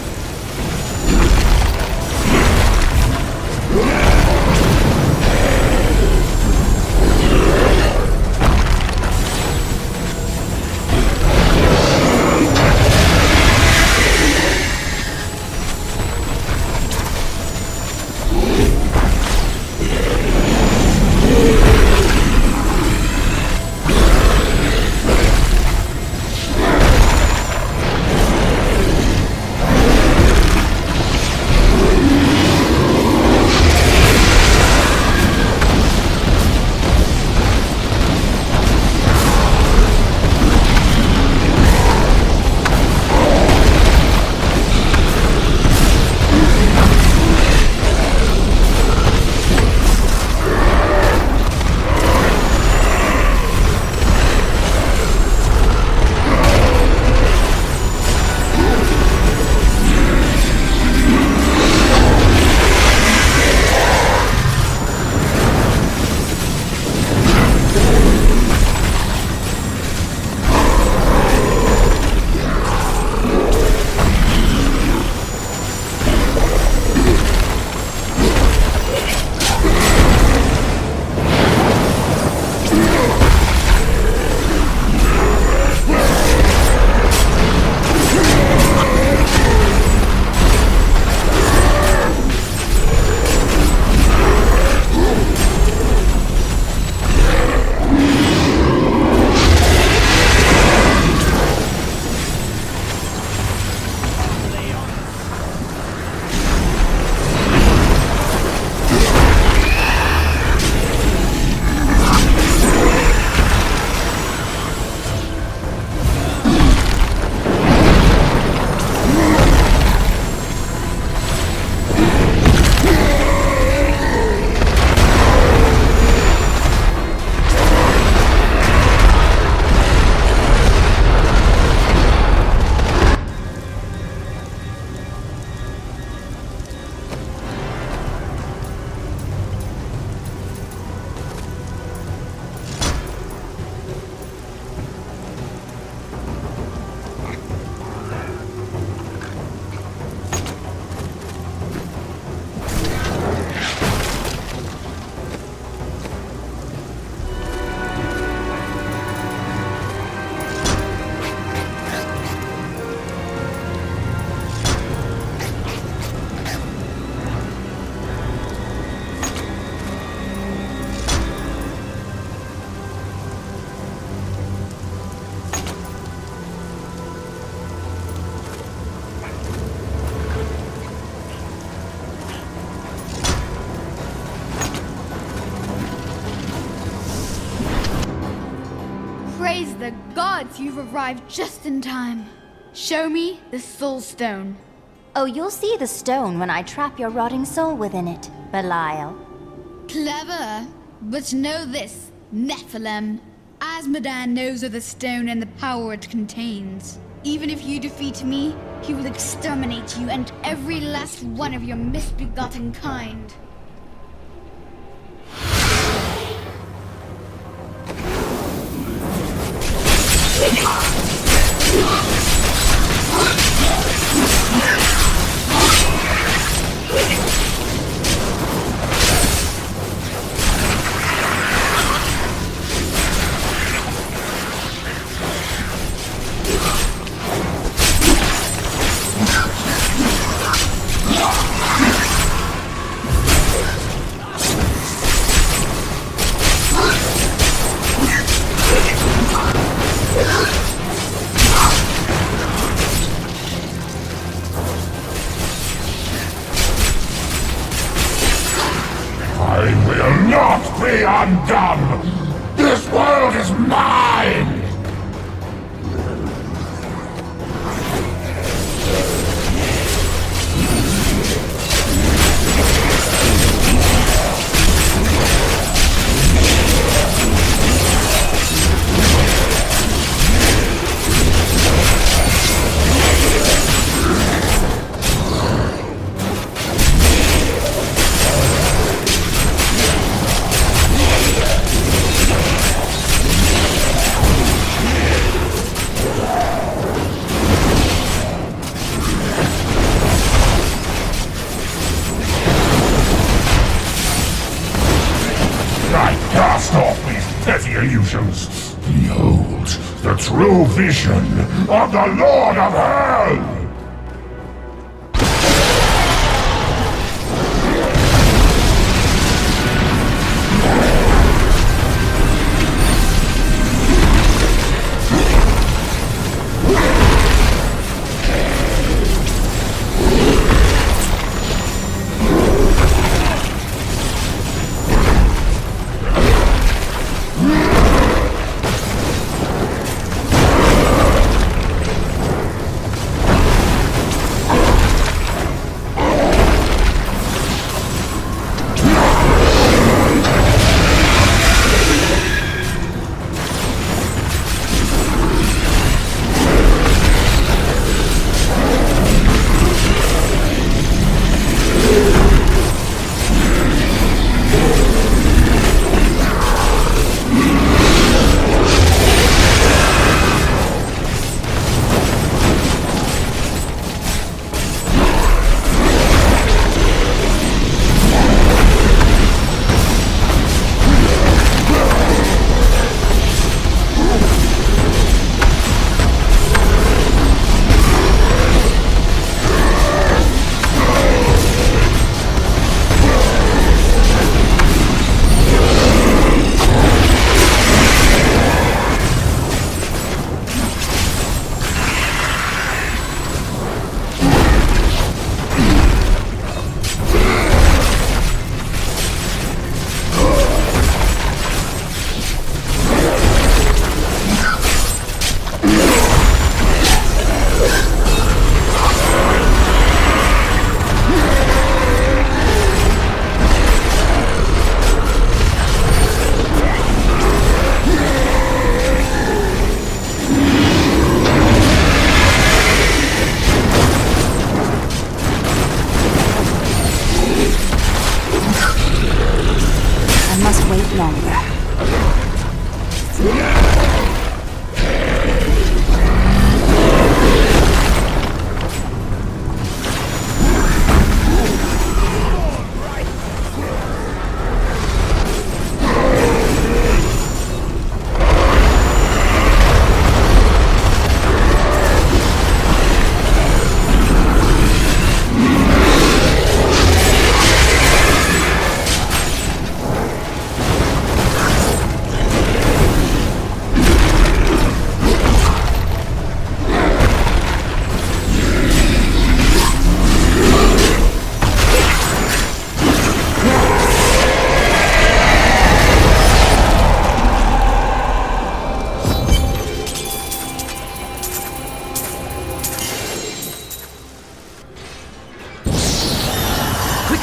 gods you've arrived just in time. Show me the Soul Stone. Oh, you'll see the stone when I trap your rotting soul within it, Belial. Clever. But know this, Nephilim. Asmodan knows of the stone and the power it contains. Even if you defeat me, he will exterminate you and every last one of your misbegotten kind. I will not be undone! This world is mine! Cast off these petty illusions. Behold the true vision of the Lord of Hell!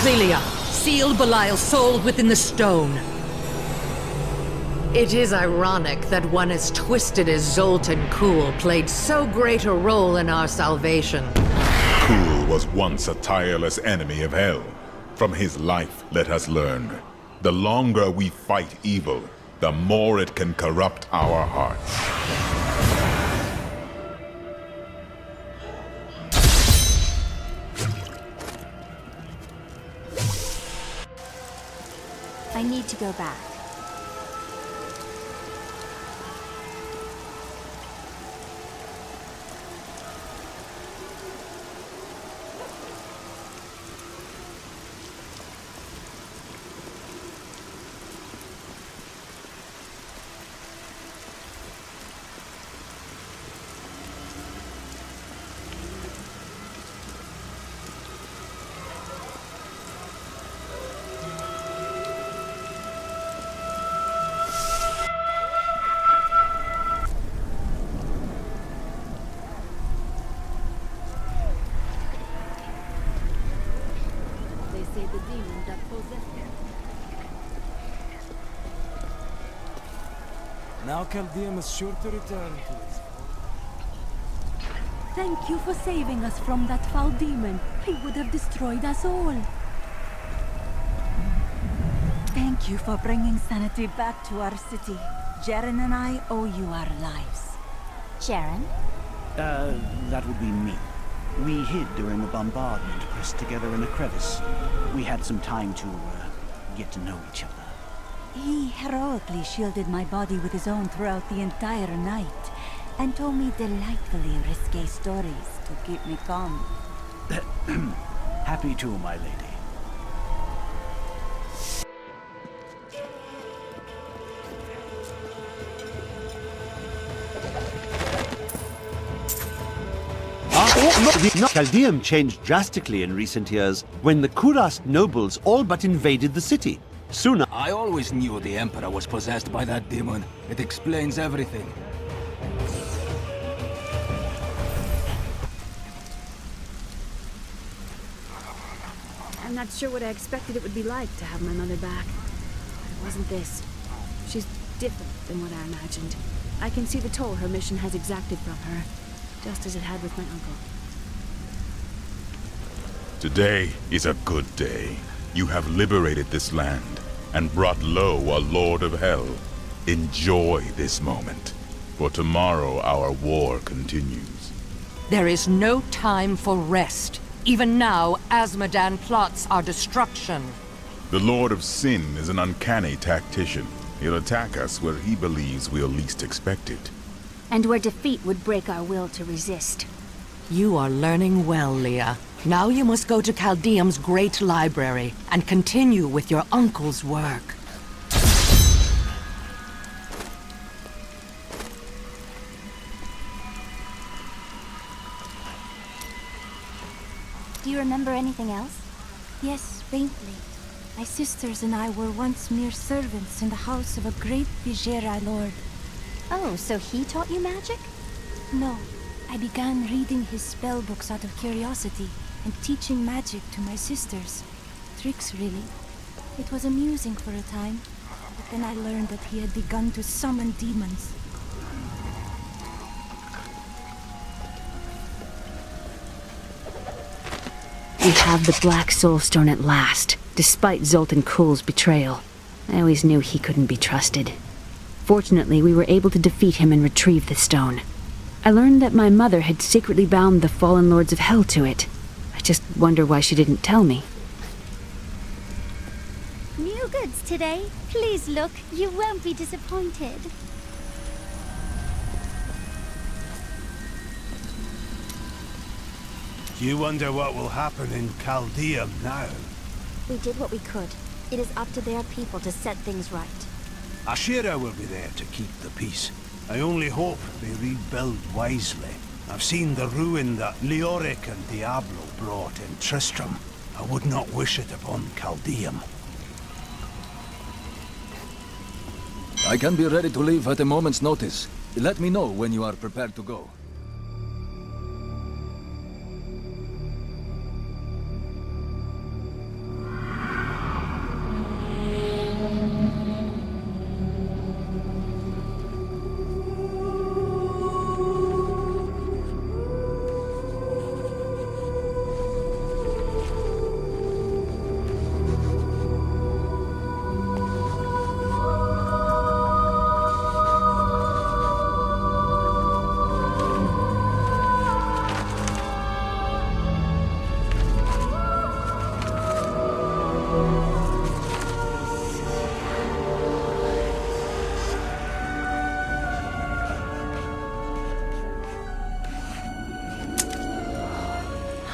Quickly, Leah! Seal Belial's soul within the stone. It is ironic that one as twisted as Zoltan Kuhl played so great a role in our salvation. Kuhl was once a tireless enemy of hell. From his life, let us learn. The longer we fight evil, the more it can corrupt our hearts. I need to go back. Now Chaldeum is sure to return to its... Thank you for saving us from that foul demon. He would have destroyed us all. Thank you for bringing sanity back to our city. Jaren and I owe you our lives. Jaren? That would be me. We hid during the bombardment, pressed together in a crevice. We had some time to, get to know each other. He heroically shielded my body with his own throughout the entire night, and told me delightfully risque stories to keep me calm. Happy to, my lady. Chaldeum changed drastically in recent years when the Kurast nobles all but invaded the city. Soon I always knew the Emperor was possessed by that demon. It explains everything. I'm not sure what I expected it would be like to have my mother back. But it wasn't this. She's different than what I imagined. I can see the toll her mission has exacted from her, just as it had with my uncle. Today is a good day. You have liberated this land and brought low a Lord of Hell. Enjoy this moment, for tomorrow our war continues. There is no time for rest. Even now, Azmodan plots our destruction. The Lord of Sin is an uncanny tactician. He'll attack us where he believes we'll least expect it. And where defeat would break our will to resist. You are learning well, Leah. Now you must go to Chaldeum's great library and continue with your uncle's work. Do you remember anything else? Yes, faintly. My sisters and I were once mere servants in the house of a great Vijera lord. Oh, so he taught you magic? No. I began reading his spell books out of curiosity and teaching magic to my sisters. Tricks, really. It was amusing for a time, but then I learned that he had begun to summon demons. We have the Black Soul Stone at last, despite Zoltan Kuhl's betrayal. I always knew he couldn't be trusted. Fortunately, we were able to defeat him and retrieve the stone. I learned that my mother had secretly bound the fallen lords of hell to it. I just wonder why she didn't tell me. New goods today. Please look, you won't be disappointed. You wonder what will happen in Chaldeum now? We did what we could. It is up to their people to set things right. Ashira will be there to keep the peace. I only hope they rebuild wisely. I've seen the ruin that Leoric and Diablo brought in Tristram. I would not wish it upon Chaldeum. I can be ready to leave at a moment's notice. Let me know when you are prepared to go.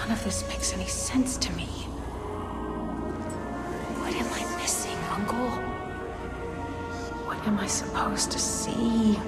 None of this makes any sense to me. What am I missing, Uncle? What am I supposed to see?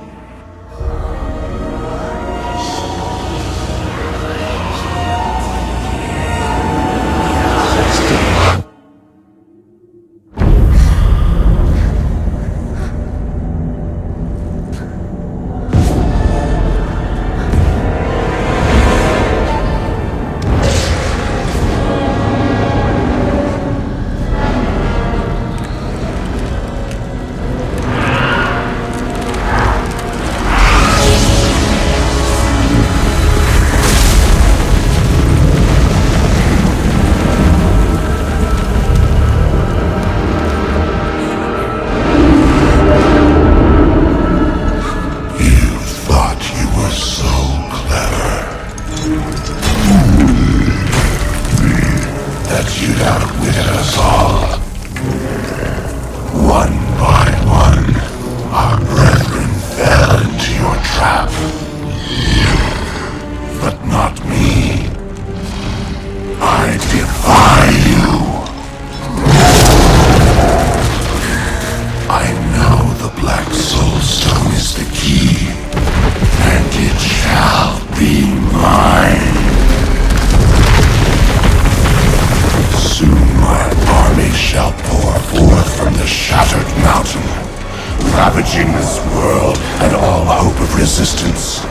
Ravaging this world and all hope of resistance.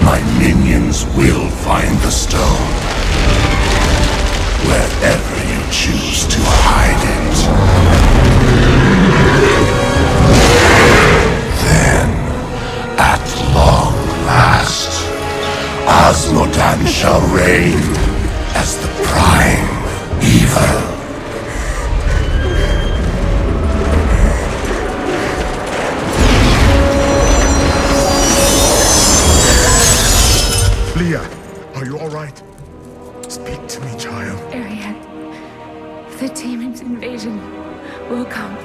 My minions will find the stone, wherever you choose to hide it. Then, at long last, Osmodan shall reign as the prime evil. Leah, are you all right? Speak to me, child. Ariad, the demon's invasion will come